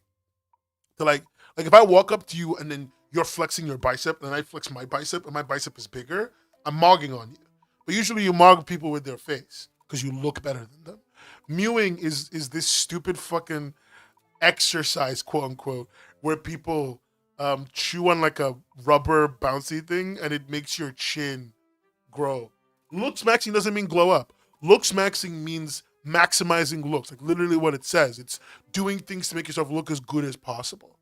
if I walk up to you and then you're flexing your bicep and I flex my bicep and my bicep is bigger, I'm mogging on you. But usually you mog people with their face because you look better than them. Mewing is this stupid fucking exercise, quote unquote, where people chew on like a rubber bouncy thing and it makes your chin grow. Looks maxing doesn't mean glow up. Looks maxing means maximizing looks, like literally what it says. It's doing things to make yourself look as good as possible.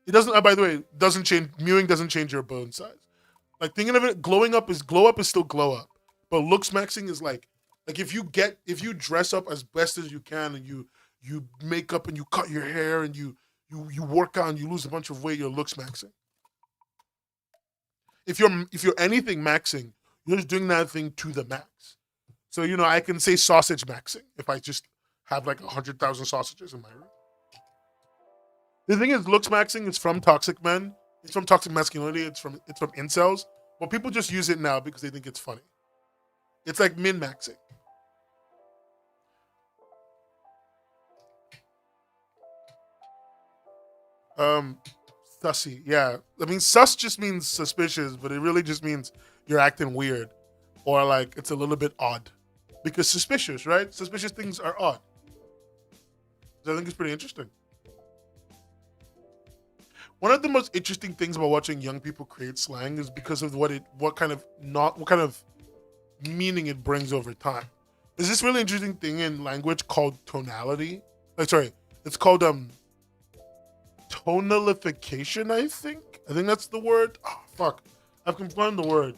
It doesn't, by the way, doesn't change, mewing doesn't change your bone size. Like thinking of it, glow up is still glow up. But looks maxing is like if you dress up as best as you can and you make up and you cut your hair and you work out and you lose a bunch of weight, you're looks maxing. If you're anything maxing, you're just doing that thing to the max. So, you know, I can say sausage maxing if I just have like 100,000 sausages in my room. The thing is, looks maxing is from toxic men. It's from toxic masculinity. It's from incels. But people just use it now because they think it's funny. It's like min maxing. Sussy. Yeah. I mean, sus just means suspicious, but it really just means you're acting weird or like it's a little bit odd. Because suspicious, right? Suspicious things are odd. So I think it's pretty interesting. One of the most interesting things about watching young people create slang is because of what kind of meaning it brings over time. There's this really interesting thing in language called tonality. It's called tonalification, I think that's the word. Oh, fuck. I've confirmed the word.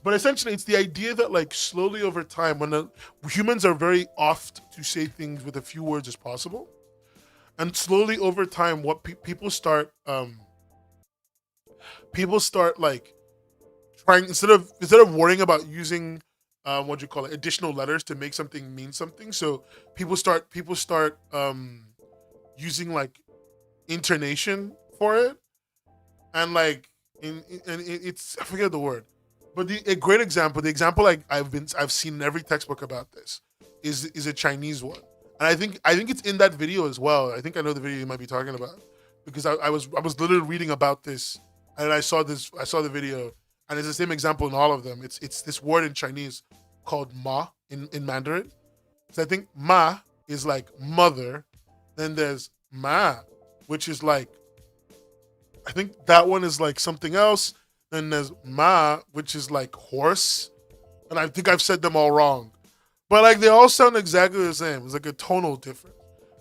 But essentially, it's the idea that, like, slowly over time, when humans are very oft to say things with a few words as possible, and slowly over time, what people start like trying instead of worrying about using additional letters to make something mean something. So people start using like intonation for it, and like it's I forget the word. But a great example, the example I've seen in every textbook about this is a Chinese one, and I think it's in that video as well. I think I know the video you might be talking about because I was literally reading about this, and I saw the video, and it's the same example in all of them. It's this word in Chinese called ma in Mandarin. So I think ma is like mother, then there's ma, which is like I think that one is like something else. Then there's ma, which is like horse. And I think I've said them all wrong. But like they all sound exactly the same. It's like a tonal difference.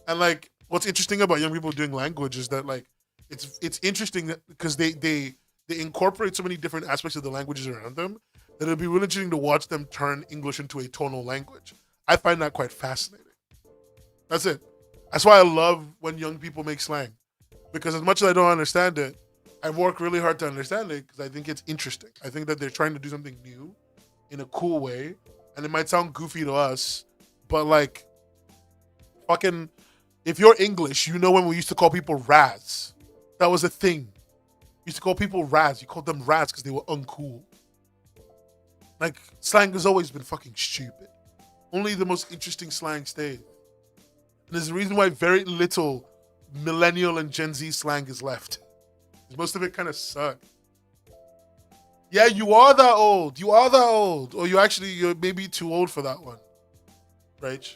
And like what's interesting about young people doing language is that like it's interesting because they incorporate so many different aspects of the languages around them that it'll be really interesting to watch them turn English into a tonal language. I find that quite fascinating. That's it. That's why I love when young people make slang. Because as much as I don't understand it, I've worked really hard to understand it because I think it's interesting. I think that they're trying to do something new in a cool way. And it might sound goofy to us, but like, fucking, if you're English, you know when we used to call people Raz. That was a thing. You used to call people Raz. You called them Raz because they were uncool. Like, slang has always been fucking stupid. Only the most interesting slang stays. And there's a reason why very little millennial and Gen Z slang is left. Most of it kind of sucked. Yeah, you are that old. You are that old. Or you're maybe too old for that one. Right?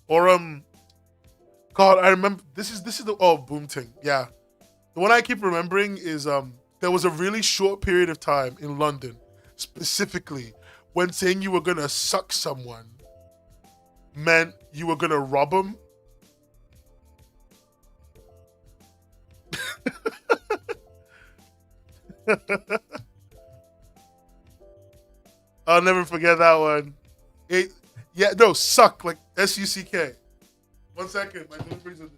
Or God, I remember this is the boom ting. Yeah. The one I keep remembering is there was a really short period of time in London, specifically, when saying you were gonna suck someone meant you were gonna rob them. I'll never forget that one. Yeah, no, suck, like SUCK. 1 second, my delivery's at the door.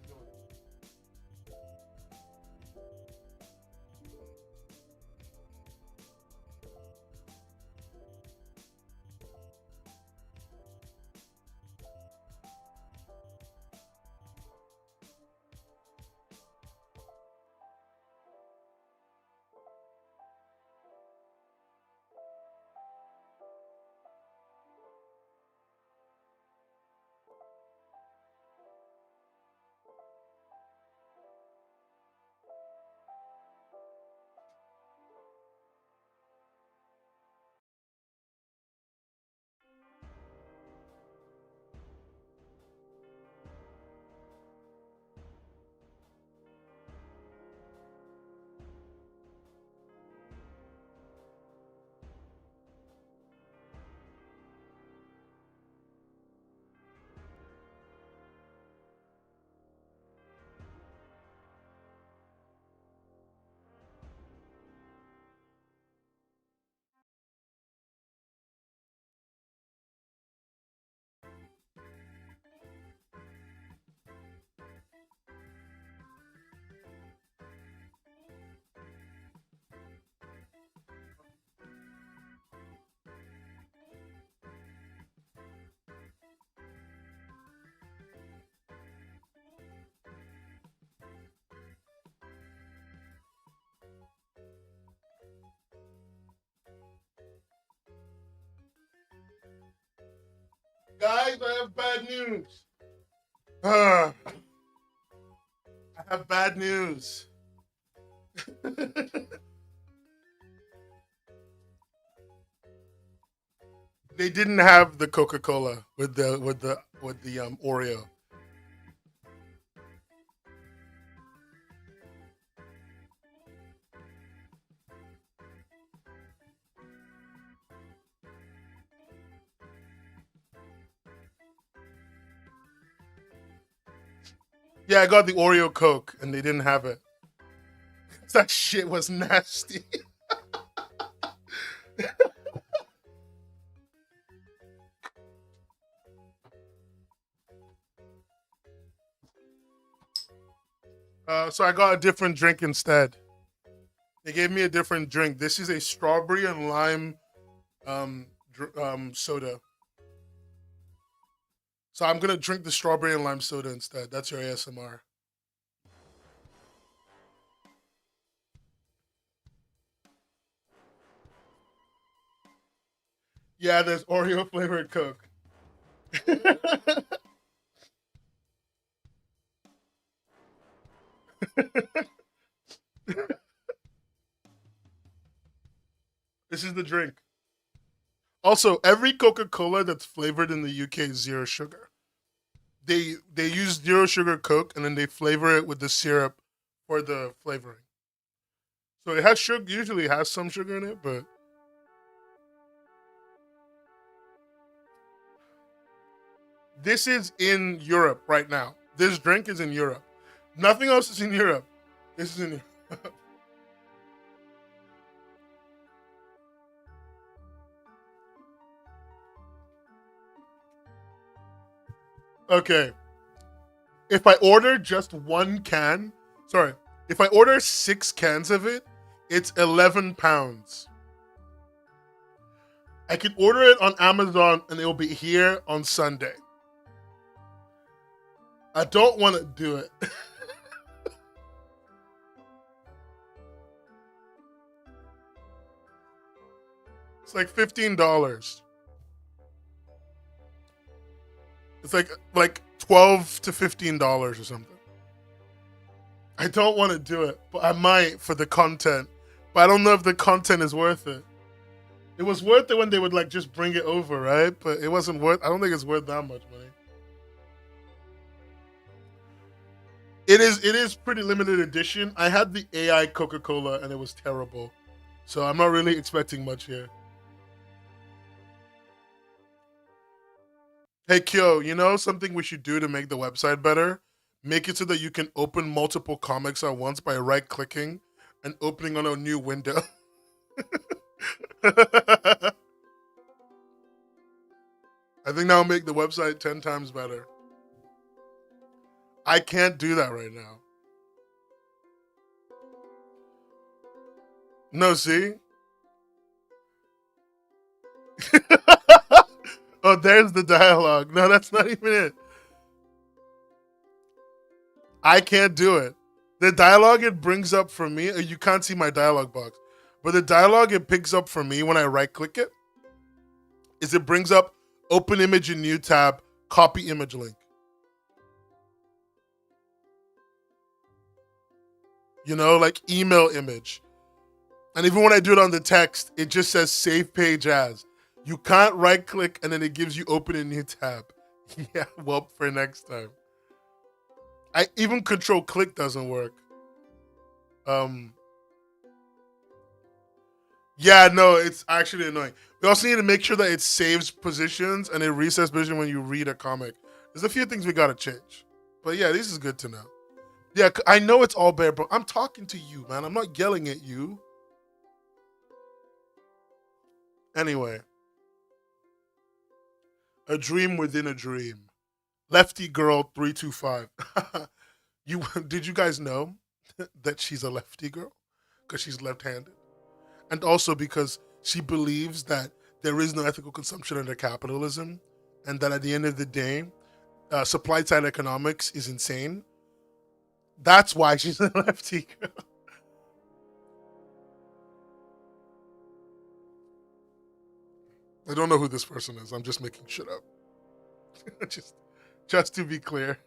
Guys, I have bad news. I have bad news. They didn't have the Coca-Cola with the Oreo. Yeah, I got the Oreo Coke and they didn't have it. That shit was nasty. So I got a different drink instead. They gave me a different drink. This is a strawberry and lime soda. So I'm gonna drink the strawberry and lime soda instead. That's your ASMR. Yeah, there's Oreo flavored Coke. This is the drink. Also, every Coca-Cola that's flavored in the UK is zero sugar. They use zero sugar Coke and then they flavor it with the syrup for the flavoring. So it has sugar. Usually has some sugar in it, but this is in Europe right now. This drink is in Europe. Nothing else is in Europe. This is in Europe. Okay. If I order just one can, sorry, if I order 6 cans of it, it's £11. I can order it on Amazon and it will be here on Sunday. I don't want to do it. It's like $15. It's like $12 to $15 or something. I don't want to do it, but I might for the content. But I don't know if the content is worth it. It was worth it when they would like just bring it over, right? But it wasn't worth. I don't think it's worth that much money. It is pretty limited edition. I had the AI Coca-Cola and it was terrible. So I'm not really expecting much here. Hey Kyo, you know something we should do to make the website better? Make it so that you can open multiple comics at once by right-clicking and opening on a new window. I think that'll make the website 10 times better. I can't do that right now. No, see? Oh, there's the dialogue. No, that's not even it. I can't do it. The dialogue it brings up for me, you can't see my dialogue box, but the dialogue it picks up for me when I right click it is it brings up open image in new tab, copy image link. You know, like email image. And even when I do it on the text, it just says save page as. You can't right click and then it gives you open in new tab. Yeah, well, for next time. I even control click doesn't work. Yeah, no, it's actually annoying. We also need to make sure that it saves positions and it resets position when you read a comic. There's a few things we gotta change. But yeah, this is good to know. Yeah, I know it's all bare, but I'm talking to you, man. I'm not yelling at you. Anyway. A dream within a dream. Lefty girl 325. Did you guys know that she's a lefty girl? Because she's left-handed. And also because she believes that there is no ethical consumption under capitalism, and that at the end of the day, supply-side economics is insane. That's why she's a lefty girl. I don't know who this person is. I'm just making shit up. just to be clear.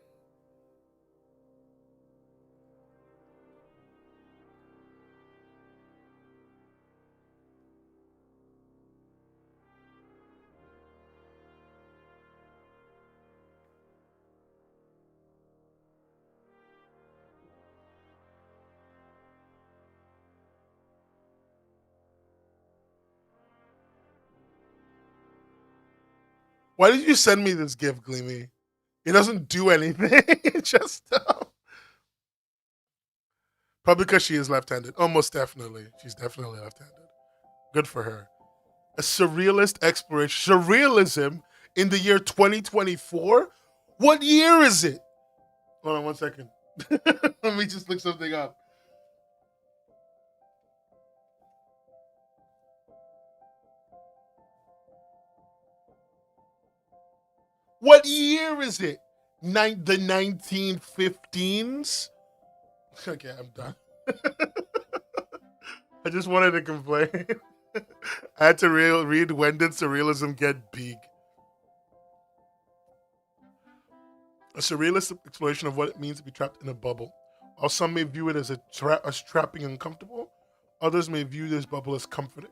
Why did you send me this gift, Gleamy? It doesn't do anything. It just probably because she is left-handed. Almost definitely. She's definitely left-handed. Good for her. A surrealist exploration. Surrealism in the year 2024? What year is it? Hold on 1 second. Let me just look something up. What year is it? The 1915s? Okay, I'm done. I just wanted to complain. I had to read When Did Surrealism Get Big? A surrealist exploration of what it means to be trapped in a bubble. While some may view it as trapping and uncomfortable, others may view this bubble as comforting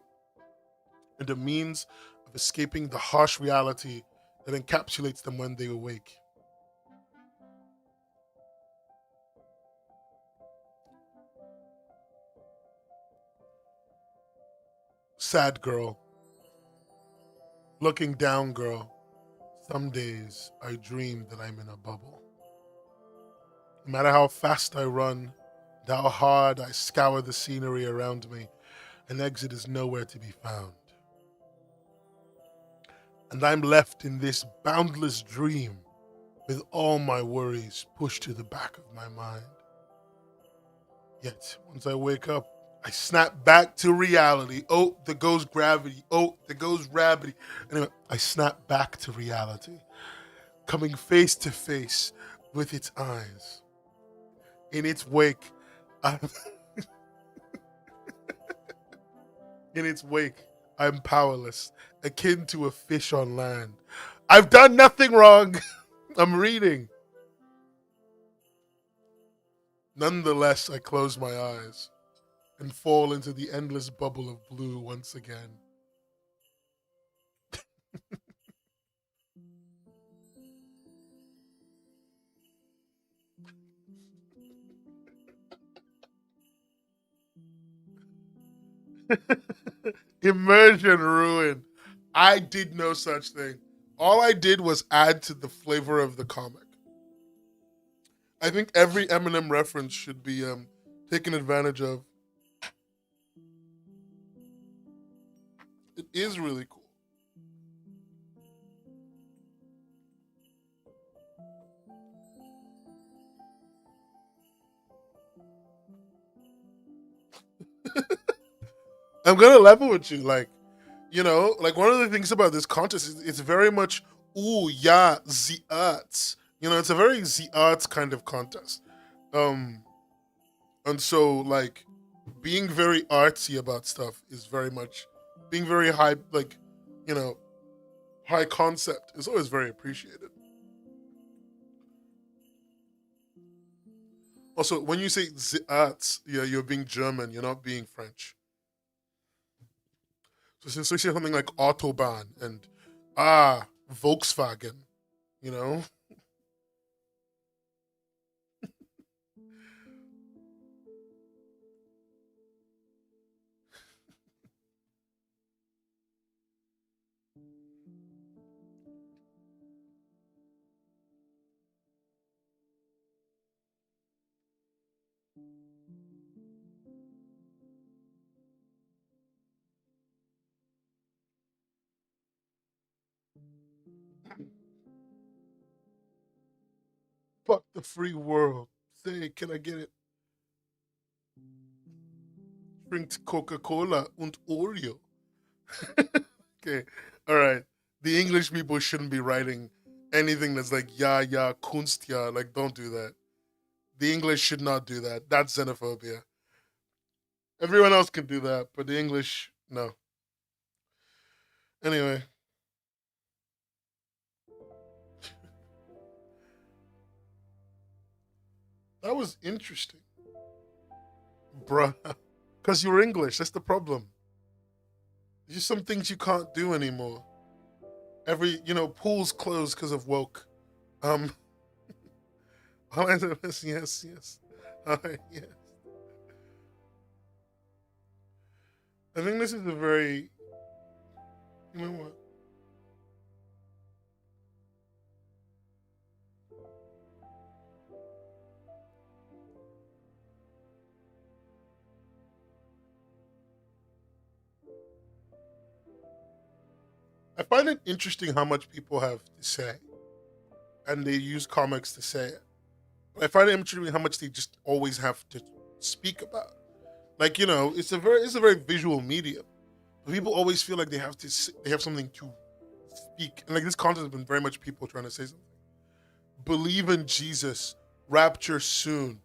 and a means of escaping the harsh reality that encapsulates them when they awake. Sad girl. Looking down girl. Some days I dream that I'm in a bubble. No matter how fast I run, and how hard I scour the scenery around me, an exit is nowhere to be found. And I'm left in this boundless dream with all my worries pushed to the back of my mind. Yet, once I wake up, I snap back to reality. Oh, there goes gravity. Oh, there goes gravity. Anyway, I snap back to reality, coming face to face with its eyes. In its wake, I'm powerless, akin to a fish on land. I've done nothing wrong. I'm reading. Nonetheless, I close my eyes and fall into the endless bubble of blue once again. Immersion ruin. I did no such thing. All I did was add to the flavor of the comic. I think every Eminem reference should be taken advantage of. It is really cool. I'm gonna level with you, like, you know, like one of the things about this contest is it's very much, ooh, yeah, the arts. You know, it's a very the arts kind of contest. Um, and so like being very artsy about stuff is very much being very high, like, you know, high concept is always very appreciated. Also, when you say the arts, yeah, you're being German, you're not being French. So you say something like Autobahn and Volkswagen, you know? Fuck the free world. Say, can I get it? Drink Coca-Cola und Oreo. Okay, all right. The English people shouldn't be writing anything that's like ja, Kunst, ja. Like, don't do that. The English should not do that. That's xenophobia. Everyone else can do that, but the English, no. Anyway, that was interesting, bruh. Because you're English. That's the problem. There's just some things you can't do anymore. Pools closed because of woke. Um, yes. All right, yes. I think this is a very, you know what? I find it interesting how much people have to say, and they use comics to say it. I find it interesting how much they just always have to speak about. Like, it's a very visual medium. But people always feel like they have something to speak, and like this content has been very much people trying to say something. Believe in Jesus, rapture soon.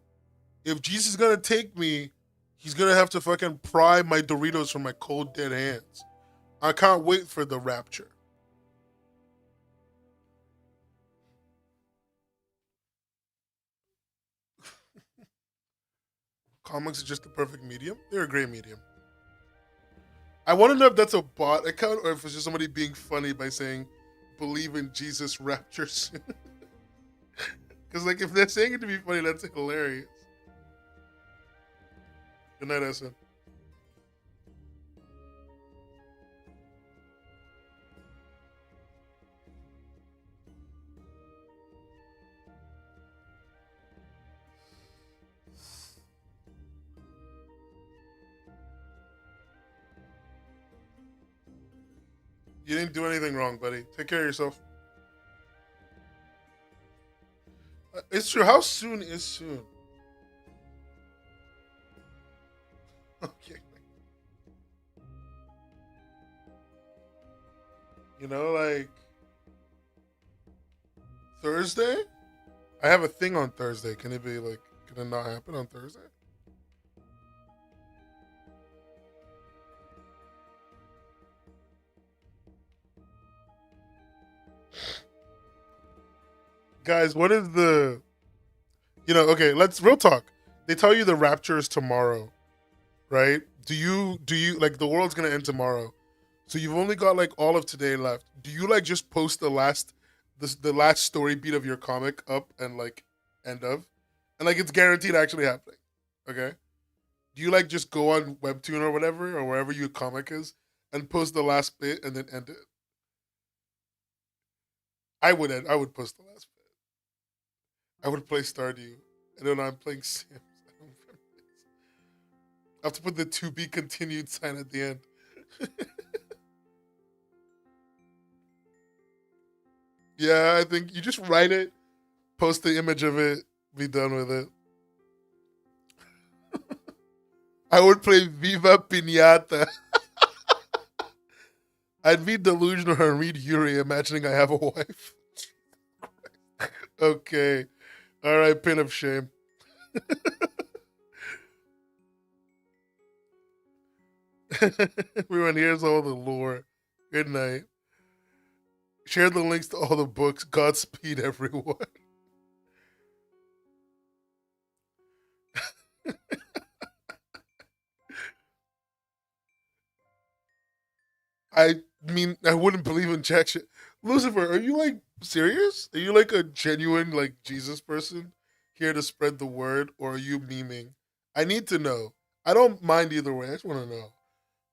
If Jesus is gonna take me, he's gonna have to fucking pry my Doritos from my cold dead hands. I can't wait for the rapture. Comics are just the perfect medium. They're a great medium. I want to know if that's a bot account or if it's just somebody being funny by saying, "Believe in Jesus, rapture soon." Because like if they're saying it to be funny, that's hilarious. Good night, Essen. You didn't do anything wrong, buddy. Take care of yourself. It's true. How soon is soon? Okay. Like Thursday? I have a thing on Thursday. Can it not happen on Thursday? Guys, what is okay, let's real talk. They tell you the rapture is tomorrow, right? Do you like the world's gonna end tomorrow? So you've only got like all of today left. Do you like just post the last story beat of your comic up and like end of? And like it's guaranteed actually happening. Okay? Do you like just go on Webtoon or whatever or wherever your comic is and post the last bit and then end it? I would post the last bit. I would play Stardew. And then I'm playing Sims. I have to put the to be continued sign at the end. Yeah, I think you just write it, post the image of it, be done with it. I would play Viva Pinata. I'd be delusional and read Yuri, imagining I have a wife. Okay. All right, pin of shame. Everyone, here's all the lore. Good night. Share the links to all the books. Godspeed, everyone. I mean, I wouldn't believe in jack shit. Lucifer, are you like serious? Are you like a genuine like Jesus person here to spread the word, or are you memeing? I need to know. I don't mind either way. I just want to know.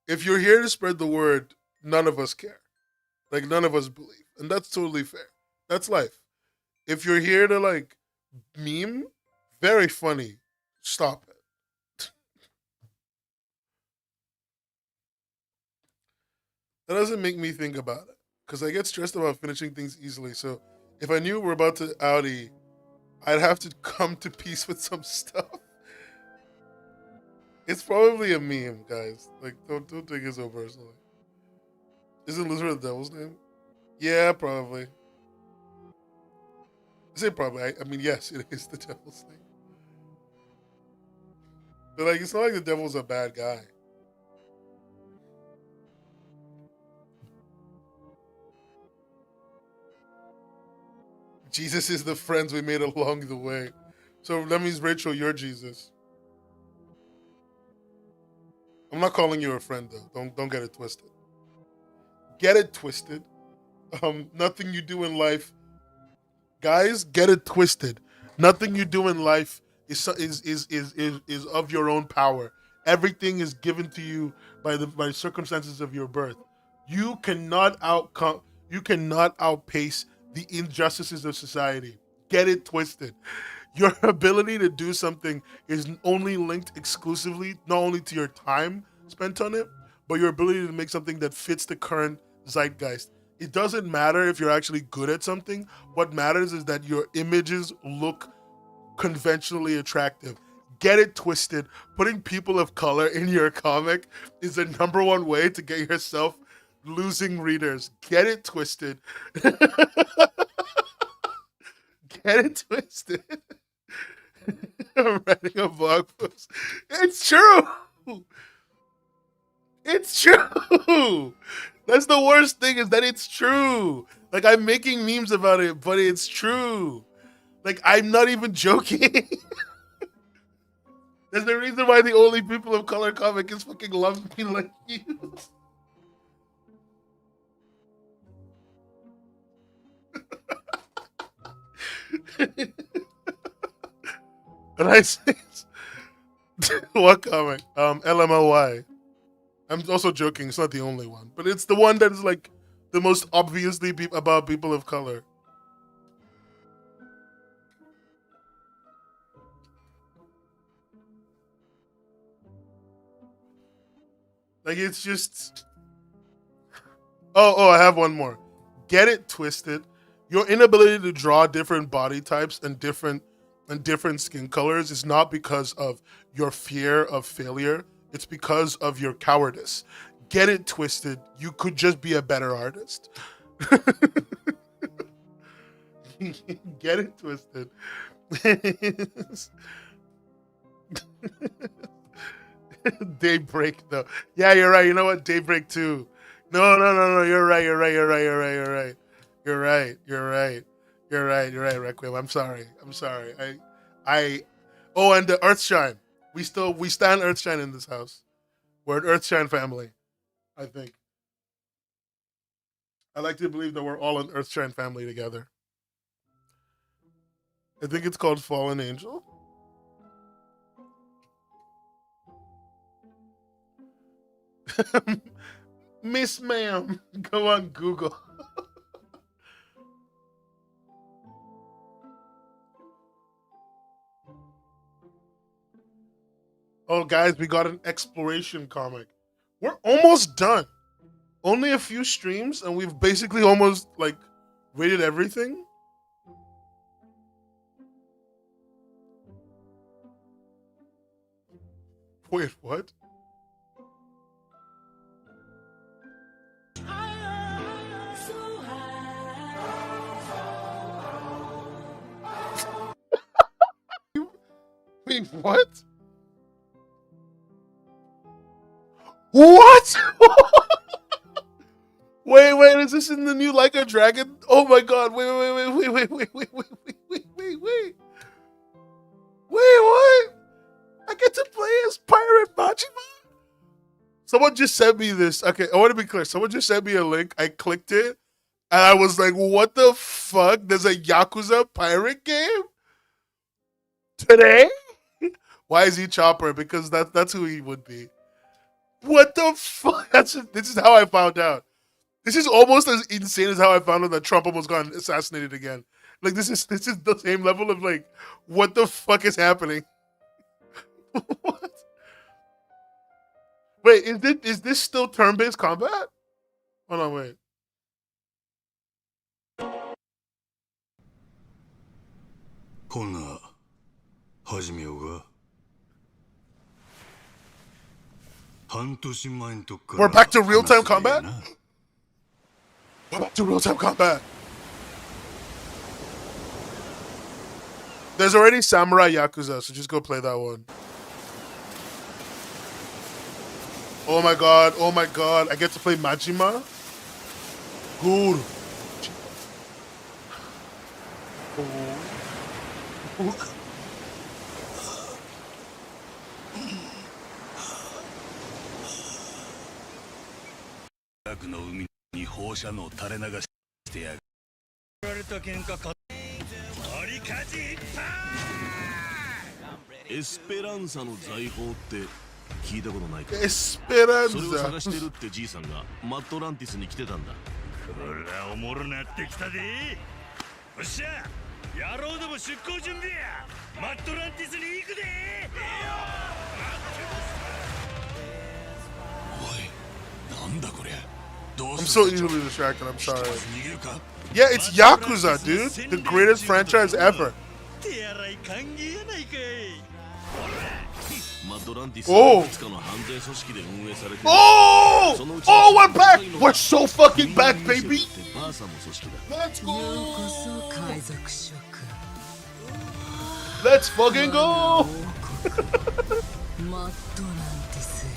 If you're here to spread the word, none of us care. Like none of us believe, and that's totally fair. That's life. If you're here to like meme, very funny. Stop it. That doesn't make me think about it because I get stressed about finishing things easily. So if I knew we're about to Audi, I'd have to come to peace with some stuff. It's probably a meme, guys. Like, don't take it so personally. Isn't Lucifer the devil's name? Yeah, probably. I say probably. I mean, yes, it is the devil's name. But like, it's not like the devil's a bad guy. Jesus is the friends we made along the way. So that means, Rachel, you're Jesus. I'm not calling you a friend though. Don't get it twisted. Get it twisted. Nothing you do in life, guys, get it twisted. Nothing you do in life is of your own power. Everything is given to you by circumstances of your birth. You cannot outpace the injustices of society. Get it twisted. Your ability to do something is only linked exclusively not only to your time spent on it, but your ability to make something that fits the current zeitgeist. It doesn't matter if you're actually good at something. What matters is that your images look conventionally attractive. Get it twisted. Putting people of color in your comic is the number one way to get yourself losing readers. Get it twisted. Get it twisted. I'm writing a blog post. It's true. It's true. That's the worst thing is that it's true. Like I'm making memes about it, but it's true. Like I'm not even joking. There's the reason why the only people of color comic is fucking love me like you. And I say, what comic? LMLY. I'm also joking. It's not the only one, but it's the one that is like the most obviously about people of color. Like it's just. Oh, I have one more. Get it twisted. Your inability to draw different body types and different skin colors is not because of your fear of failure. It's because of your cowardice. Get it twisted. You could just be a better artist. Get it twisted. Daybreak though. Yeah, you're right. You know what? Daybreak 2. No. You're right. You're right, Requiem. I'm sorry. Oh, and the Earthshine. We stand Earthshine in this house. We're an Earthshine family, I think. I like to believe that we're all an Earthshine family together. I think it's called Fallen Angel. Miss Ma'am, go on Google. Oh, guys, we got an exploration comic. We're almost done. Only a few streams, and we've basically almost like Rated everything? Wait, what? Wait, what? What? Wait, is this in the new Like a Dragon? Oh my god, wait. Wait, what? I get to play as Pirate Majima? Someone just sent me this. Okay, I want to be clear. Someone just sent me a link. I clicked it, and I was like, what the fuck? There's a Yakuza pirate game? Today? Why is he Chopper? Because that's who he would be. What the fuck? This is how I found out. This is almost as insane as how I found out that Trump almost got assassinated again. Like this is the same level of like, what the fuck is happening? What? Wait, is this still turn-based combat? Hold on, wait. We're back to real-time combat? We're back to real-time combat. There's already Samurai Yakuza, so just go play that one. Oh my god, I get to play Majima? Good. Oh. Esperanza の財宝って聞いたことないか。 Esperanza. それを探してるってじいさんがマットランティスに来てたんだ。ほらおもろなってきたで。よっしゃ、野郎ども出航準備や。マットランティスに行くで。おい、なんだこれ。I'm so easily distracted, I'm sorry. Yeah, it's Yakuza, dude. The greatest franchise ever. Oh! Oh, we're back! We're so fucking back, baby! Let's go! Let's fucking go!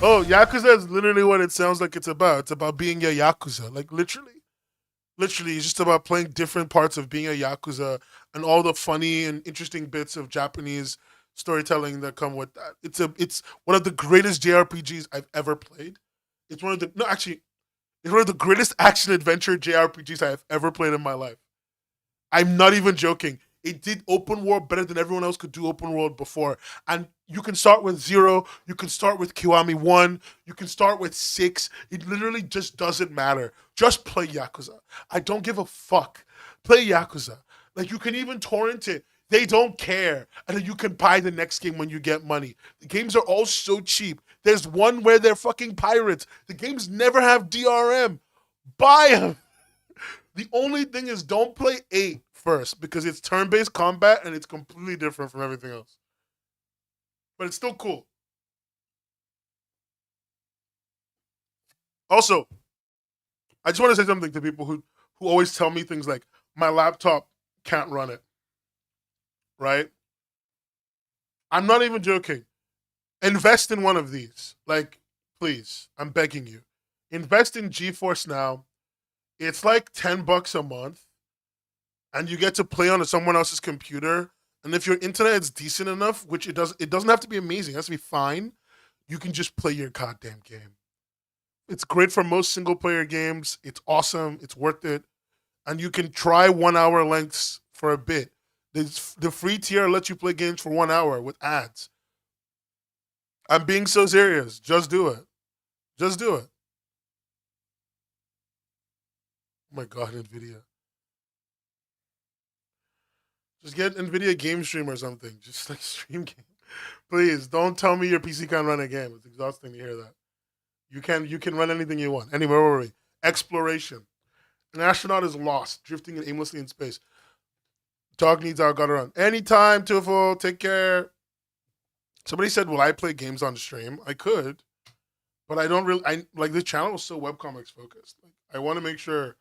Oh, Yakuza is literally what it sounds like it's about. It's about being a Yakuza. Like, literally. Literally, it's just about playing different parts of being a Yakuza and all the funny and interesting bits of Japanese storytelling that come with that. It's one of the greatest JRPGs I've ever played. It's one of the it's one of the greatest action adventure JRPGs I have ever played in my life. I'm not even joking. It did open world better than everyone else could do open world before. And you can start with 0, you can start with Kiwami 1, you can start with 6. It literally just doesn't matter. Just play Yakuza. I don't give a fuck. Play Yakuza. Like, you can even torrent it. They don't care. And then you can buy the next game when you get money. The games are all so cheap. There's one where they're fucking pirates. The games never have DRM. Buy them. The only thing is don't play 8 first because it's turn-based combat and it's completely different from everything else. But it's still cool. Also, I just want to say something to people who always tell me things like, my laptop can't run it. Right? I'm not even joking. Invest in one of these. Like, please, I'm begging you. Invest in GeForce Now. It's like $10 a month. And you get to play on someone else's computer. And if your internet is decent enough, which it doesn't have to be amazing, it has to be fine, you can just play your goddamn game. It's great for most single-player games. It's awesome. It's worth it. And you can try 1 hour lengths for a bit. The free tier lets you play games for 1 hour with ads. I'm being so serious. Just do it. Just do it. Oh my god, NVIDIA. Just get NVIDIA Game Stream or something. Just like stream game. Please, don't tell me your PC can't run a game. It's exhausting to hear that. You can run anything you want. Anyway, where were we? Exploration. An astronaut is lost, drifting aimlessly in space. Dog needs out, gotta run. Anytime, Tufo, take care. Somebody said, will I play games on stream? I could, but I don't really, I like this channel is so webcomics focused. Like, I want to make sure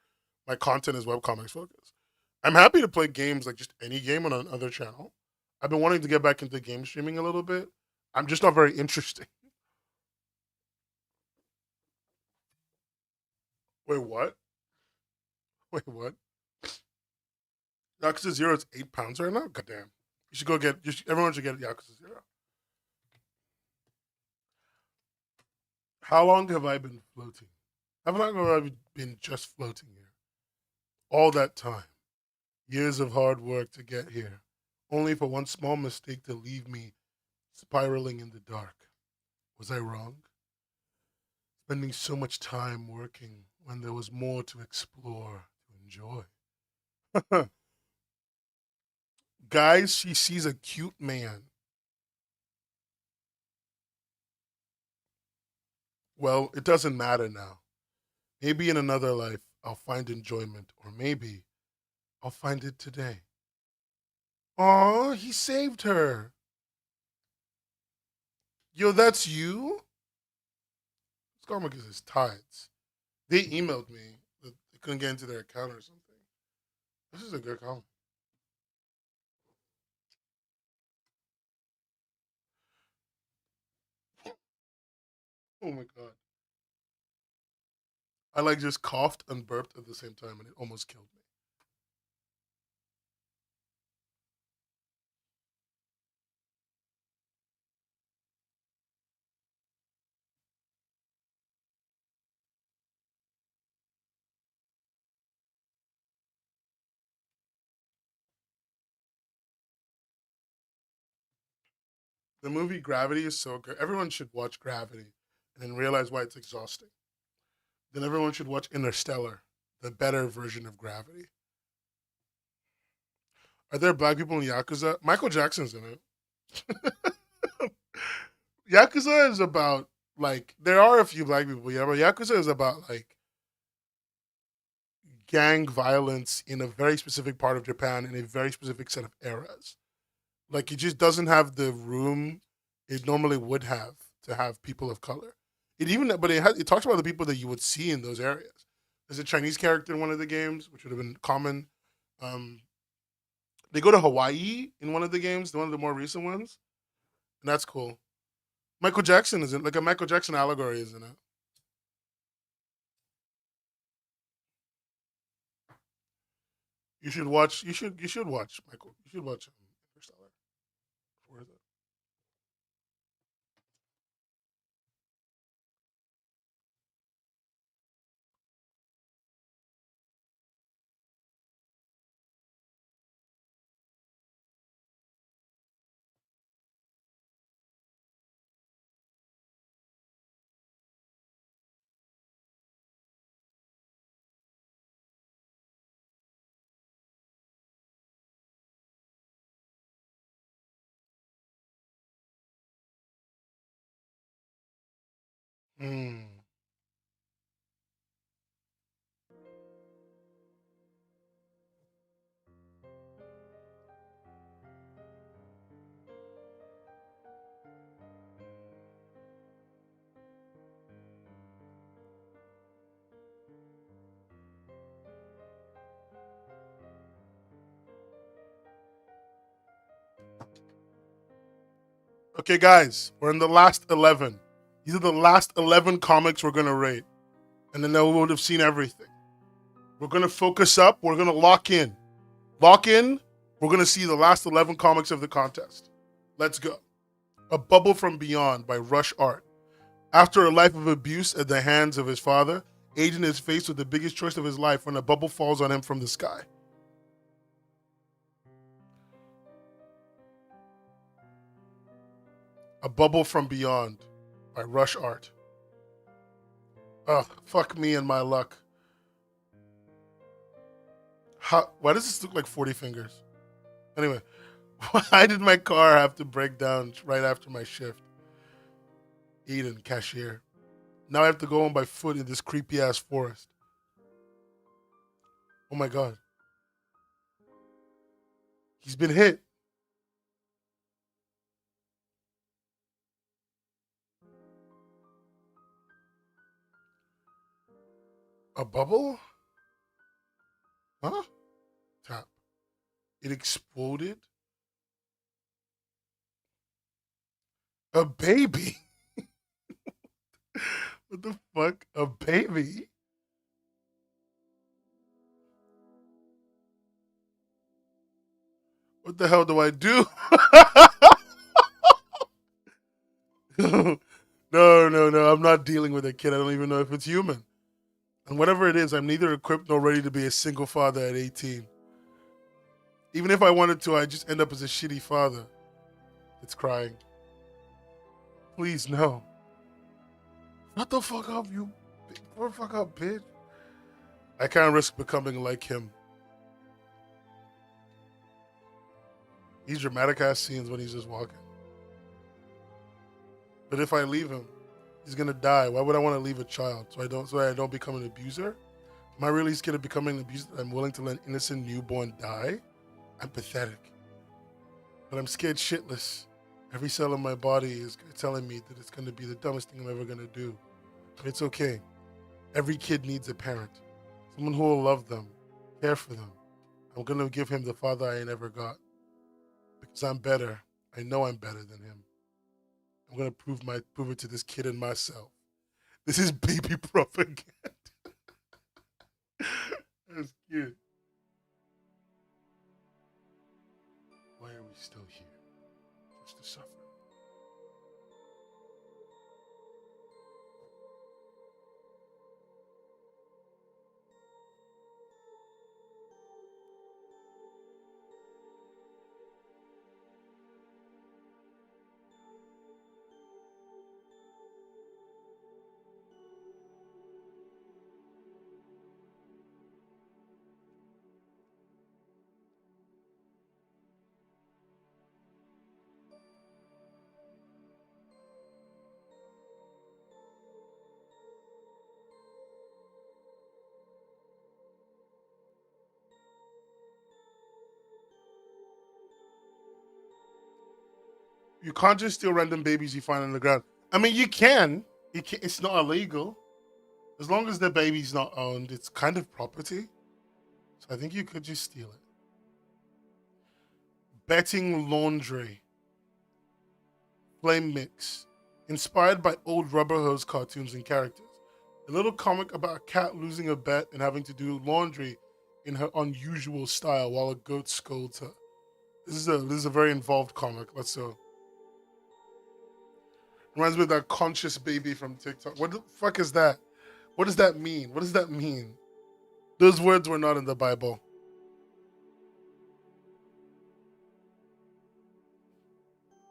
my content is webcomics focused. I'm happy to play games, like just any game on another channel. I've been wanting to get back into game streaming a little bit. I'm just not very interesting. Wait, what? Wait, what? Yakuza Zero is £8 right now? Goddamn. You should go get, everyone should get Yakuza Zero. How long have I been floating? How long have I been just floating here? All that time. Years of hard work to get here. Only for one small mistake to leave me spiraling in the dark. Was I wrong? Spending so much time working when there was more to explore, to enjoy. Guys, she sees a cute man. Well, it doesn't matter now. Maybe in another life I'll find enjoyment, or maybe I'll find it today. Aw, he saved her. Yo, that's you? This comic is his tides. They emailed me that they couldn't get into their account or something. This is a good comic. Oh my god. I like just coughed and burped at the same time and it almost killed me. The movie Gravity is so good. Everyone should watch Gravity and then realize why it's exhausting. Then everyone should watch Interstellar, the better version of Gravity. Are there black people in Yakuza? Michael Jackson's in it. Yakuza is about, like, there are a few black people, yeah, but Yakuza is about, like, gang violence in a very specific part of Japan in a very specific set of eras. Like, it just doesn't have the room it normally would have to have people of color. It talks about the people that you would see in those areas. There's a Chinese character in one of the games, which would have been common. Um, they go to Hawaii in one of the games, one of the more recent ones, and that's cool. Michael Jackson is in, like, a Michael Jackson allegory is in it. You should watch. You should watch Michael. You should watch Interstellar. It's worth it. Hmm. Okay, guys, we're in the last 11. These are the last 11 comics we're gonna rate, and then we would have seen everything. We're gonna focus up. We're gonna lock in. Lock in. We're gonna see the last 11 comics of the contest. Let's go. A Bubble from Beyond by Rush Art. After a life of abuse at the hands of his father, Aiden is faced with the biggest choice of his life when a bubble falls on him from the sky. A Bubble from Beyond by Rush Art. Ugh, fuck me and my luck. Why does this look like 40 fingers? Anyway, why did my car have to break down right after my shift? Eden, cashier. Now I have to go home by foot in this creepy ass forest. Oh my god. He's been hit. A bubble? Huh? Tap. It exploded? A baby? What the fuck? A baby? What the hell do I do? No. I'm not dealing with a kid. I don't even know if it's human. And whatever it is, I'm neither equipped nor ready to be a single father at 18. Even if I wanted to, I just end up as a shitty father. It's crying. Please, no. Shut the fuck up, you. What the fuck up, bitch? I can't risk becoming like him. These dramatic ass scenes when he's just walking. But if I leave him, he's gonna die. Why would I want to leave a child? So I don't become an abuser? Am I really scared of becoming an abuser? I'm willing to let an innocent newborn die? I'm pathetic. But I'm scared shitless. Every cell in my body is telling me that it's gonna be the dumbest thing I'm ever gonna do. But it's okay. Every kid needs a parent. Someone who will love them, care for them. I'm gonna give him the father I never got. Because I'm better. I know I'm better than him. I'm gonna prove it to this kid and myself. This is baby propaganda. That's cute. Why are we still here? Just to suffer. You can't just steal random babies you find on the ground. I mean, you can. It's not illegal. As long as the baby's not owned, it's kind of property. So I think you could just steal it. Betting laundry. Flame mix. Inspired by old Rubber Hose cartoons and characters. A little comic about a cat losing a bet and having to do laundry in her unusual style while a goat scolds her. This is a very involved comic. Let's go. Reminds me of that conscious baby from TikTok. What the fuck is that? What does that mean? What does that mean? Those words were not in the Bible.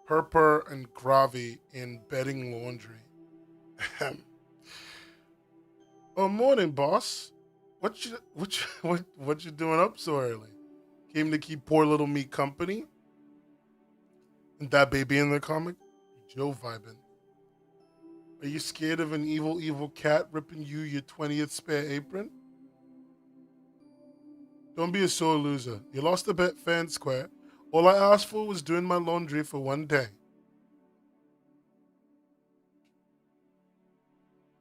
Purpur and Gravi in bedding laundry. Oh, morning, boss. What you doing up so early? Came to keep poor little me company? And that baby in the comic? Joe vibing. Are you scared of an evil cat ripping you your 20th spare apron? Don't be a sore loser. You lost a bet fair and square. All I asked for was doing my laundry for one day.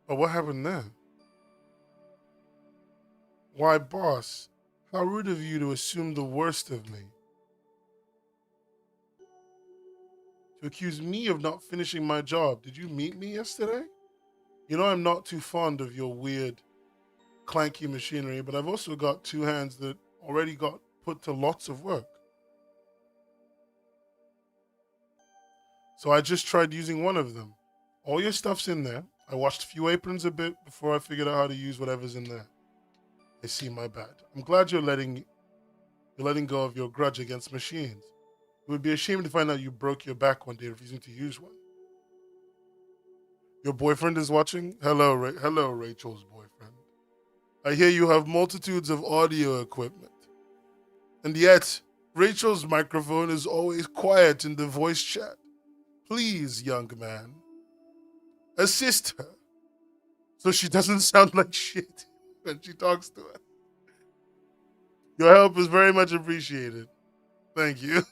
Oh, what happened there? Why, boss, how rude of you to assume the worst of me. To accuse me of not finishing my job. Did you meet me yesterday? You know I'm not too fond of your weird, clanky machinery, but I've also got two hands that already got put to lots of work. So I just tried using one of them. All your stuff's in there. I washed a few aprons a bit before I figured out how to use whatever's in there. I see, my bad. I'm glad you're letting go of your grudge against machines. It would be a shame to find out you broke your back one day refusing to use one. Your boyfriend is watching? Hello, Rachel's boyfriend. I hear you have multitudes of audio equipment. And yet, Rachel's microphone is always quiet in the voice chat. Please, young man, assist her so she doesn't sound like shit when she talks to us. Your help is very much appreciated. Thank you.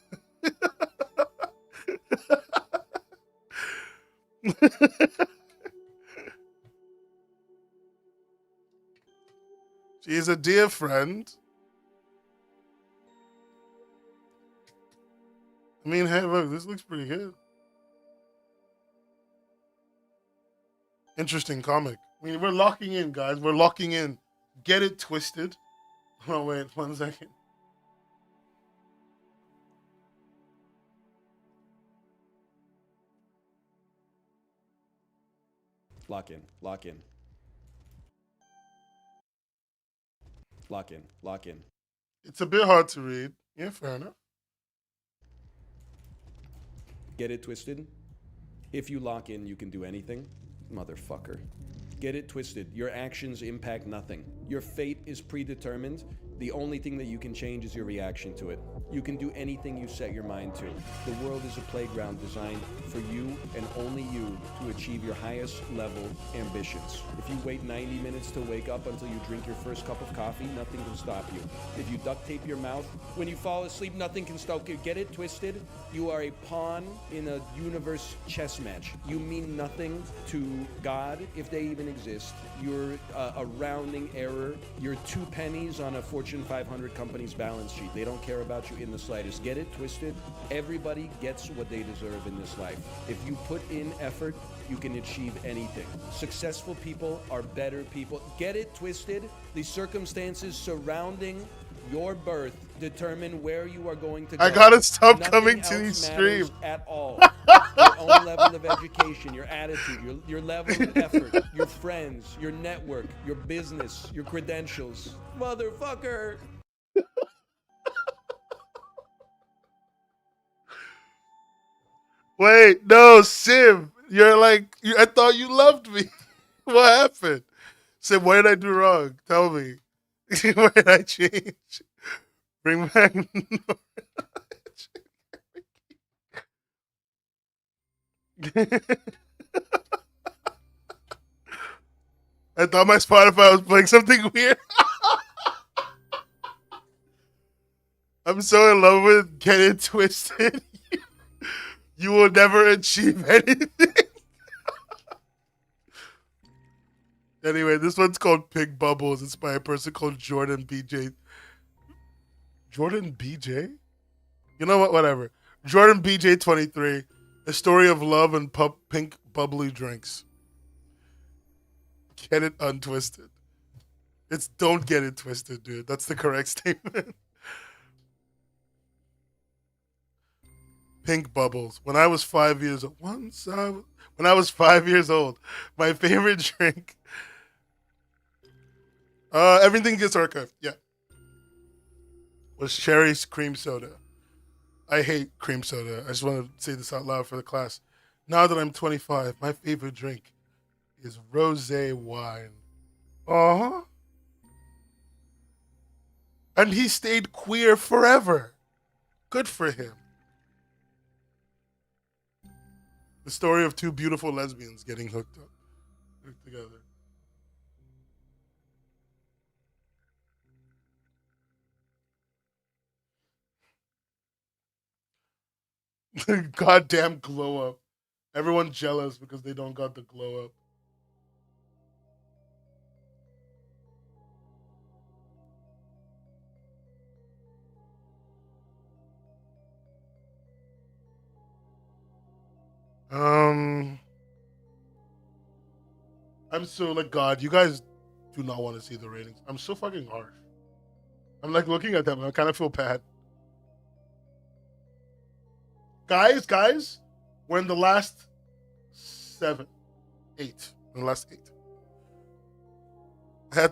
She is a dear friend. I mean, hey, look, this looks pretty good. Interesting comic. I mean, we're locking in, guys. We're locking in. Get it twisted. Oh, wait, 1 second. Lock in, lock in. Lock in, lock in. It's a bit hard to read. Yeah, fair enough. Get it twisted? If you lock in, you can do anything? Motherfucker. Get it twisted. Your actions impact nothing. Your fate is predetermined. The only thing that you can change is your reaction to it. You can do anything you set your mind to. The world is a playground designed for you and only you to achieve your highest level ambitions. If you wait 90 minutes to wake up until you drink your first cup of coffee, nothing can stop you. If you duct tape your mouth when you fall asleep, nothing can stop you. Get it twisted? You are a pawn in a universe chess match. You mean nothing to God, if they even exist. You're a rounding error. You're 2 pennies on a Fortune 500 company's balance sheet. They don't care about you in the slightest. Get it twisted? Everybody gets what they deserve in this life. If you put in effort, you can achieve anything. Successful people are better people. Get it twisted? The circumstances surrounding your birth determine where you are going to go. I gotta stop Nothing coming to else these matters streams. at all. Your own level of education, your attitude, your level of effort, your friends, your network, your business, your credentials. Motherfucker! Wait, no, Sim. You're like, I thought you loved me. What happened? Sim, what did I do wrong? Tell me. What did I change? Bring back. I thought my Spotify was playing something weird. I'm so in love with Get It Twisted. You will never achieve anything. Anyway, this one's called Pink Bubbles. It's by a person called Jordan BJ. Jordan BJ? You know what? Whatever. Jordan BJ 23. A story of love and pink bubbly drinks. Get it untwisted. It's don't get it twisted, dude. That's the correct statement. Pink bubbles. When I was 5 years old, when I was 5 years old, my favorite drink. Everything gets archived. Yeah. Was cherry cream soda. I hate cream soda. I just want to say this out loud for the class. Now that I'm 25, my favorite drink is rosé wine. Uh-huh. And he stayed queer forever. Good for him. The story of 2 beautiful lesbians getting hooked together. Goddamn glow up. Everyone jealous because they don't got the glow up. I'm so like, God, you guys do not want to see the ratings. I'm so fucking harsh. I'm like looking at them and I kind of feel bad. Guys, we're in the last 7, 8. In the last 8.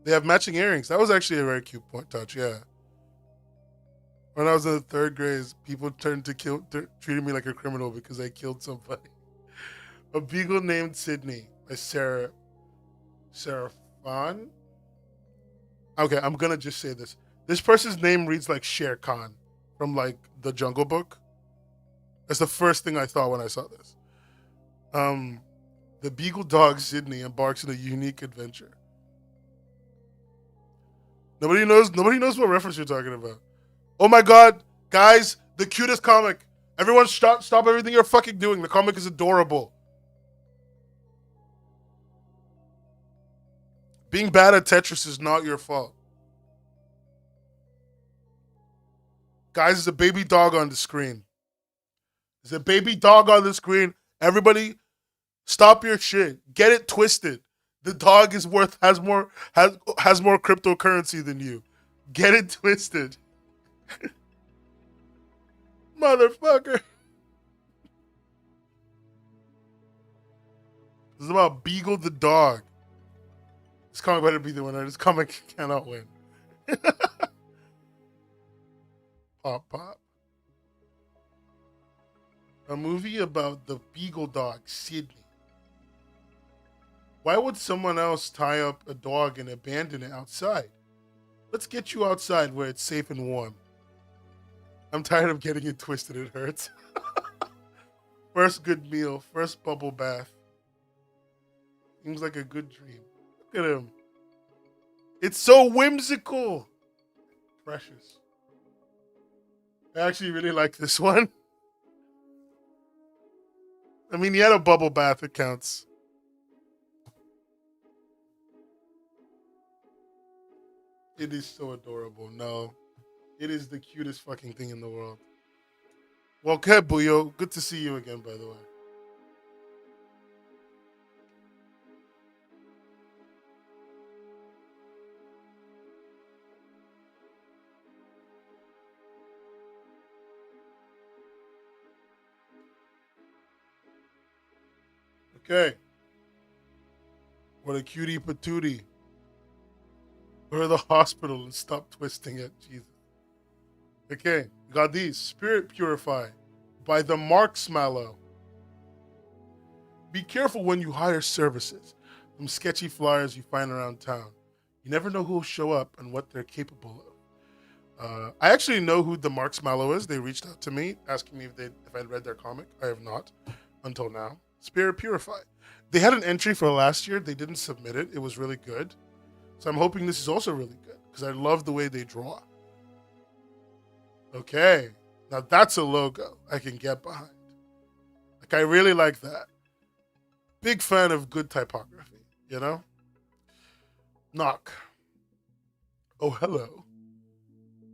They have matching earrings. That was actually a very cute touch, yeah. When I was in the 3rd grade, people treated me like a criminal because I killed somebody. A beagle named Sydney by Sarah Fawn. Okay, I'm gonna just say this. This person's name reads like Shere Khan from like the Jungle Book. That's the first thing I thought when I saw this. The beagle dog Sydney embarks on a unique adventure. Nobody knows what reference you're talking about. Oh my god, guys, the cutest comic. Everyone stop everything you're fucking doing. The comic is adorable. Being bad at Tetris is not your fault. Guys, there's a baby dog on the screen. There's a baby dog on the screen. Everybody, stop your shit. Get it twisted. The dog has more cryptocurrency than you. Get it twisted. Motherfucker. This is about Beagle the dog. This comic better be the winner. This comic cannot win. Pop. A movie about the beagle dog, Sydney. Why would someone else tie up a dog and abandon it outside? Let's get you outside where it's safe and warm. I'm tired of getting it twisted. It hurts. First good meal. First bubble bath. Seems like a good dream. Look at him. It's so whimsical. Precious. I actually really like this one. I mean, he had a bubble bath. It counts. It is so adorable. No. It is the cutest fucking thing in the world. Well, okay, Buyo. Good to see you again, by the way. Okay. What a cutie patootie. Go to the hospital and stop twisting it. Jesus. Okay. We got these. Spirit Purify by the Marksmallow. Be careful when you hire services from sketchy flyers you find around town. You never know who will show up and what they're capable of. I actually know who the Marksmallow is. They reached out to me asking me if I'd read their comic. I have not until now. Spirit Purify. They had an entry for last year. They didn't submit it. It was really good. So I'm hoping this is also really good because I love the way they draw. Okay. Now that's a logo I can get behind. Like, I really like that. Big fan of good typography, you know? Knock. Oh, hello.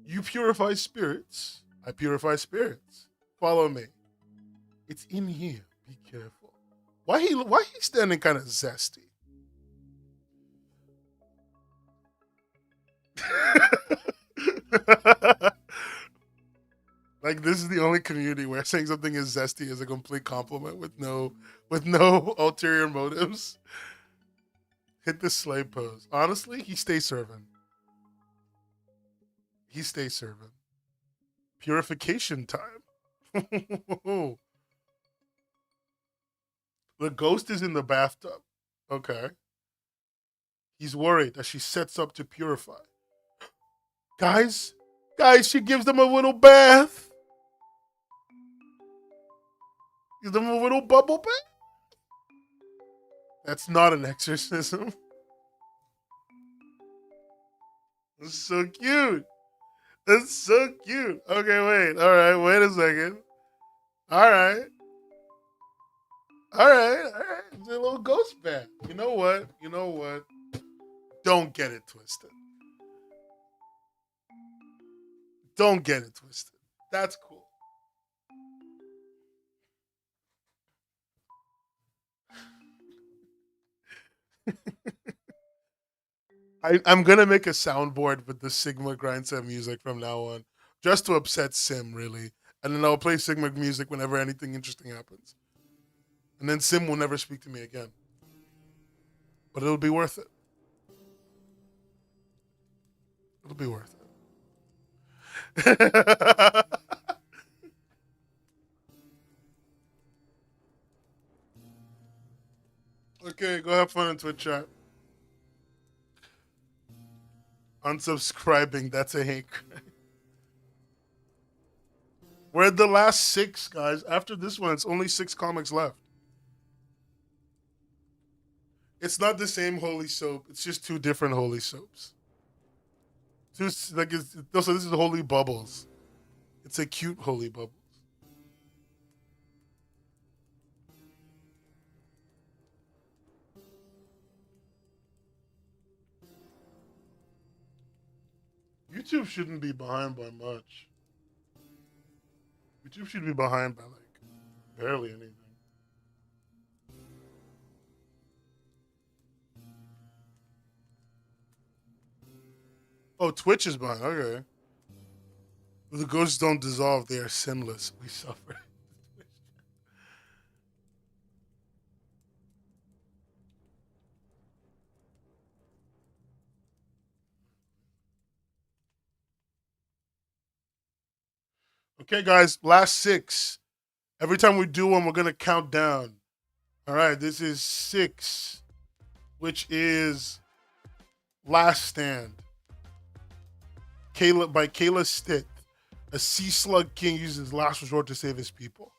You purify spirits. I purify spirits. Follow me. It's in here. Be careful. Why he standing kind of zesty? Like, this is the only community where saying something is zesty is a complete compliment with no ulterior motives. Hit the slave pose. Honestly, he stays serving. He stays serving. Purification time. The ghost is in the bathtub. Okay. He's worried that she sets up to purify. Guys, she gives them a little bath. Gives them a little bubble bath. That's not an exorcism. That's so cute. That's so cute. Okay, wait. All right, wait a second. All right. It's a little ghost bath. You know what? Don't get it twisted. Don't get it twisted. That's cool. I'm gonna make a soundboard with the Sigma Grindset music from now on, just to upset Sim, really. And then I'll play Sigma music whenever anything interesting happens. And then Sim will never speak to me again. But it'll be worth it. It'll be worth it. Okay, go have fun in Twitch chat. Unsubscribing, that's a hate crime. We're at the last 6, guys. After this one, it's only 6 comics left. It's not the same Holy Soap. It's just 2 different Holy Soaps. like it's also this is Holy Bubbles. It's a cute Holy Bubbles. YouTube shouldn't be behind by much. YouTube should be behind by like barely anything. Oh, Twitch is behind. Okay. The ghosts don't dissolve; they are sinless. We suffer. Okay, guys, last 6. Every time we do one, we're gonna count down. All right, this is 6, which is Last Stand. Kayla Stitt. A sea slug king uses his last resort to save his people.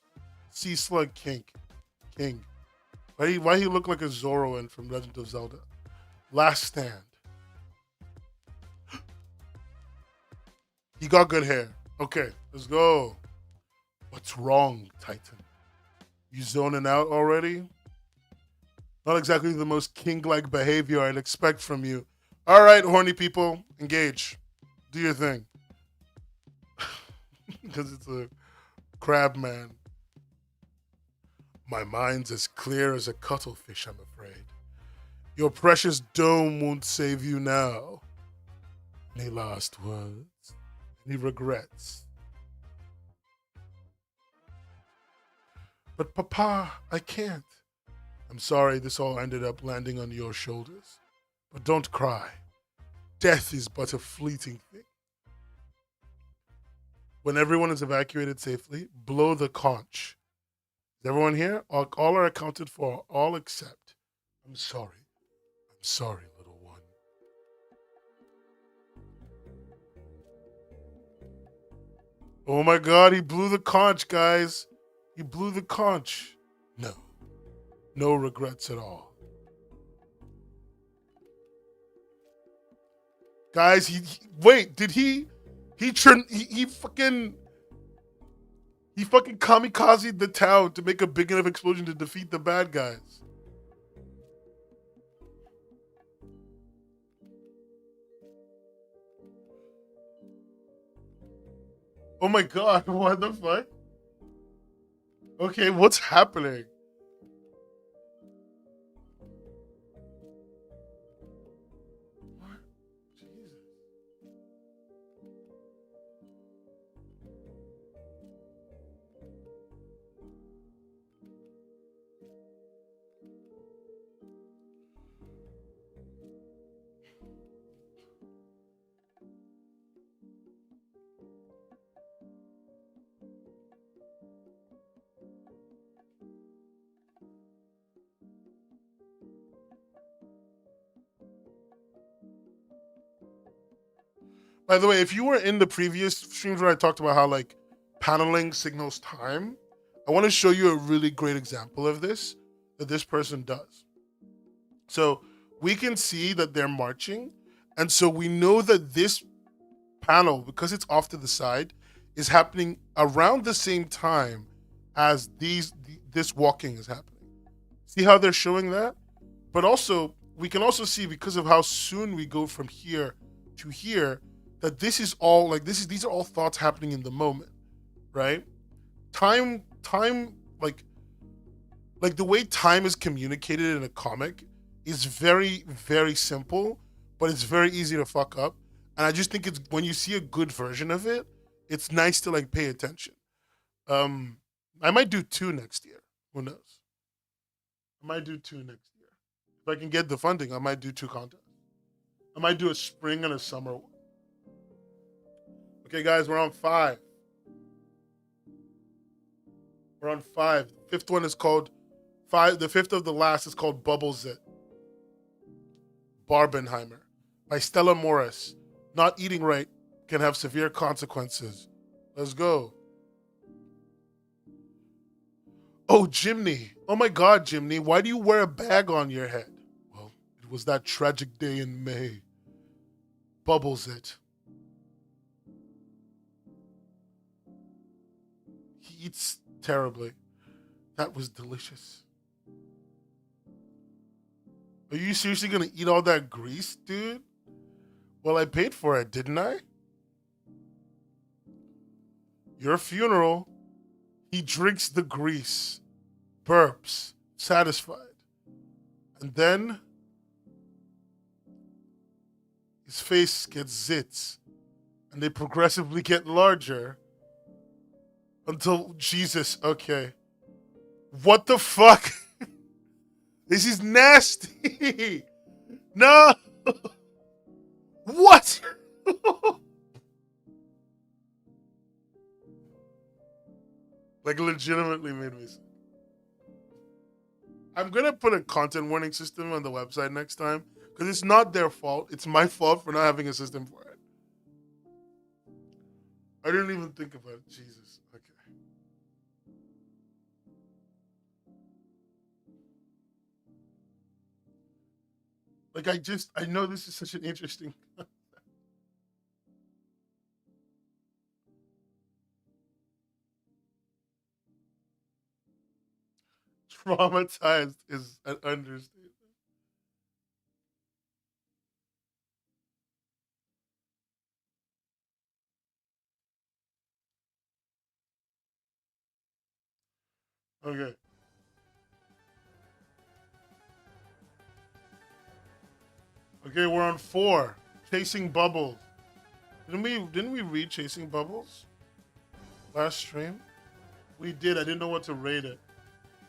Sea slug king. Why he look like a Zoroark from Legend of Zelda? Last Stand. He got good hair. Okay, let's go. What's wrong, Titan? You zoning out already? Not exactly the most king-like behavior I'd expect from you. All right, horny people, engage. Do your thing. Because it's a crab man. My mind's as clear as a cuttlefish, I'm afraid. Your precious dome won't save you now. Any last words? Any regrets? But Papa, I can't. I'm sorry this all ended up landing on your shoulders. But don't cry. Death is but a fleeting thing. When everyone is evacuated safely, blow the conch. Is everyone here? All are accounted for, all except. I'm sorry. I'm sorry, little one. Oh my god, he blew the conch, guys. He blew the conch. No. No regrets at all. Guys, wait, did he fucking kamikazed the town to make a big enough explosion to defeat the bad guys. Oh my god, what the fuck? Okay, what's happening? What? Jesus. By the way, if you were in the previous streams where I talked about how like paneling signals time, I want to show you a really great example of this that this person does. So we can see that they're marching, and so we know that this panel, because it's off to the side, is happening around the same time as this walking is happening. See how they're showing that? But also, we can also see, because of how soon we go from here to here, that this is all like these are all thoughts happening in the moment, right? Time like the way time is communicated in a comic is very, very simple, but it's very easy to fuck up. And I just think it's when you see a good version of it, it's nice to like pay attention. I might do 2 next year. Who knows? I might do 2 next year. If I can get the funding, I might do 2 contests. I might do a spring and a summer one. Okay, guys, we're on 5. We're on 5. The 5th one is called 5. The 5th of the last is called Bubbles It. Barbenheimer by Stella Morris. Not eating right can have severe consequences. Let's go. Oh, Jimny. Oh my God, Jimny. Why do you wear a bag on your head? Well, it was that tragic day in May. Bubbles It. He eats terribly. That was delicious. Are you seriously gonna eat all that grease, dude? Well, I paid for it, didn't I? Your funeral. He drinks the grease, burps, satisfied. And then his face gets zits, and they progressively get larger until Jesus. Okay. What the fuck? This is nasty. No. What? Like, legitimately made me sick. I'm gonna put a content warning system on the website next time, because it's not their fault. It's my fault for not having a system for it. I didn't even think about it. Jesus. Okay. Like, I know this is such an interesting. Traumatized is an understatement. Okay. Okay, we're on 4. Chasing Bubbles. Didn't we read Chasing Bubbles last stream? We did. I didn't know what to rate it.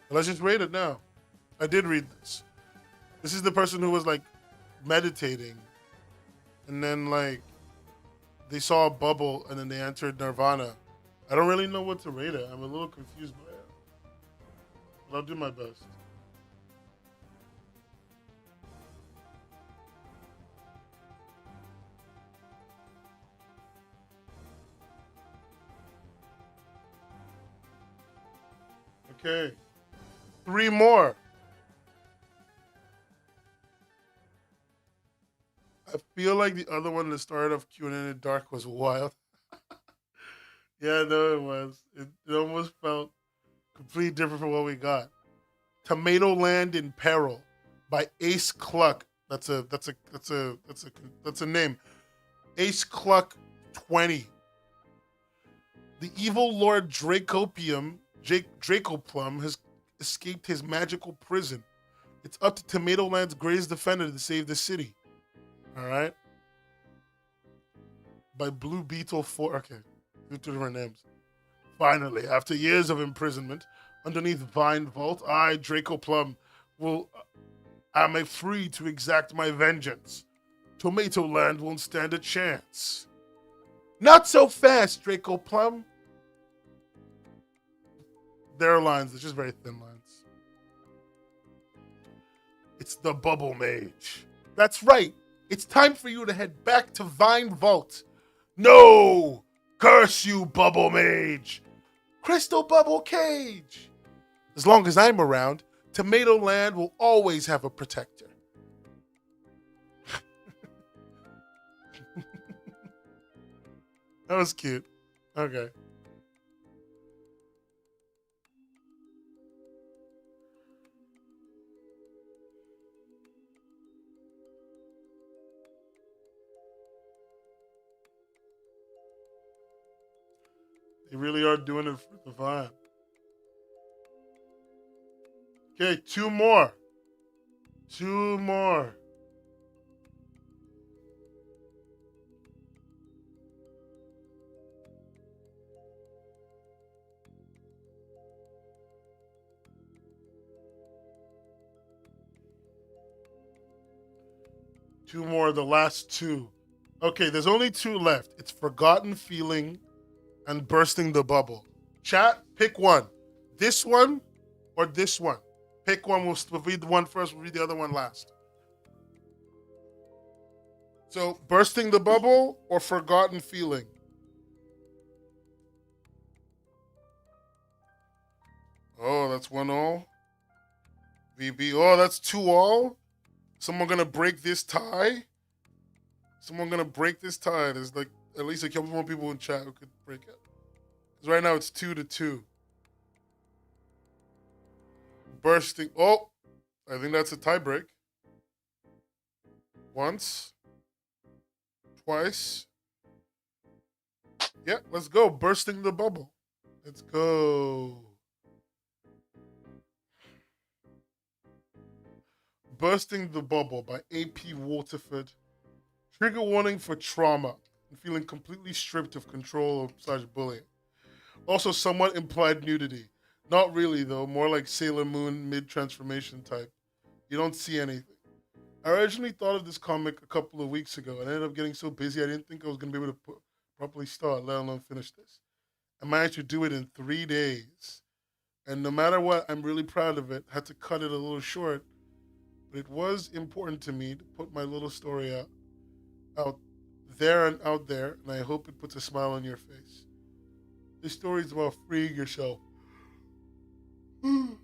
Let's just rate it now. I did read this. This is the person who was like meditating, and then like they saw a bubble, and then they entered Nirvana. I don't really know what to rate it. I'm a little confused by it, but I'll do my best. Okay. 3 more. I feel like the other one, the start of Q&A in the Dark, was wild. Yeah, no, it was. It almost felt completely different from what we got. Tomato Land in Peril by Ace Cluck. That's a name. Ace Cluck 20. The evil Lord Dracoplum has escaped his magical prison. It's up to Tomatoland's greatest defender to save the city. All right. By Blue Beetle 4. Okay. 2 different names. Finally, after years of imprisonment, underneath Vine Vault, I, Draco Plum, am free to exact my vengeance. Tomatoland won't stand a chance. Not so fast, Draco Plum. There are lines, they're just very thin lines. It's the Bubble Mage. That's right. It's time for you to head back to Vine Vault. No! Curse you, Bubble Mage! Crystal Bubble Cage! As long as I'm around, Tomatoland will always have a protector. That was cute. Okay. They really are doing it for the vibe. Okay, 2 more. 2 more. Two more, the last 2. Okay, there's only 2 left. It's Forgotten Feeling and Bursting the Bubble. Chat, pick one. This one or this one. Pick one. We'll read the one first. We'll read the other one last. So, Bursting the Bubble or Forgotten Feeling? Oh, that's 1-all. VB. Oh, that's 2-all. Someone gonna break this tie? Someone gonna break this tie? There's like at least a couple more people in chat who could break it. 'Cause right now it's 2-2. Bursting. Oh, I think that's a tiebreak. Once. Twice. Yeah, let's go. Bursting the bubble. Let's go. Bursting the Bubble by A.P. Waterford. Trigger warning for trauma and feeling completely stripped of control / bullying. Also, somewhat implied nudity. Not really, though. More like Sailor Moon mid-transformation type. You don't see anything. I originally thought of this comic a couple of weeks ago and I ended up getting so busy I didn't think I was going to be able to properly start, let alone finish this. I managed to do it in 3 days. And no matter what, I'm really proud of it. Had to cut it a little short. But it was important to me to put my little story out there, and I hope it puts a smile on your face. This story is about freeing yourself from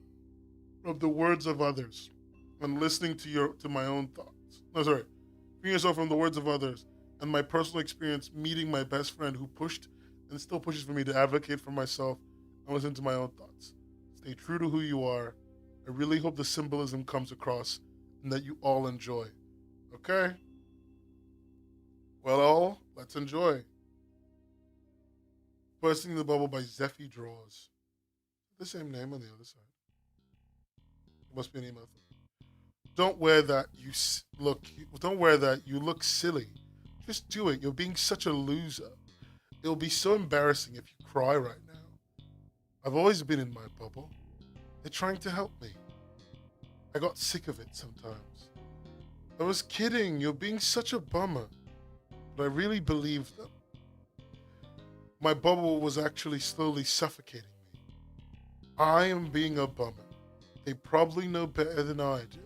the words of others and listening to my own thoughts. No, sorry. Freeing yourself from the words of others and my personal experience meeting my best friend who pushed and still pushes for me to advocate for myself and listen to my own thoughts. Stay true to who you are. I really hope the symbolism comes across and that you all enjoy. Okay? Well, let's enjoy. Bursting the Bubble by Zeffy Draws. The same name on the other side. It must be an email thing. Don't wear that. Don't wear that. You look silly. Just do it. You're being such a loser. It'll be so embarrassing if you cry right now. I've always been in my bubble. They're trying to help me. I got sick of it sometimes. I was kidding. You're being such a bummer. But I really believed them. My bubble was actually slowly suffocating me. I am being a bummer. They probably know better than I do.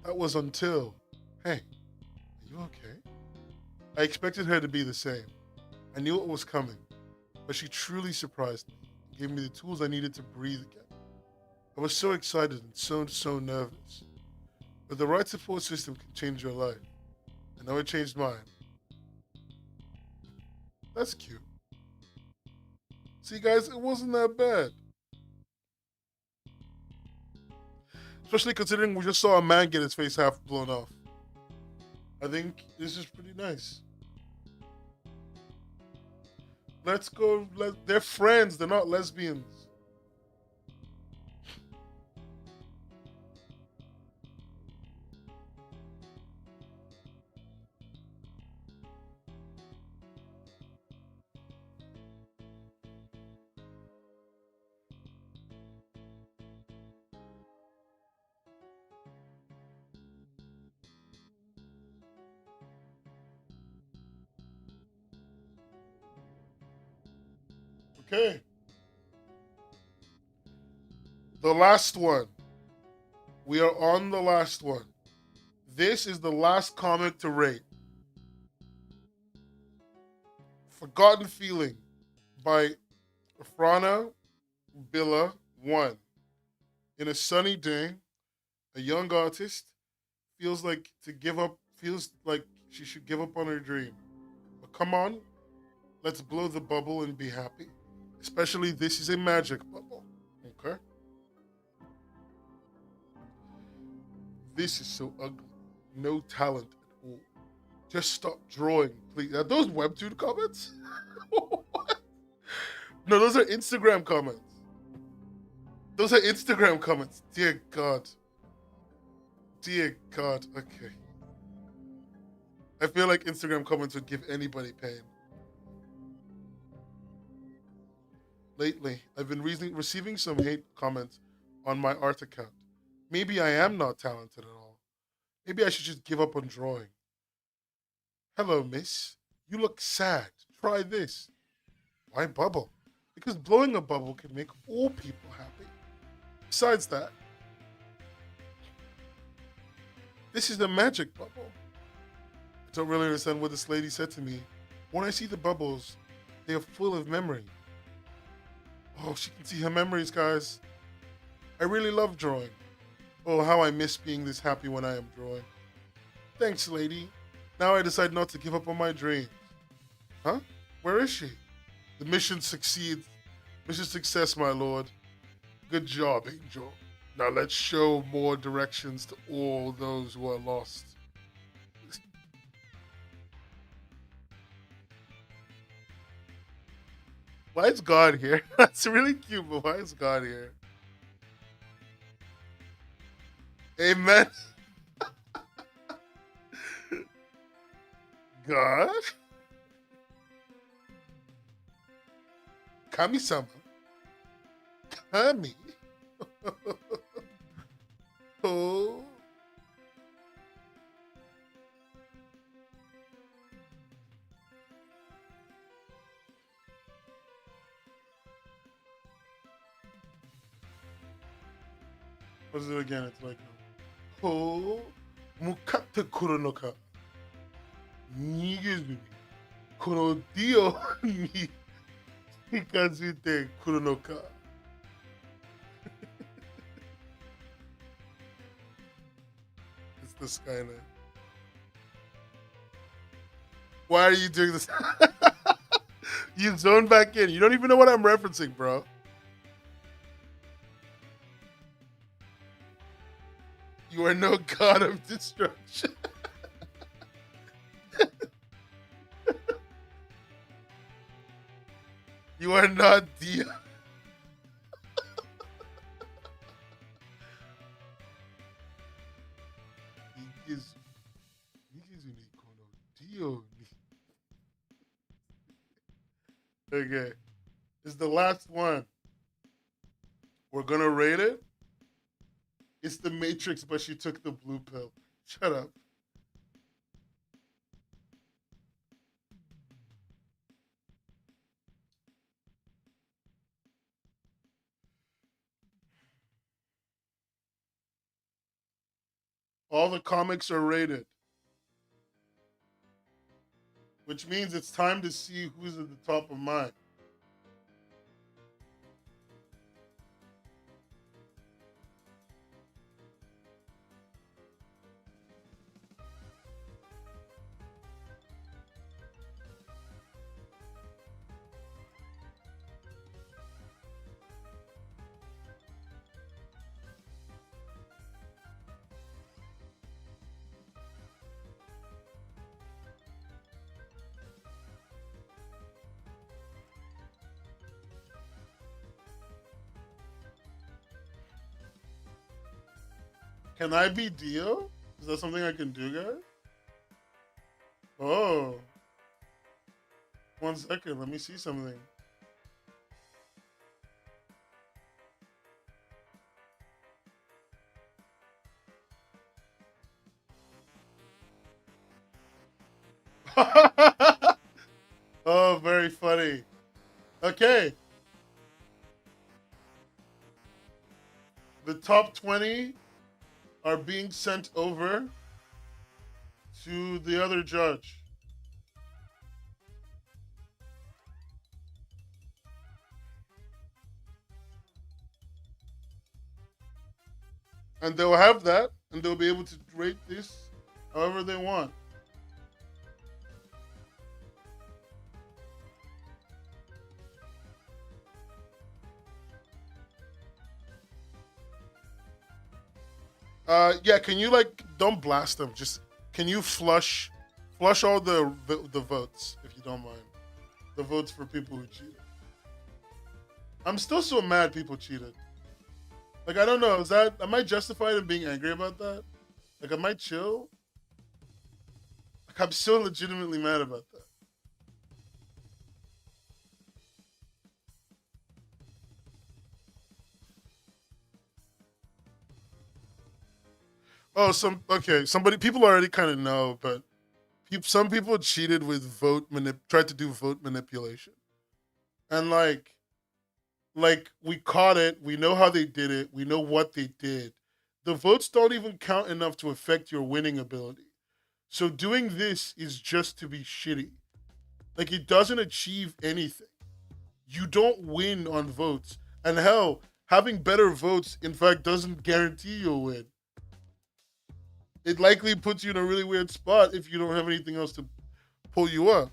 That was until, hey, are you okay? I expected her to be the same. I knew it was coming, but she truly surprised me and gave me the tools I needed to breathe again. I was so excited and so nervous. But the right support system can change your life. I know it changed mine. That's cute. See, guys, it wasn't that bad. Especially considering we just saw a man get his face half blown off. I think this is pretty nice. Let's go. They're friends. They're not lesbians. Okay. The last one. We are on the last one. This is the last comic to rate. Forgotten Feeling by Frana Billa 1. In a sunny day, a young artist feels like she should give up on her dream. But come on, let's blow the bubble and be happy. Especially this is a magic bubble. Okay? This is so ugly. No talent at all. Just stop drawing, please. Are those webtoon comments? What? No, those are Instagram comments. Those are Instagram comments. Dear God. Dear God. Okay. I feel like Instagram comments would give anybody pain. Lately, I've been receiving some hate comments on my art account. Maybe I am not talented at all. Maybe I should just give up on drawing. Hello, miss. You look sad. Try this. Why bubble? Because blowing a bubble can make all people happy. Besides that, this is the magic bubble. I don't really understand what this lady said to me. When I see the bubbles, they are full of memory. Oh, she can see her memories, guys. I really love drawing. Oh, how I miss being this happy when I am drawing. Thanks, lady. Now I decide not to give up on my dreams. Huh? Where is she? The mission succeeds. Mission success, my lord. Good job, Angel. Now let's show more directions to all those who are lost. Why is God here? That's really cute, but why is God here? Amen. God? Kami-sama? Kami? Oh. What is it again? It's like, oh, mukatte kuru no ka. Nigezu ni, kono dio ni hikazute kuru no ka. It's the Skyline. Why are you doing this? You zoned back in. You don't even know what I'm referencing, bro. You are no god of destruction. You are not Dia. Okay. It's the last one. We're gonna rate it. It's the Matrix, but she took the blue pill. Shut up. All the comics are rated. Which means it's time to see who's at the top of mine. Can I be Dio? Is that something I can do, guys? Oh. 1 second, let me see something. Oh, very funny. Okay. The top 20 are being sent over to the other judge. And they'll have that, and they'll be able to rate this however they want. Yeah, can you don't blast them? Just can you flush all the votes if you don't mind, the votes for people who cheated. I'm still so mad people cheated. I don't know. Am I justified in being angry about that? Am I chill? I'm so legitimately mad about that. Oh, people already kind of know, but some people cheated with tried to do vote manipulation. And we caught it, we know how they did it, we know what they did. The votes don't even count enough to affect your winning ability. So doing this is just to be shitty. It doesn't achieve anything. You don't win on votes. And hell, having better votes, in fact, doesn't guarantee you'll win. It likely puts you in a really weird spot if you don't have anything else to pull you up.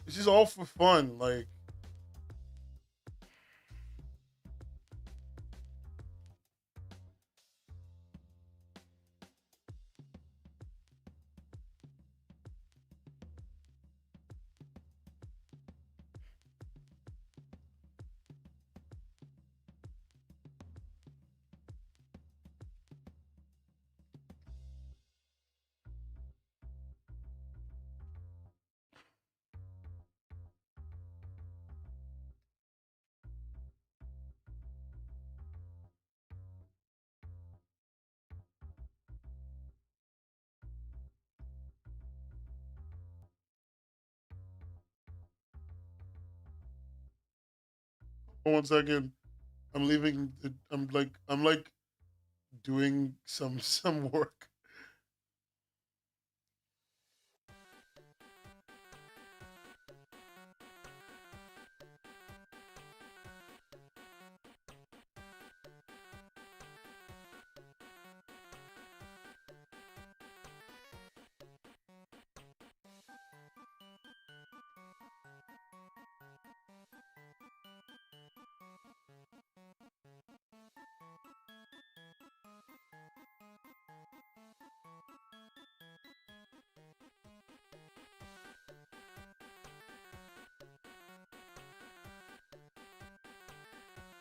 This is all for fun. Hold 1 second. I'm leaving. I'm like doing some work.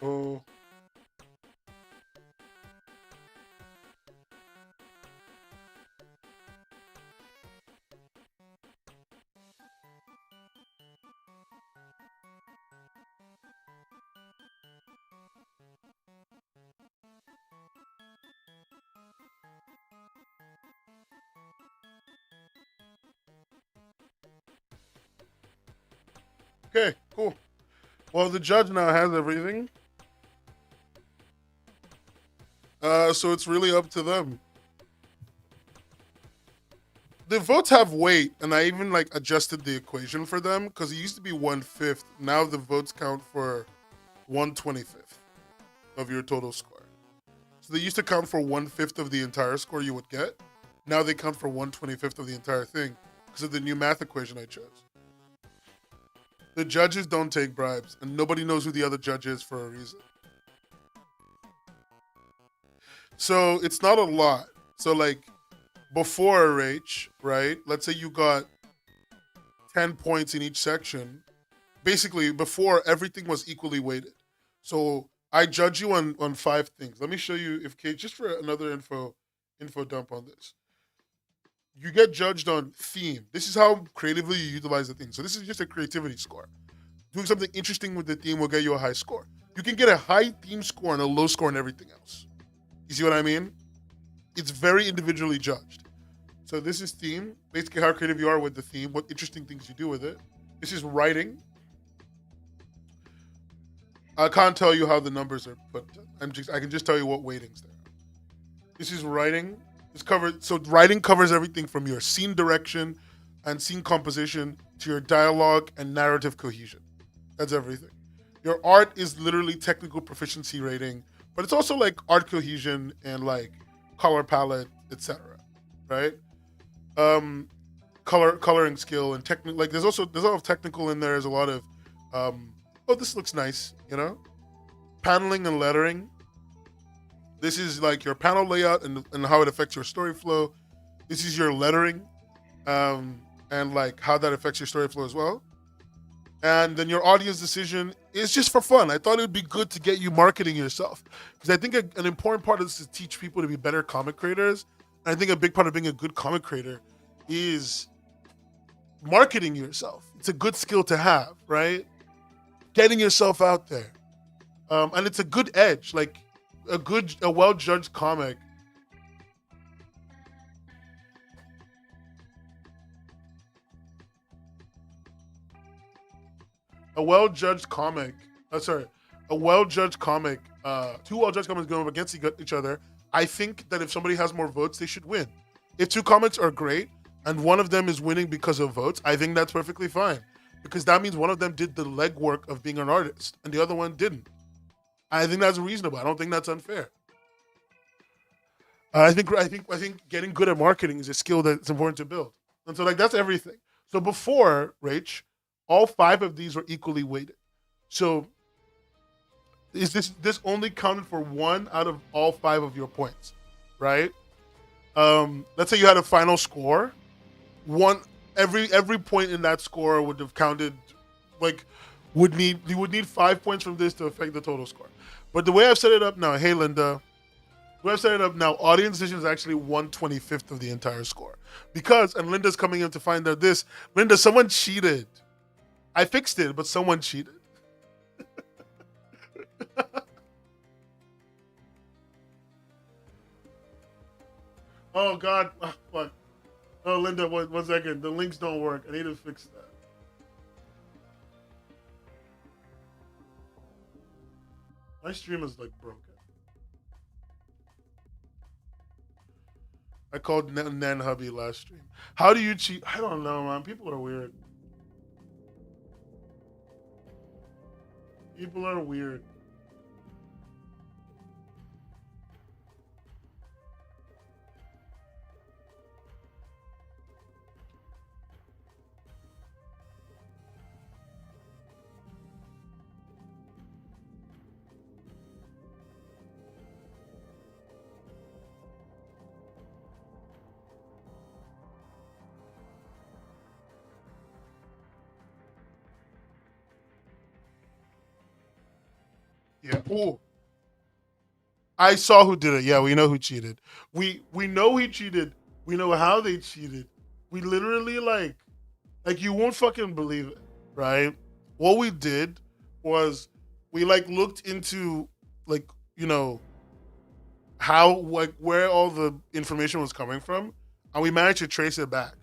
Oh. Okay, cool. Well, the judge now has everything. So it's really up to them. The votes have weight, and I even like adjusted the equation for them because it used to be 1/5. Now the votes count for 1/25 of your total score. So they used to count for 1/5 of the entire score you would get. Now they count for 1/25 of the entire thing because of the new math equation I chose. The judges don't take bribes, and nobody knows who the other judge is for a reason. So it's not a lot. So like before RH, right? Let's say you got 10 points in each section. Basically, before everything was equally weighted. So I judge you on 5 things. Let me show you if Kate, just for another info dump on this. You get judged on theme. This is how creatively you utilize the thing. So this is just a creativity score. Doing something interesting with the theme will get you a high score. You can get a high theme score and a low score on everything else. You see what I mean? It's very individually judged. So this is theme, basically how creative you are with the theme, what interesting things you do with it. This is writing. I can't tell you how the numbers are put. I can just tell you what weightings there are. This is writing. So writing covers everything from your scene direction and scene composition to your dialogue and narrative cohesion. That's everything. Your art is literally technical proficiency rating, but it's also like art cohesion and like color palette, etc. Right? Coloring skill and technical. Like there's a lot of technical in there. There's a lot of oh, this looks nice, you know? Paneling and lettering. This is like your panel layout and how it affects your story flow. This is your lettering, and like how that affects your story flow as well. And then your audience decision is just for fun. I thought it would be good to get you marketing yourself. Because I think an important part is to teach people to be better comic creators. And I think a big part of being a good comic creator is marketing yourself. It's a good skill to have, right? Getting yourself out there. And it's a good edge. Like a well-judged comic. A well-judged comic. A well-judged comic. Two well-judged comics going up against each other. I think that if somebody has more votes, they should win. If two comics are great and one of them is winning because of votes, I think that's perfectly fine. Because that means one of them did the legwork of being an artist and the other one didn't. I think that's reasonable. I don't think that's unfair. I think getting good at marketing is a skill that's important to build. And so like that's everything. So before, Rach, all 5 of these were equally weighted. So is this only counted for 1 out of all 5 of your points, right? Let's say you had a final score. Every point in that score would have counted, like you would need 5 points from this to affect the total score. But the way I've set it up now, hey Linda, the way I've set it up now, audience decision is actually 1/25 of the entire score. Because, and Linda's coming in to find out this, Linda, someone cheated. I fixed it, but someone cheated. Oh God, oh, fuck. Oh Linda, 1 second, the links don't work. I need to fix that. My stream is like broken. I called Nan Hubby last stream. How do you cheat? I don't know, man. People are weird. People are weird. Yeah. Oh, I saw who did it. Yeah, we know who cheated. We know he cheated. We know how they cheated. We literally like you won't fucking believe it, right? What we did was we like looked into like, you know, how like where all the information was coming from, and we managed to trace it back.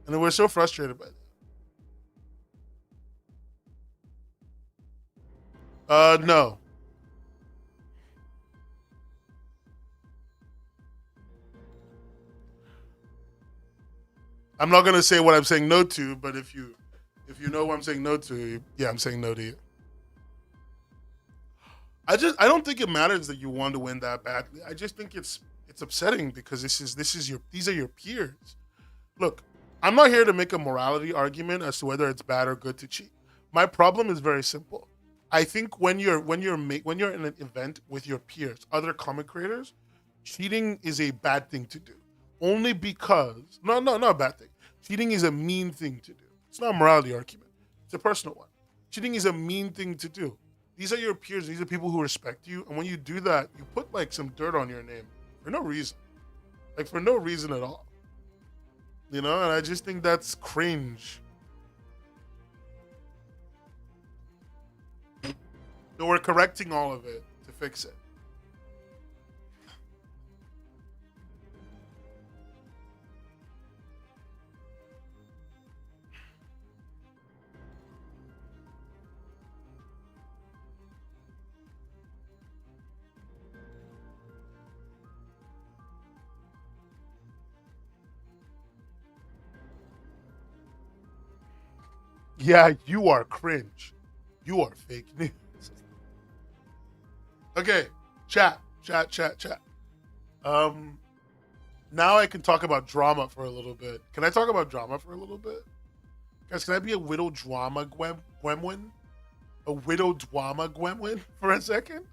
And then we're so frustrated by that. No. I'm not gonna say what I'm saying no to, but if you know what I'm saying no to, yeah, I'm saying no to you. I don't think it matters that you want to win that badly. I just think it's upsetting because these are your peers. Look, I'm not here to make a morality argument as to whether it's bad or good to cheat. My problem is very simple. I think when you're in an event with your peers, other comic creators, cheating is a bad thing to do. Only because not a bad thing. Cheating is a mean thing to do. It's not a morality argument. It's a personal one. Cheating is a mean thing to do. These are your peers. These are people who respect you. And when you do that, you put like some dirt on your name for no reason. Like for no reason at all. You know, and I just think that's cringe. So we're correcting all of it to fix it. Yeah, you are cringe. You are fake news. Okay, chat. Now I can talk about drama for a little bit. Can I talk about drama for a little bit? Guys, can I be a widow drama Gwemwin? A widow drama Gwemwin for a second?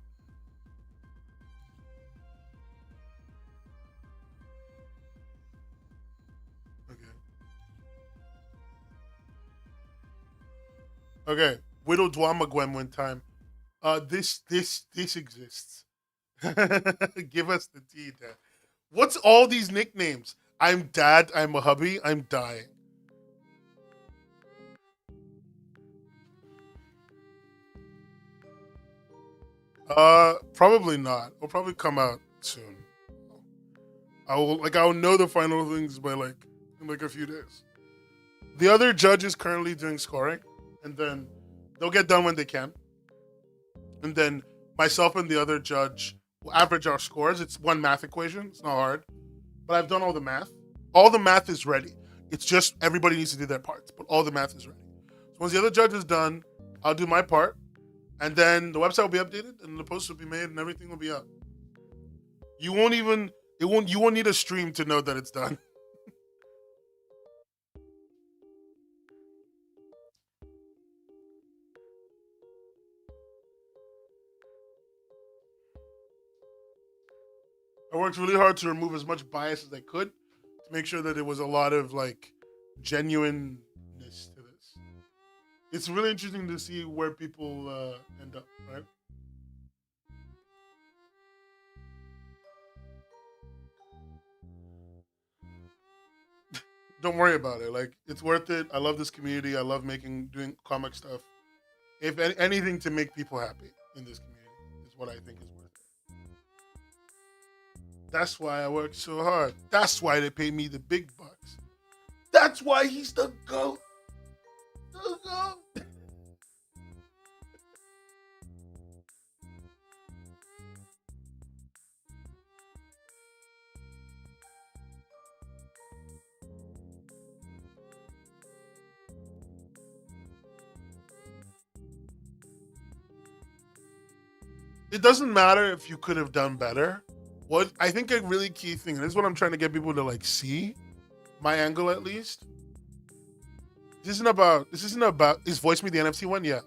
Okay, Widow Dwama Gwemwin time. This exists. Give us the tea, Dad. What's all these nicknames? I'm Dad. I'm a hubby. I'm dying. Probably not. It'll probably come out soon. I'll know the final things by in a few days. The other judge is currently doing scoring, and then they'll get done when they can. And then myself and the other judge will average our scores. It's one math equation. It's not hard. But I've done all the math. All the math is ready. It's just everybody needs to do their parts, but all the math is ready. So once the other judge is done, I'll do my part, and then the website will be updated, and the post will be made, and everything will be up. You won't need a stream to know that it's done. I worked really hard to remove as much bias as I could to make sure that there was a lot of genuineness to this. It's really interesting to see where people end up, right? Don't worry about it. It's worth it. I love this community. I love doing comic stuff. If anything to make people happy in this community is what I think is worth it. That's why I work so hard. That's why they pay me the big bucks. That's why he's the GOAT. The GOAT. it doesn't matter if you could have done better. What I think a really key thing, and this is what I'm trying to get people to like see, my angle at least. This isn't about is Voice Me the NFT one? Yeah.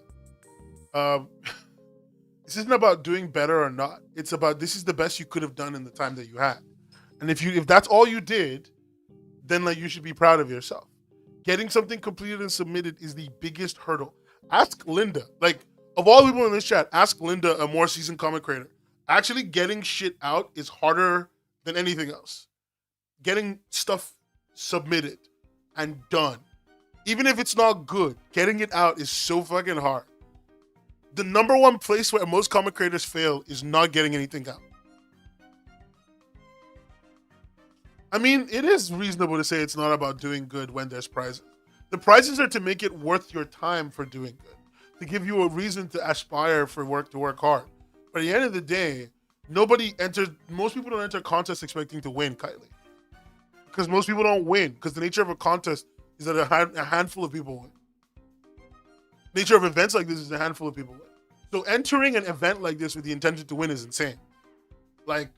This isn't about doing better or not. It's about this is the best you could have done in the time that you had. And if that's all you did, then like you should be proud of yourself. Getting something completed and submitted is the biggest hurdle. Ask Linda. Like, of all people in this chat, ask Linda, a more seasoned comic creator. Actually getting shit out is harder than anything else. Getting stuff submitted and done, even if it's not good, getting it out is so fucking hard. The number one place where most comic creators fail is not getting anything out. I mean, it is reasonable to say it's not about doing good when there's prizes. The prizes are to make it worth your time for doing good, to give you a reason to aspire for work, to work hard. But at the end of the day, most people don't enter contests expecting to win, Kylie. Because most people don't win, because the nature of a contest is that a handful of people win. Nature of events like this is a handful of people win. So entering an event like this with the intention to win is insane. Like,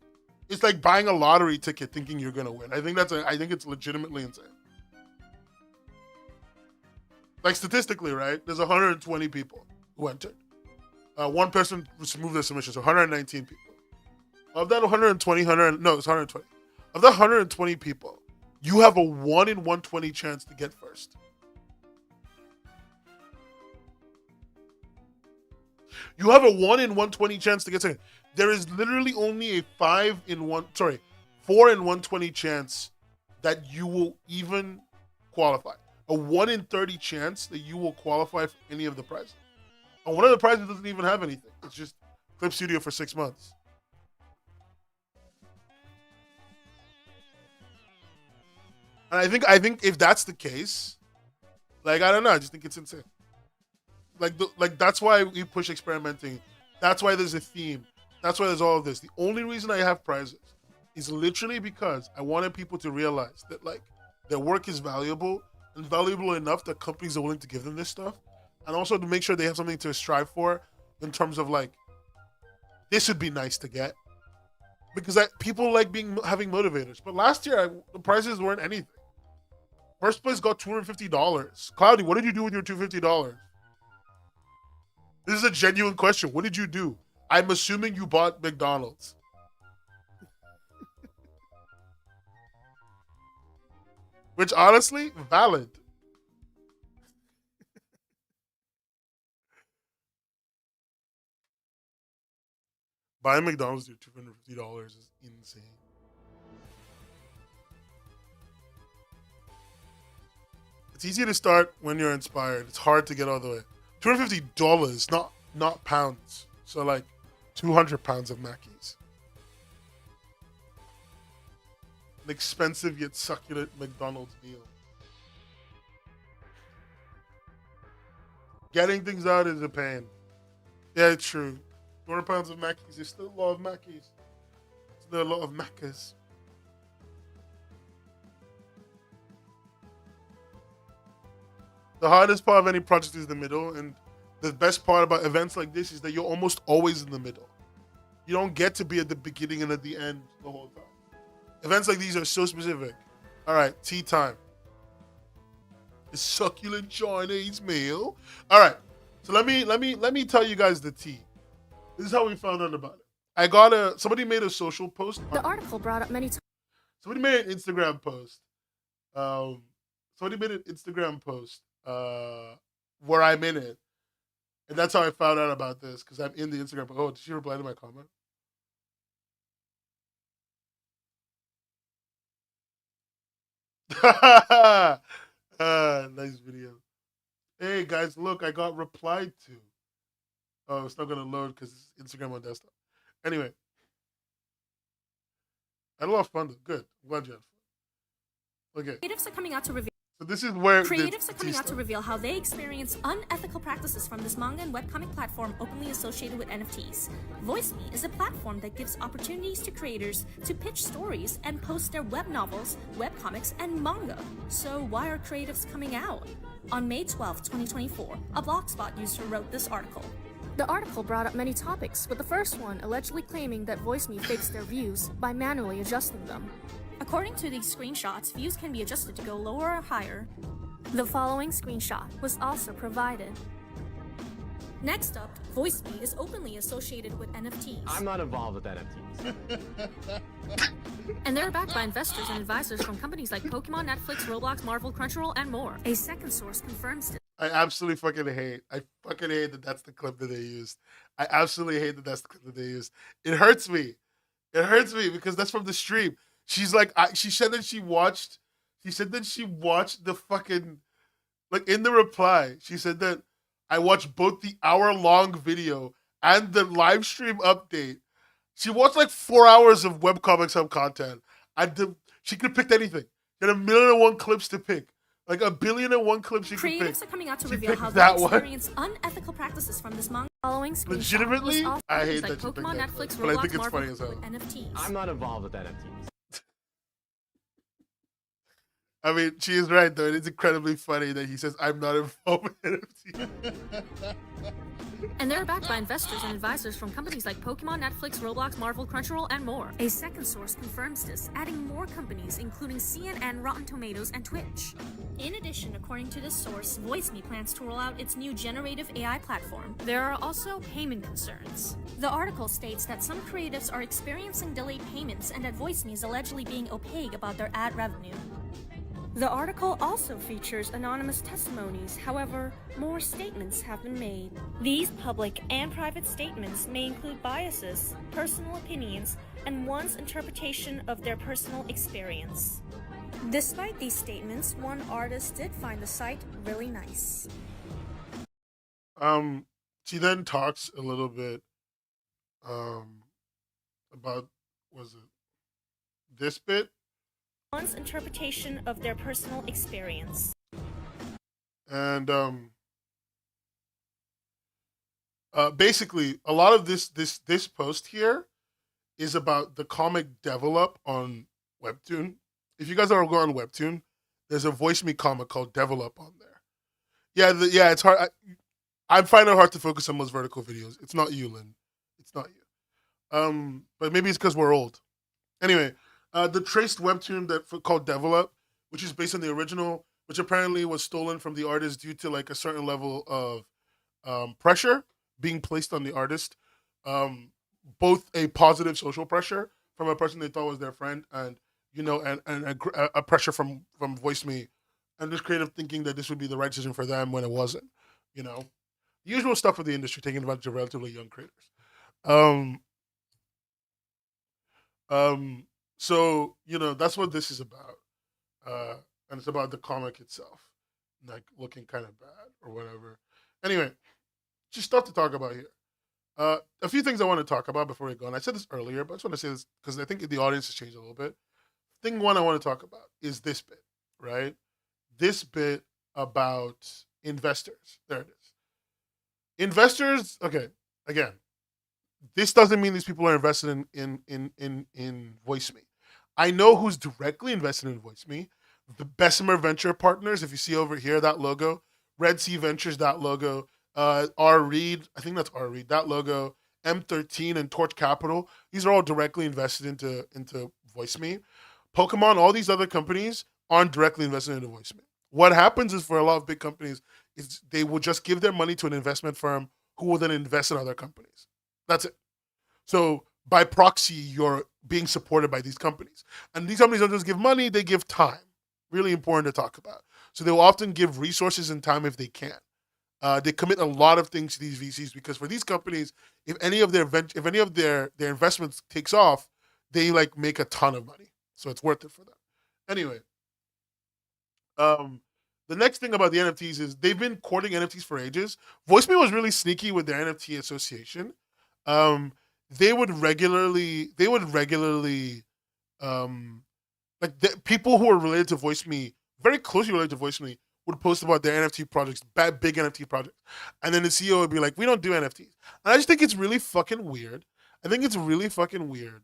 it's like buying a lottery ticket thinking you're gonna win. I think it's legitimately insane. Like statistically, right? There's 120 people who entered. One person removed their submission, so 119 people. Of that 120. Of that 120 people, you have a 1 in 120 chance to get first. You have a 1 in 120 chance to get second. There is literally only a 4 in 120 chance that you will even qualify. A 1 in 30 chance that you will qualify for any of the prizes. And one of the prizes doesn't even have anything. It's just Clip Studio for 6 months. And I think if that's the case, like, I don't know, I just think it's insane. Like that's why we push experimenting. That's why there's a theme. That's why there's all of this. The only reason I have prizes is literally because I wanted people to realize that like their work is valuable and valuable enough that companies are willing to give them this stuff, and also to make sure they have something to strive for in terms of like this would be nice to get because people like having motivators. But last year the prizes weren't anything. First place got $250. Cloudy, what did you do with your $250? This is a genuine question. What did you do? I'm assuming you bought McDonald's. Which honestly, valid. Buying McDonald's for $250 is insane. It's easy to start when you're inspired. It's hard to get all the way. $250, not pounds. So like 200 pounds of Mackies. An expensive yet succulent McDonald's meal. Getting things out is a pain. Yeah, it's true. 200 pounds of Mackies. There's still a lot of Mackies. There's still a lot of Maccas. The hardest part of any project is the middle, and the best part about events like this is that you're almost always in the middle. You don't get to be at the beginning and at the end the whole time. Events like these are so specific. All right, tea time. A succulent Chinese meal. All right, so let me tell you guys the tea. This is how we found out about it. Somebody made a social post. The article brought up many times. Somebody made an Instagram post. Where I'm in it. And that's how I found out about this, because I'm in the Instagram. Oh, did she reply to my comment? Nice video. Hey guys, look, I got replied to. Oh, it's not gonna load because it's Instagram on desktop. Anyway, I had a lot of fun though. Good. I'm glad you had fun. Okay. Creatives are coming out to reveal. So this is where Creatives are coming out to reveal how they experience unethical practices from this manga and webcomic platform openly associated with NFTs. Voice Me is a platform that gives opportunities to creators to pitch stories and post their web novels, webcomics, and manga. So why are creatives coming out? On May 12, 2024, a Blogspot user wrote this article. The article brought up many topics, with the first one allegedly claiming that VoiceMe fakes their views by manually adjusting them. According to these screenshots, views can be adjusted to go lower or higher. The following screenshot was also provided. Next up, VoiceMe is openly associated with NFTs. I'm not involved with NFTs. And they're backed by investors and advisors from companies like Pokemon, Netflix, Roblox, Marvel, Crunchyroll, and more. A second source confirms this. I absolutely fucking hate. I fucking hate that that's the clip that they used. I absolutely hate that that's the clip that they used. It hurts me. It hurts me because that's from the stream. She's like, she said that she watched. She said that she watched the fucking, like in the reply. She said that I watched both the hour-long video and the live stream update. She watched like 4 hours of webcomics Hub content. She could have picked anything. She had 1,000,001 clips to pick. Like 1,000,000,001 clips she could pick. Creatives are coming out to She reveal picked how they that one. experience unethical practices from this manga. Following screenshot Legitimately, was also I hate like that you picked Pokemon, that Netflix, clip, but I Roblox, think it's Marvel, funny as hell. with NFTs. I'm not involved with NFTs. I mean, she is right though. It is incredibly funny that he says, "I'm not involved with NFT." And they're backed by investors and advisors from companies like Pokemon, Netflix, Roblox, Marvel, Crunchyroll, and more. A second source confirms this, adding more companies including CNN, Rotten Tomatoes, and Twitch. In addition, according to this source, VoiceMe plans to roll out its new generative AI platform. There are also payment concerns. The article states that some creatives are experiencing delayed payments and that VoiceMe is allegedly being opaque about their ad revenue. The article also features anonymous testimonies, however, more statements have been made. These public and private statements may include biases, personal opinions, and one's interpretation of their personal experience. Despite these statements, one artist did find the site really nice. She then talks a little bit about, was it this bit? One's interpretation of their personal experience. And basically, a lot of this post here is about the comic Develop on Webtoon. If you guys are going on Webtoon, there's a VoiceMe comic called Develop on there. Yeah, it's hard. I find it hard to focus on those vertical videos. It's not you, Lynn. It's not you. But maybe it's because we're old. Anyway. The traced webtoon called Develop, which is based on the original, which apparently was stolen from the artist due to like a certain level of pressure being placed on the artist, both a positive social pressure from a person they thought was their friend, and and a pressure from VoiceMe, and this creative thinking that this would be the right decision for them when it wasn't. The usual stuff of the industry taking advantage of relatively young creators. So, that's what this is about. And it's about the comic itself, like looking kind of bad or whatever. Anyway, just stuff to talk about here. A few things I want to talk about before we go. And I said this earlier, but I just want to say this because I think the audience has changed a little bit. Thing one I want to talk about is this bit, right? This bit about investors. There it is. Investors, okay, again, this doesn't mean these people are invested in VoiceMe. I know who's directly invested in VoiceMe. The Bessemer Venture Partners, if you see over here, that logo. Red Sea Ventures, that logo. R. Reed, I think that's R. Reed, that logo. M13 and Torch Capital. These are all directly invested into VoiceMe. Pokemon, all these other companies aren't directly invested into VoiceMe. What happens is for a lot of big companies is they will just give their money to an investment firm who will then invest in other companies. That's it. So by proxy, you're being supported by these companies. And these companies don't just give money, they give time. Really important to talk about. So they will often give resources and time if they can. They commit a lot of things to these VCs because for these companies, if any of their investments takes off, they like make a ton of money. So it's worth it for them. Anyway, the next thing about the NFTs is they've been courting NFTs for ages. VoiceMe was really sneaky with their NFT association. They would regularly, people who are related to VoiceMe, very closely related to VoiceMe, would post about their NFT projects, big NFT projects. And then the CEO would be like, we don't do NFTs. And I just think it's really fucking weird. I think it's really fucking weird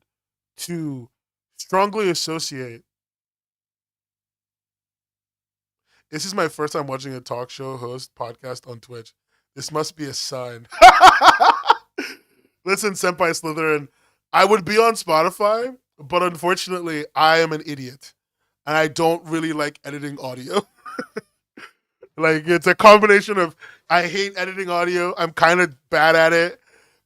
to strongly associate. This is my first time watching a talk show host podcast on Twitch. This must be a sign. Listen, Senpai Slytherin, I would be on Spotify, but unfortunately, I am an idiot. And I don't really like editing audio. Like, it's a combination of I hate editing audio. I'm kind of bad at it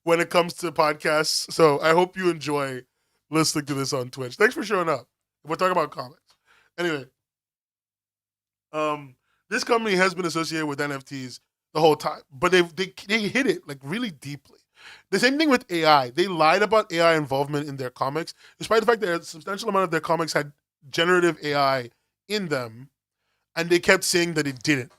when it comes to podcasts. So I hope you enjoy listening to this on Twitch. Thanks for showing up. We're talking about comics. Anyway, this company has been associated with NFTs the whole time, but they hit it like really deeply. The same thing with AI. They lied about AI involvement in their comics, despite the fact that a substantial amount of their comics had generative AI in them, and they kept saying that it didn't.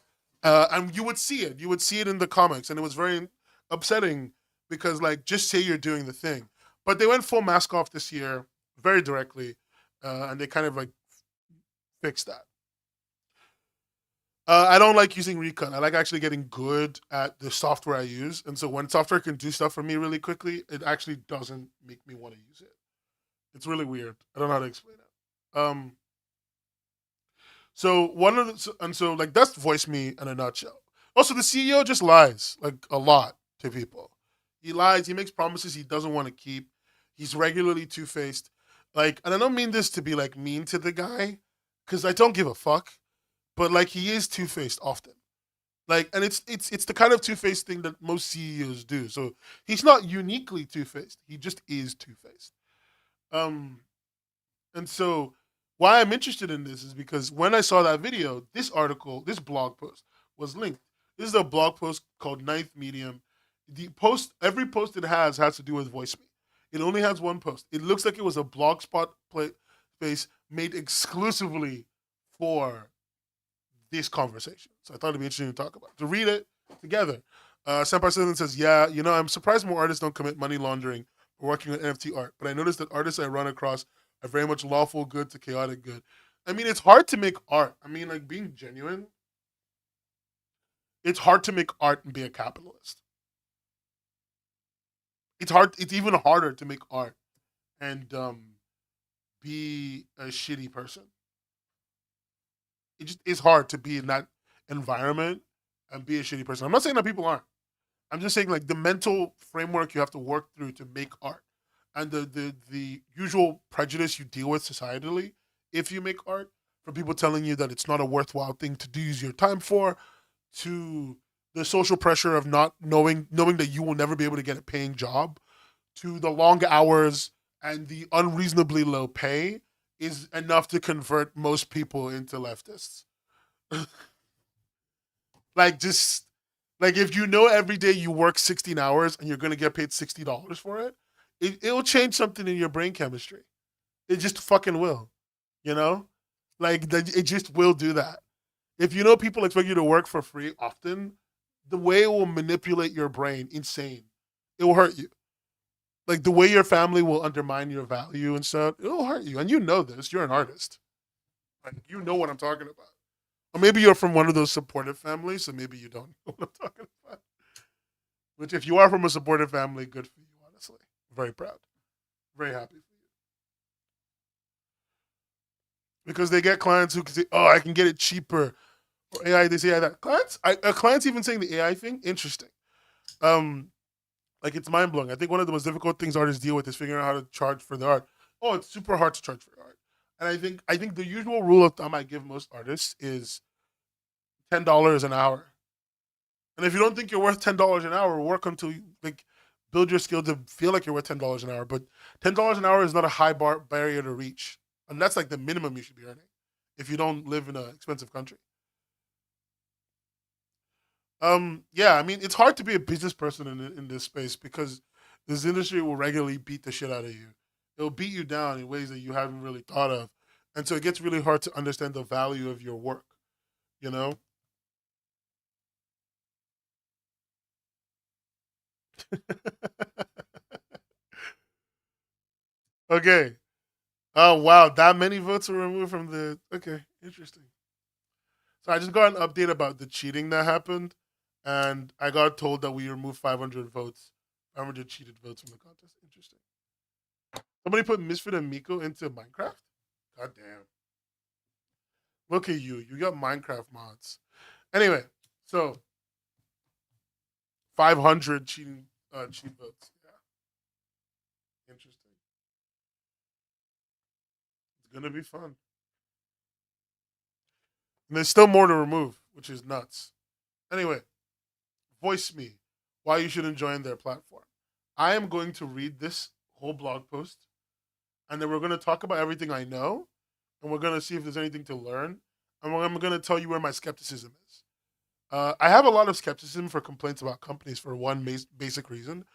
And you would see it. You would see it in the comics, and it was very upsetting because, like, just say you're doing the thing. But they went full mask off this year, very directly, and they kind of like fixed that. I don't like using Recon. I like actually getting good at the software I use. And so when software can do stuff for me really quickly, it actually doesn't make me want to use it. It's really weird. I don't know how to explain it. So one of the, and so like that's Voice Me in a nutshell. Also, the CEO just lies like a lot to people. He lies. He makes promises he doesn't want to keep. He's regularly two-faced. Like, and I don't mean this to be like mean to the guy, because I don't give a fuck. But like he is two-faced often. Like, and it's the kind of two-faced thing that most CEOs do. So he's not uniquely two-faced. He just is two-faced. And so why I'm interested in this is because when I saw that video, this article, this blog post was linked. This is a blog post called Ninth Medium. The post, every post it has to do with Voice Me. It only has one post. It looks like it was a blogspot space made exclusively for this conversation. So I thought it'd be interesting to talk about. To read it together. Senpai Slytherin says, yeah, you know, I'm surprised more artists don't commit money laundering for working on NFT art, but I noticed that artists I run across are very much lawful good to chaotic good. I mean, it's hard to make art. I mean, like, being genuine, it's hard to make art and be a capitalist. It's hard. It's even harder to make art and be a shitty person. It just is hard to be in that environment and be a shitty person. I'm not saying that people aren't. I'm just saying like the mental framework you have to work through to make art and the usual prejudice you deal with societally if you make art, from people telling you that it's not a worthwhile thing to use your time for, to the social pressure of not knowing that you will never be able to get a paying job, to the long hours and the unreasonably low pay is enough to convert most people into leftists. Like, just like if you know every day you work 16 hours and you're going to get paid $60 for it, it'll change something in your brain chemistry. It just fucking will, you know? Like, it just will do that. If you know people expect you to work for free often, the way it will manipulate your brain, insane. It will hurt you. Like, the way your family will undermine your value and stuff, it'll hurt you. And you know this. You're an artist. Like, you know what I'm talking about. Or maybe you're from one of those supportive families, so maybe you don't know what I'm talking about. Which, if you are from a supportive family, good for you, honestly. Very proud. Very happy for you. Because they get clients who can say, oh, I can get it cheaper. Or AI, they say that. Clients even saying the AI thing, interesting. Like, it's mind-blowing. I think one of the most difficult things artists deal with is figuring out how to charge for their art. Oh, it's super hard to charge for art. And I think the usual rule of thumb I give most artists is $10 an hour. And if you don't think you're worth $10 an hour, work until you like build your skill to feel like you're worth $10 an hour. But $10 an hour is not a high barrier to reach. And that's like the minimum you should be earning if you don't live in an expensive country. Yeah, I mean, it's hard to be a business person in this space because this industry will regularly beat the shit out of you. It'll beat you down in ways that you haven't really thought of. And so it gets really hard to understand the value of your work, you know? Okay. Oh, wow. That many votes were removed from the... Okay, interesting. So I just got an update about the cheating that happened. And I got told that we removed 500 votes. 500 cheated votes from the contest. Interesting. Somebody put Misfit and Miko into Minecraft? God damn. Look at you. You got Minecraft mods. Anyway, so 500 cheating cheat votes. Yeah, interesting. It's gonna be fun. And there's still more to remove, which is nuts. Anyway, voice me why you shouldn't join their platform. I am going to read this whole blog post, and then we're going to talk about everything I know, and we're going to see if there's anything to learn, and I'm going to tell you where my skepticism is. I have a lot of skepticism for complaints about companies for one basic reason.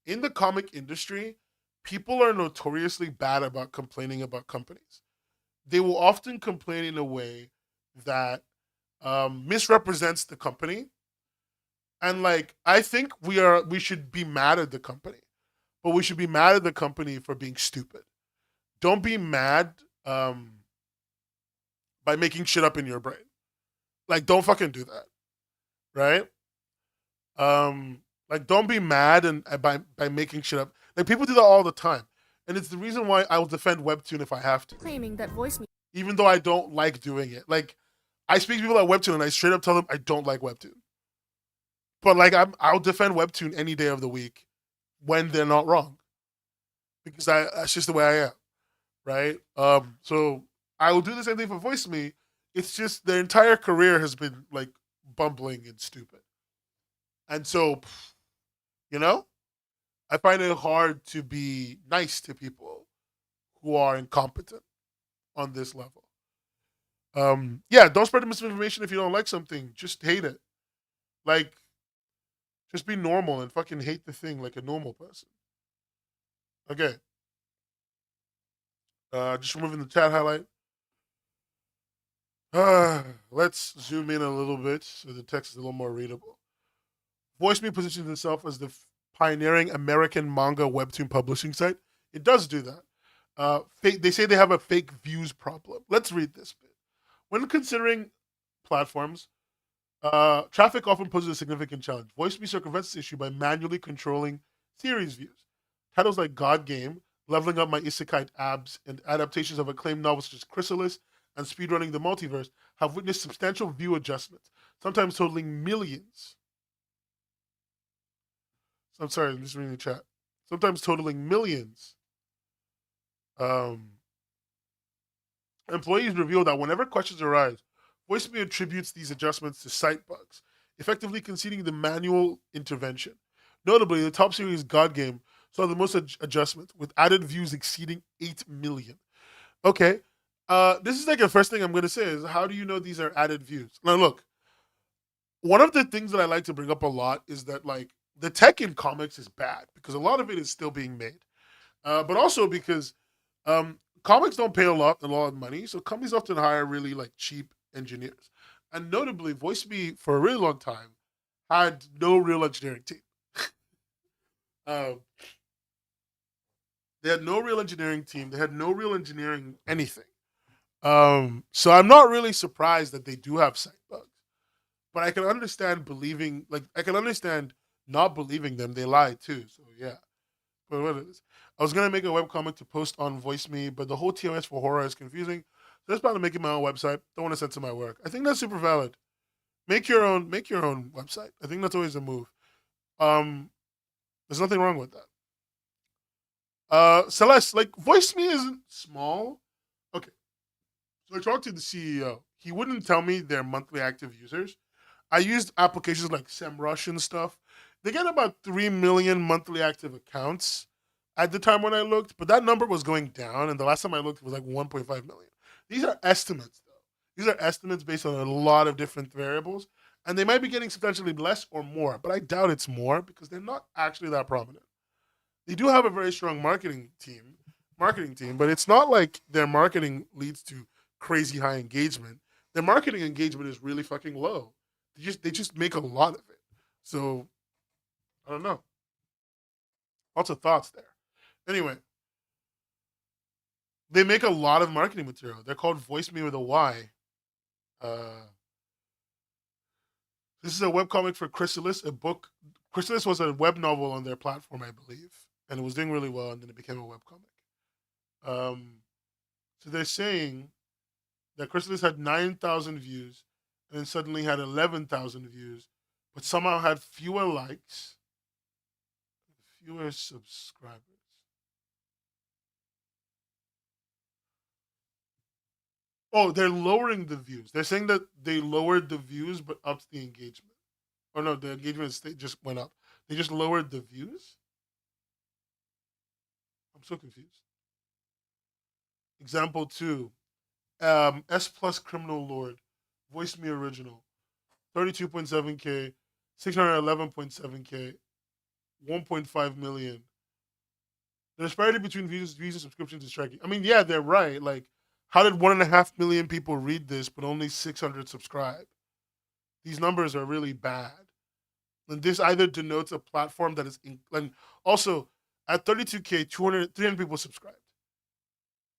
In the comic industry, people are notoriously bad about complaining about companies. They will often complain in a way that misrepresents the company, and like I think we should be mad at the company, but we should be mad at the company for being stupid. Don't be mad by making shit up in your brain. Like, don't fucking do that, right? Like, don't be mad and by making shit up. Like, people do that all the time, and it's the reason why I will defend Webtoon if I have to, Claiming that voice me even though I don't like doing it. Like, I speak to people at Webtoon, and I straight up tell them I don't like Webtoon. But like, I'll defend Webtoon any day of the week when they're not wrong, because that's just the way I am, right? So I will do the same thing for Voice Me. It's just their entire career has been like bumbling and stupid, and so I find it hard to be nice to people who are incompetent on this level. Yeah, don't spread the misinformation if you don't like something. Just hate it. Like, just be normal and fucking hate the thing like a normal person. Okay. Just removing the chat highlight. Let's zoom in a little bit so the text is a little more readable. VoiceMe positions itself as the pioneering American manga webtoon publishing site. It does do that. They say they have a fake views problem. Let's read this bit. When considering platforms, traffic often poses a significant challenge. VoiceMe circumvents this issue by manually controlling series views. Titles like God Game, Leveling Up My Isekai Abs, and adaptations of acclaimed novels such as Chrysalis and Speedrunning the Multiverse have witnessed substantial view adjustments, sometimes totaling millions. I'm sorry, I'm just reading the chat. Sometimes totaling millions. Employees reveal that whenever questions arise, VoiceMe attributes these adjustments to site bugs, effectively conceding the manual intervention. Notably, the top series God Game saw the most adjustments, with added views exceeding 8 million. Okay, this is like the first thing I'm going to say is, how do you know these are added views? Now, look, one of the things that I like to bring up a lot is that, like, the tech in comics is bad because a lot of it is still being made. But also because comics don't pay a lot of money, so companies often hire really like cheap engineers. And notably, VoiceMe for a really long time had no real engineering team. They had no real engineering team. They had no real engineering anything. So I'm not really surprised that they do have site bugs. But I can understand I can understand not believing them. They lie too. So yeah. But what is? I was gonna make a webcomic to post on VoiceMe, but the whole TOS for horror is confusing. So that's about making my own website. Don't want to censor my work. I think that's super valid. Make your own website. I think that's always a move. There's nothing wrong with that. Celeste, like, VoiceMe isn't small. Okay. So I talked to the CEO. He wouldn't tell me their monthly active users. I used applications like SEMrush and stuff. They get about 3 million monthly active accounts at the time when I looked, but that number was going down, and the last time I looked, it was like 1.5 million. These are estimates, though. These are estimates based on a lot of different variables, and they might be getting substantially less or more, but I doubt it's more because they're not actually that prominent. They do have a very strong marketing team, but it's not like their marketing leads to crazy high engagement. Their marketing engagement is really fucking low. They just make a lot of it. So I don't know. Lots of thoughts there. Anyway, they make a lot of marketing material. They're called Voice Me with a Y. This is a webcomic for Chrysalis, a book. Chrysalis was a web novel on their platform, I believe, and it was doing really well, and then it became a webcomic. So they're saying that Chrysalis had 9,000 views, and then suddenly had 11,000 views, but somehow had fewer likes, fewer subscribers. Oh, they're lowering the views. They're saying that they lowered the views but upped the engagement. Oh no, the engagement just went up. They just lowered the views. I'm so confused. Example 2. S Plus Criminal Lord. Voice Me Original. 32.7K. 611.7K. 1.5 million. The disparity between views and subscriptions is striking. I mean, yeah, they're right. Like, how did 1.5 million people read this but only 600 subscribe? These numbers are really bad. And this either denotes a platform that is and also at 32K, 300 people subscribed.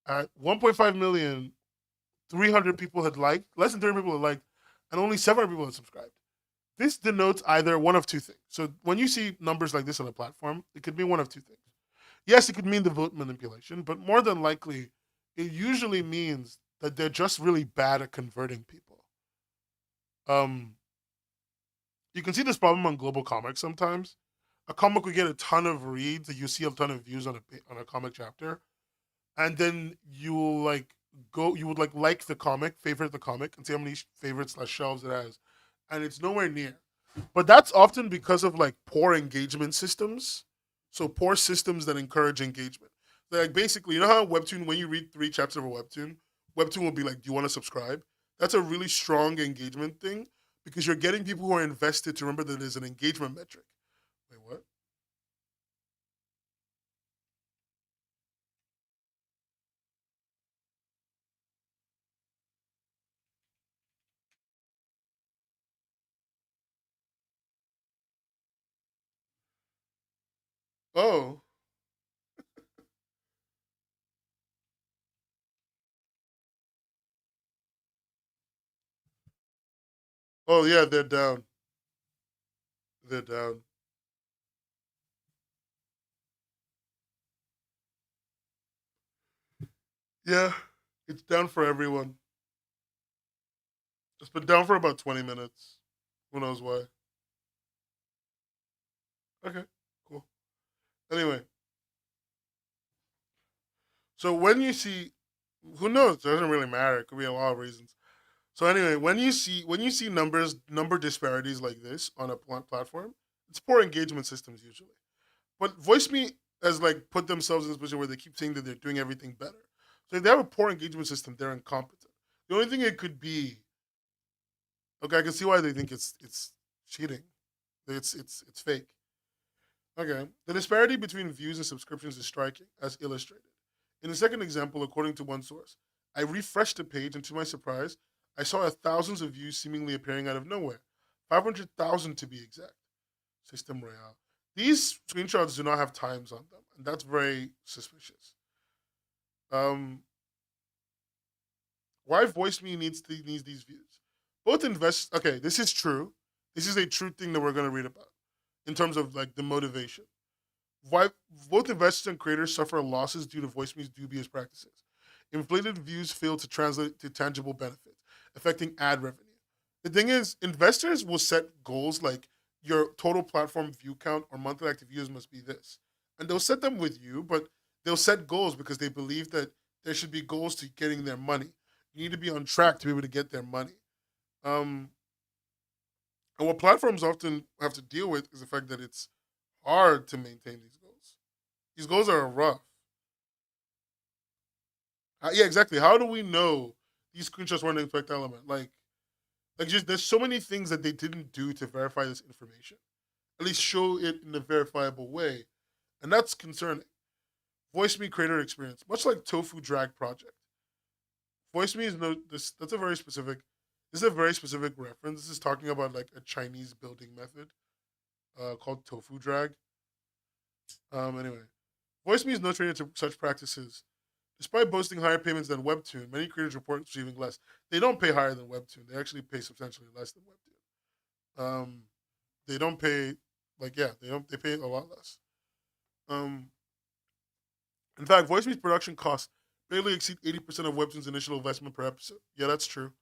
At 1.5 million, 300 people had liked, less than 300 people had liked, and only 700 people had subscribed. This denotes either one of two things. So when you see numbers like this on a platform, it could mean one of two things. Yes, it could mean the vote manipulation, but more than likely, it usually means that they're just really bad at converting people. You can see this problem on Global Comics sometimes. A comic will get a ton of reads, you see a ton of views on a comic chapter, and then you will like the comic, favorite the comic, and see how many favorites / shelves it has, and it's nowhere near. But that's often because of like poor engagement systems. So poor systems that encourage engagement. Like basically, you know how Webtoon, when you read 3 chapters of a Webtoon, Webtoon will be like, do you want to subscribe? That's a really strong engagement thing because you're getting people who are invested to remember that there's an engagement metric. Wait, what? Oh. Oh yeah, they're down. They're down. Yeah, it's down for everyone. It's been down for about 20 minutes. Who knows why? Okay, cool. Anyway, so when you see, who knows? It doesn't really matter. It could be a lot of reasons. So anyway, when you see number disparities like this on a platform, it's poor engagement systems usually. But VoiceMe has like put themselves in this position where they keep saying that they're doing everything better. So if they have a poor engagement system, they're incompetent. The only thing it could be, okay, I can see why they think it's cheating. It's fake. Okay. The disparity between views and subscriptions is striking, as illustrated. In the second example, according to one source, I refreshed the page and to my surprise, I saw thousands of views seemingly appearing out of nowhere. 500,000 to be exact. System Royale. These screenshots do not have times on them, and that's very suspicious. Um, why VoiceMe needs these views? Both invest. Okay, this is true. This is a true thing that we're going to read about in terms of like the motivation. Why both investors and creators suffer losses due to VoiceMe's dubious practices. Inflated views fail to translate to tangible benefits, affecting ad revenue. The thing is, investors will set goals like your total platform view count or monthly active users must be this. And they'll set them with you, but they'll set goals because they believe that there should be goals to getting their money. You need to be on track to be able to get their money. Um, and what platforms often have to deal with is the fact that it's hard to maintain these goals. These goals are rough. Yeah, exactly. How do we know these screenshots weren't an effect element? Like just there's so many things that they didn't do to verify this information. At least show it in a verifiable way, and that's concerning. Voice Me creator experience, much like Tofu Drag Project. Voice Me is no this. That's a very specific. This is a very specific reference. This is talking about like a Chinese building method called Tofu Drag. Anyway, Voice Me is no stranger to such practices. Despite boasting higher payments than Webtoon, many creators report receiving less. They don't pay higher than Webtoon. They actually pay substantially less than Webtoon. They don't pay they pay a lot less. Um, in fact, VoiceMe's production costs barely exceed 80% of Webtoon's initial investment per episode. Yeah, that's true.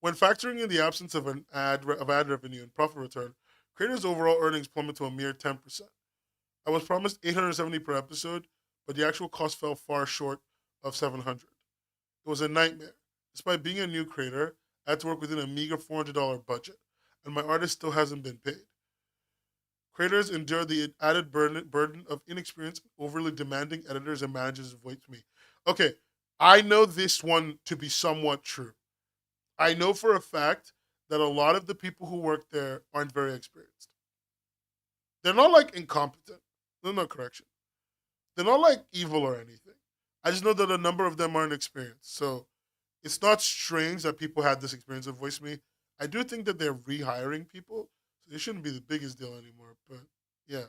When factoring in the absence of ad revenue and profit return, Creators' overall earnings plummet to a mere 10%. I was promised 870 per episode, but the actual cost fell far short of 700. It was a nightmare. Despite being a new creator, I had to work within a meager $400 budget, and my artist still hasn't been paid. Creators endure the added burden of inexperienced, overly demanding editors and managers of Voice Me. Okay, I know this one to be somewhat true. I know for a fact that a lot of the people who work there aren't very experienced. They're not like incompetent. No correction. They're not like evil or anything. I just know that a number of them aren't experienced. So it's not strange that people had this experience of Voice Me. I do think that they're rehiring people. So it shouldn't be the biggest deal anymore. But yeah.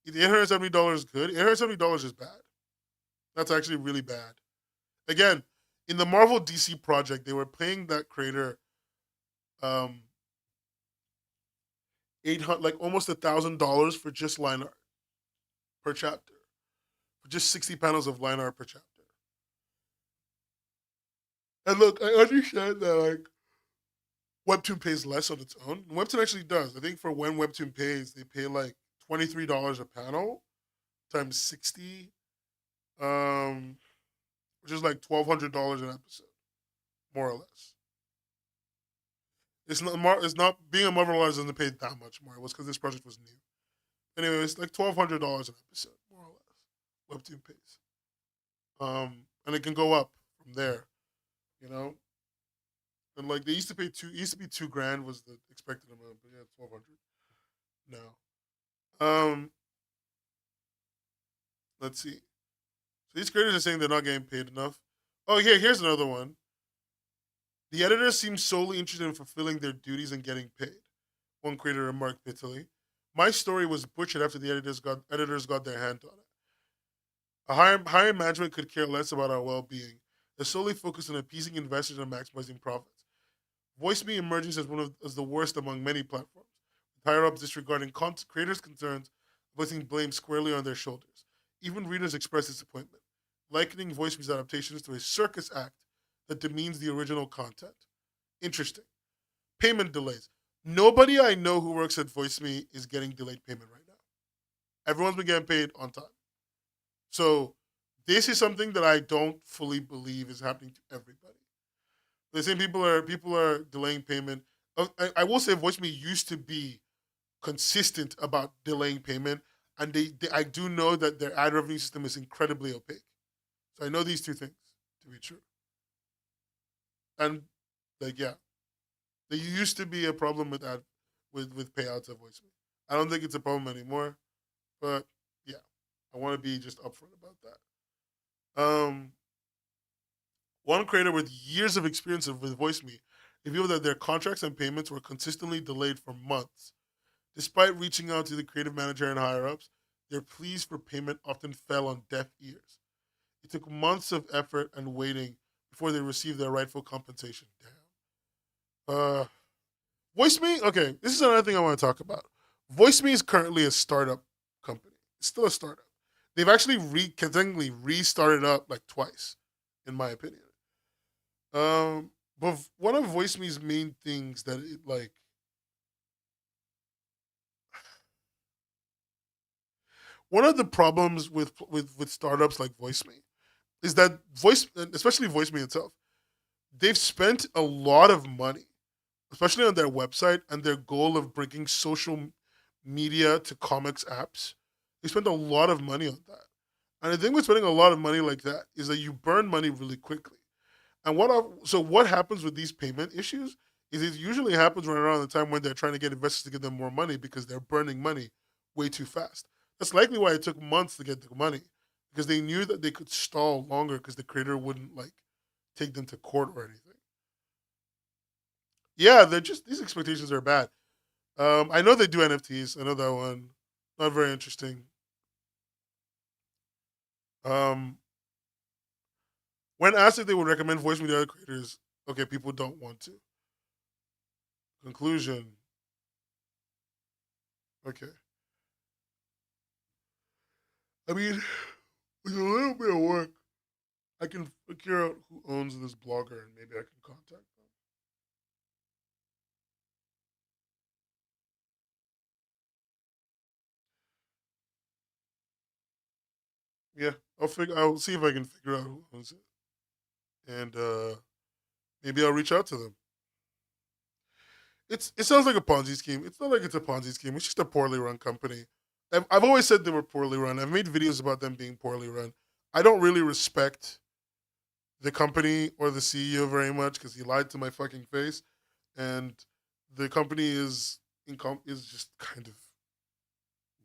The $870 is good. $870 is bad. That's actually really bad. Again, in the Marvel DC project, they were paying that creator 800 like almost $1,000 for just line art per chapter. For just 60 panels of line art per chapter. And look, I understand that like Webtoon pays less on its own. Webtoon actually does. I think for when Webtoon pays, they pay like $23 a panel times 60, which is like $1,200 an episode, more or less. It's not being a Marvel artist doesn't pay that much more. It was because this project was new. Anyway, it's like $1,200 an episode, more or less. Webtoon pays, and it can go up from there, you know. And like they used to pay $2,000 was the expected amount, but yeah, 1,200 now. Let's see. So these creators are saying they're not getting paid enough. Oh, here's another one. The editors seem solely interested in fulfilling their duties and getting paid. One creator remarked bitterly. My story was butchered after the editors got their hand on it. A higher management could care less about our well-being. They're solely focused on appeasing investors and maximizing profits. Voice Me emerges as the worst among many platforms, with higher-ups disregarding creators' concerns, placing blame squarely on their shoulders. Even readers express disappointment, likening Voice Me's adaptations to a circus act that demeans the original content. Interesting. Payment delays. Nobody I know who works at Voice Me is getting delayed payment right now. Everyone's been getting paid on time. So this is something that I don't fully believe is happening to everybody. The same people are delaying payment. I will say Voice Me used to be consistent about delaying payment, and I do know that their ad revenue system is incredibly opaque. So I know these two things to be true. And like yeah, there used to be a problem with payouts at Voice Me. I don't think it's a problem anymore, but yeah, I want to be just upfront about that. One creator with years of experience with Voice Me revealed that their contracts and payments were consistently delayed for months. Despite reaching out to the creative manager and higher-ups, their pleas for payment often fell on deaf ears. It took months of effort and waiting before they received their rightful compensation. Damn. Voice Me, okay, this is another thing I want to talk about. Voice Me is currently a startup company. It's still a startup. They've actually technically restarted up like twice, in my opinion. But one of Voice Me's main things that it like one of the problems with startups like Voice Me is that especially Voice Me itself, they've spent a lot of money, especially on their website and their goal of bringing social media to comics apps. They spent a lot of money on that. And the thing with spending a lot of money like that is that you burn money really quickly. And what happens with these payment issues is it usually happens right around the time when they're trying to get investors to give them more money because they're burning money way too fast. That's likely why it took months to get the money, because they knew that they could stall longer because the creator wouldn't like take them to court or anything. Yeah, these expectations are bad. I know they do NFTs. I know that one. Not very interesting. When asked if they would recommend Voice Me to other creators, okay, people don't want to. Conclusion. Okay. I mean, with a little bit of work, I can figure out who owns this blogger and maybe I can contact them. Yeah, I'll see if I can figure out who owns it, and maybe I'll reach out to them. It sounds like a Ponzi scheme. It's not like it's a Ponzi scheme. It's just a poorly run company. I've always said they were poorly run. I've made videos about them being poorly run. I don't really respect the company or the CEO very much because he lied to my fucking face, and the company is just kind of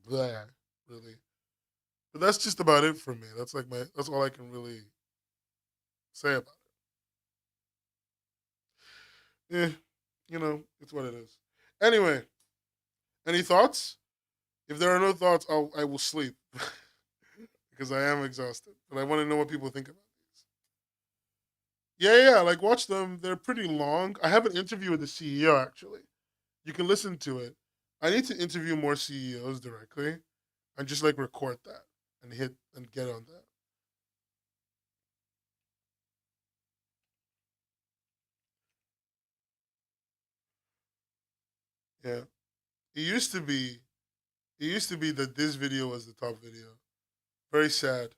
blah, really. But that's just about it for me. That's all I can really say about it. Yeah, it's what it is. Anyway, any thoughts? If there are no thoughts, I will sleep because I am exhausted. But I want to know what people think about these. Yeah. Like watch them. They're pretty long. I have an interview with the CEO actually. You can listen to it. I need to interview more CEOs directly and just like record that and hit and get on that. Yeah. It used to be that this video was the top video. Very sad.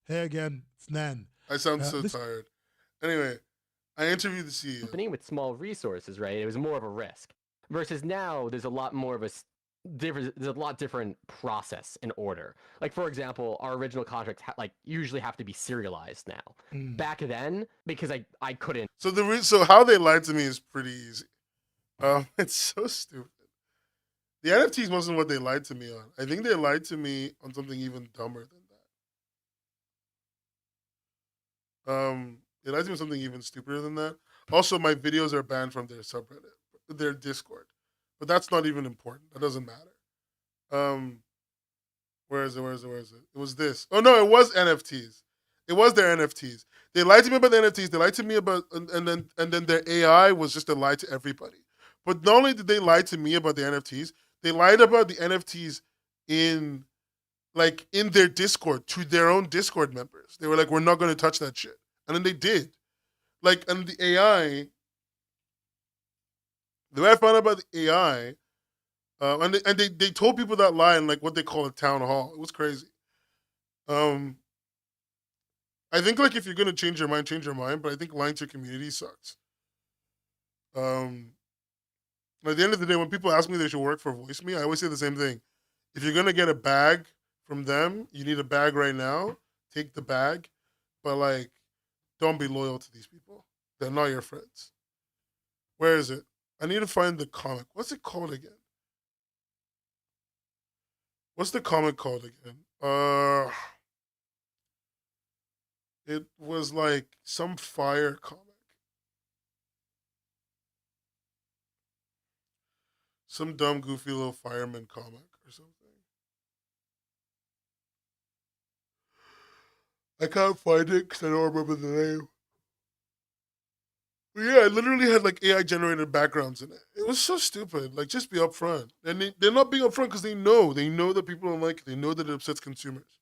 Hey again, it's Nan. I sound Uh, so this- tired. Anyway, I interviewed the CEO. Company with small resources, right? It was more of a risk. Versus now, there's a lot more of a different. There's a lot different process and order. Like for example, our original contracts usually have to be serialized now. Back then, because I couldn't. So how they lied to me is pretty easy. It's so stupid. The NFTs wasn't what they lied to me on. I think they lied to me on something even dumber than that. They lied to me on something even stupider than that. Also, my videos are banned from their subreddit, their Discord, but that's not even important. That doesn't matter. Where is it? It was this. Oh no, it was NFTs. It was their NFTs. They lied to me about the NFTs. They lied to me about, and then their AI was just a lie to everybody. But not only did they lie to me about the NFTs, they lied about the NFTs in their Discord to their own Discord members. They were like, "We're not going to touch that shit," and then they did. And the AI. The way I found out about the AI, and they told people that lie in like what they call a town hall. It was crazy. I think like if you're gonna change your mind, change your mind. But I think lying to your community sucks. At the end of the day, when people ask me they should work for Voice Me, I always say the same thing. If you're gonna get a bag from them, you need a bag right now. Take the bag, but like, don't be loyal to these people. They're not your friends. Where is it? I need to find the comic. What's it called again? What's the comic called again? It was like some fire comic. Some dumb, goofy little fireman comic or something. I can't find it because I don't remember the name. But yeah, I literally had like AI generated backgrounds in it. It was so stupid. Like, just be upfront. And they're not being upfront because they know that people don't like it. They know that it upsets consumers,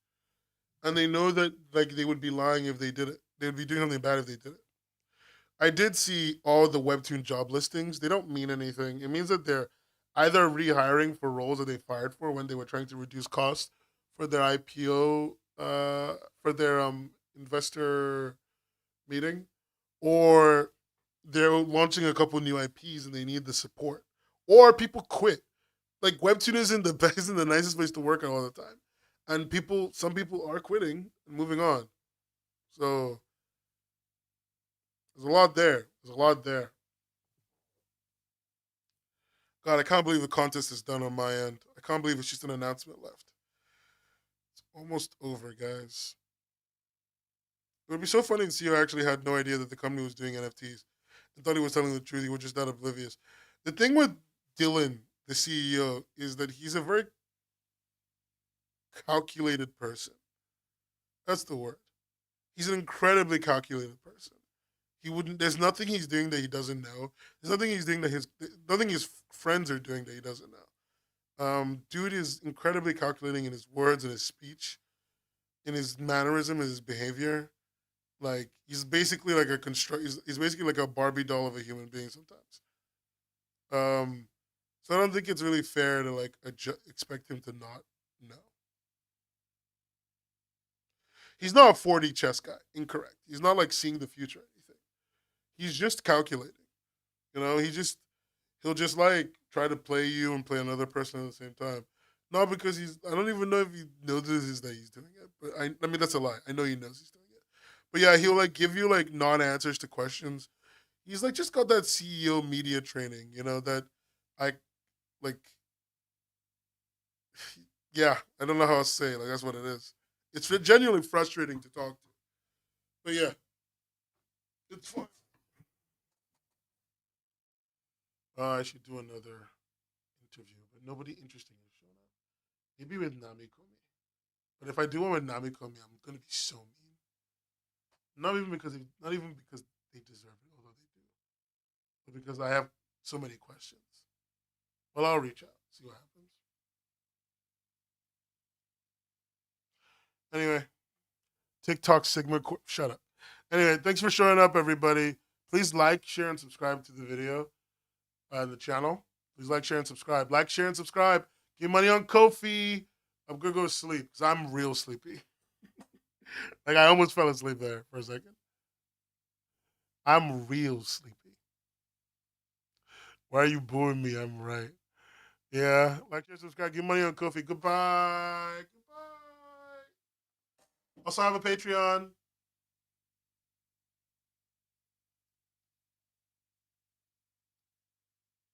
and they know that like they would be lying if they did it. They would be doing something bad if they did it. I did see all the Webtoon job listings. They don't mean anything. It means that they're either rehiring for roles that they fired for when they were trying to reduce costs for their IPO, for their investor meeting, or they're launching a couple new IPs and they need the support, or people quit. Like Webtoon isn't the best, isn't the nicest place to work at all the time, and some people are quitting and moving on. So there's a lot there. God, I can't believe the contest is done on my end. I can't believe it's just an announcement left. It's almost over, guys. It would be so funny if CEO actually had no idea that the company was doing NFTs and thought he was telling the truth. He was just that oblivious. The thing with Dylan, the CEO, is that he's a very calculated person. That's the word. He's an incredibly calculated person. There's nothing he's doing that he doesn't know. There's nothing he's doing nothing his friends are doing that he doesn't know. Dude is incredibly calculating in his words and his speech, in his mannerism and his behavior. Like he's basically like he's basically like a Barbie doll of a human being sometimes. So I don't think it's really fair to like expect him to not know. He's not a 4D chess guy. Incorrect. He's not like seeing the future or anything. He's just calculating. You know, he'll just like try to play you and play another person at the same time. Not because I don't even know if he notices that he's doing it. But I mean, that's a lie. I know he knows he's doing it. But yeah, he'll like give you like non-answers to questions. He's like just got that CEO media training, you know, that I like, yeah, I don't know how else to say it. Like, that's what it is. It's genuinely frustrating to talk to. But yeah, it's fun. I should do another interview, but nobody interesting has shown up. Maybe with Nami Komi. But if I do one with Nami Komi, I'm gonna be so mean. Not even because they deserve it, although they do, but because I have so many questions. Well, I'll reach out, see what happens. Anyway, TikTok Sigma. Shut up. Anyway, thanks for showing up, everybody. Please like, share, and subscribe to the video, the channel. Please like, share, and subscribe. Like, share, and subscribe. Give money on Ko-fi. I'm gonna go to sleep because I'm real sleepy. Like I almost fell asleep there for a second. I'm real sleepy. Why are you booing me? I'm right. Yeah, like, share, subscribe. Give money on Ko-fi. Goodbye. Goodbye. Also, I have a Patreon.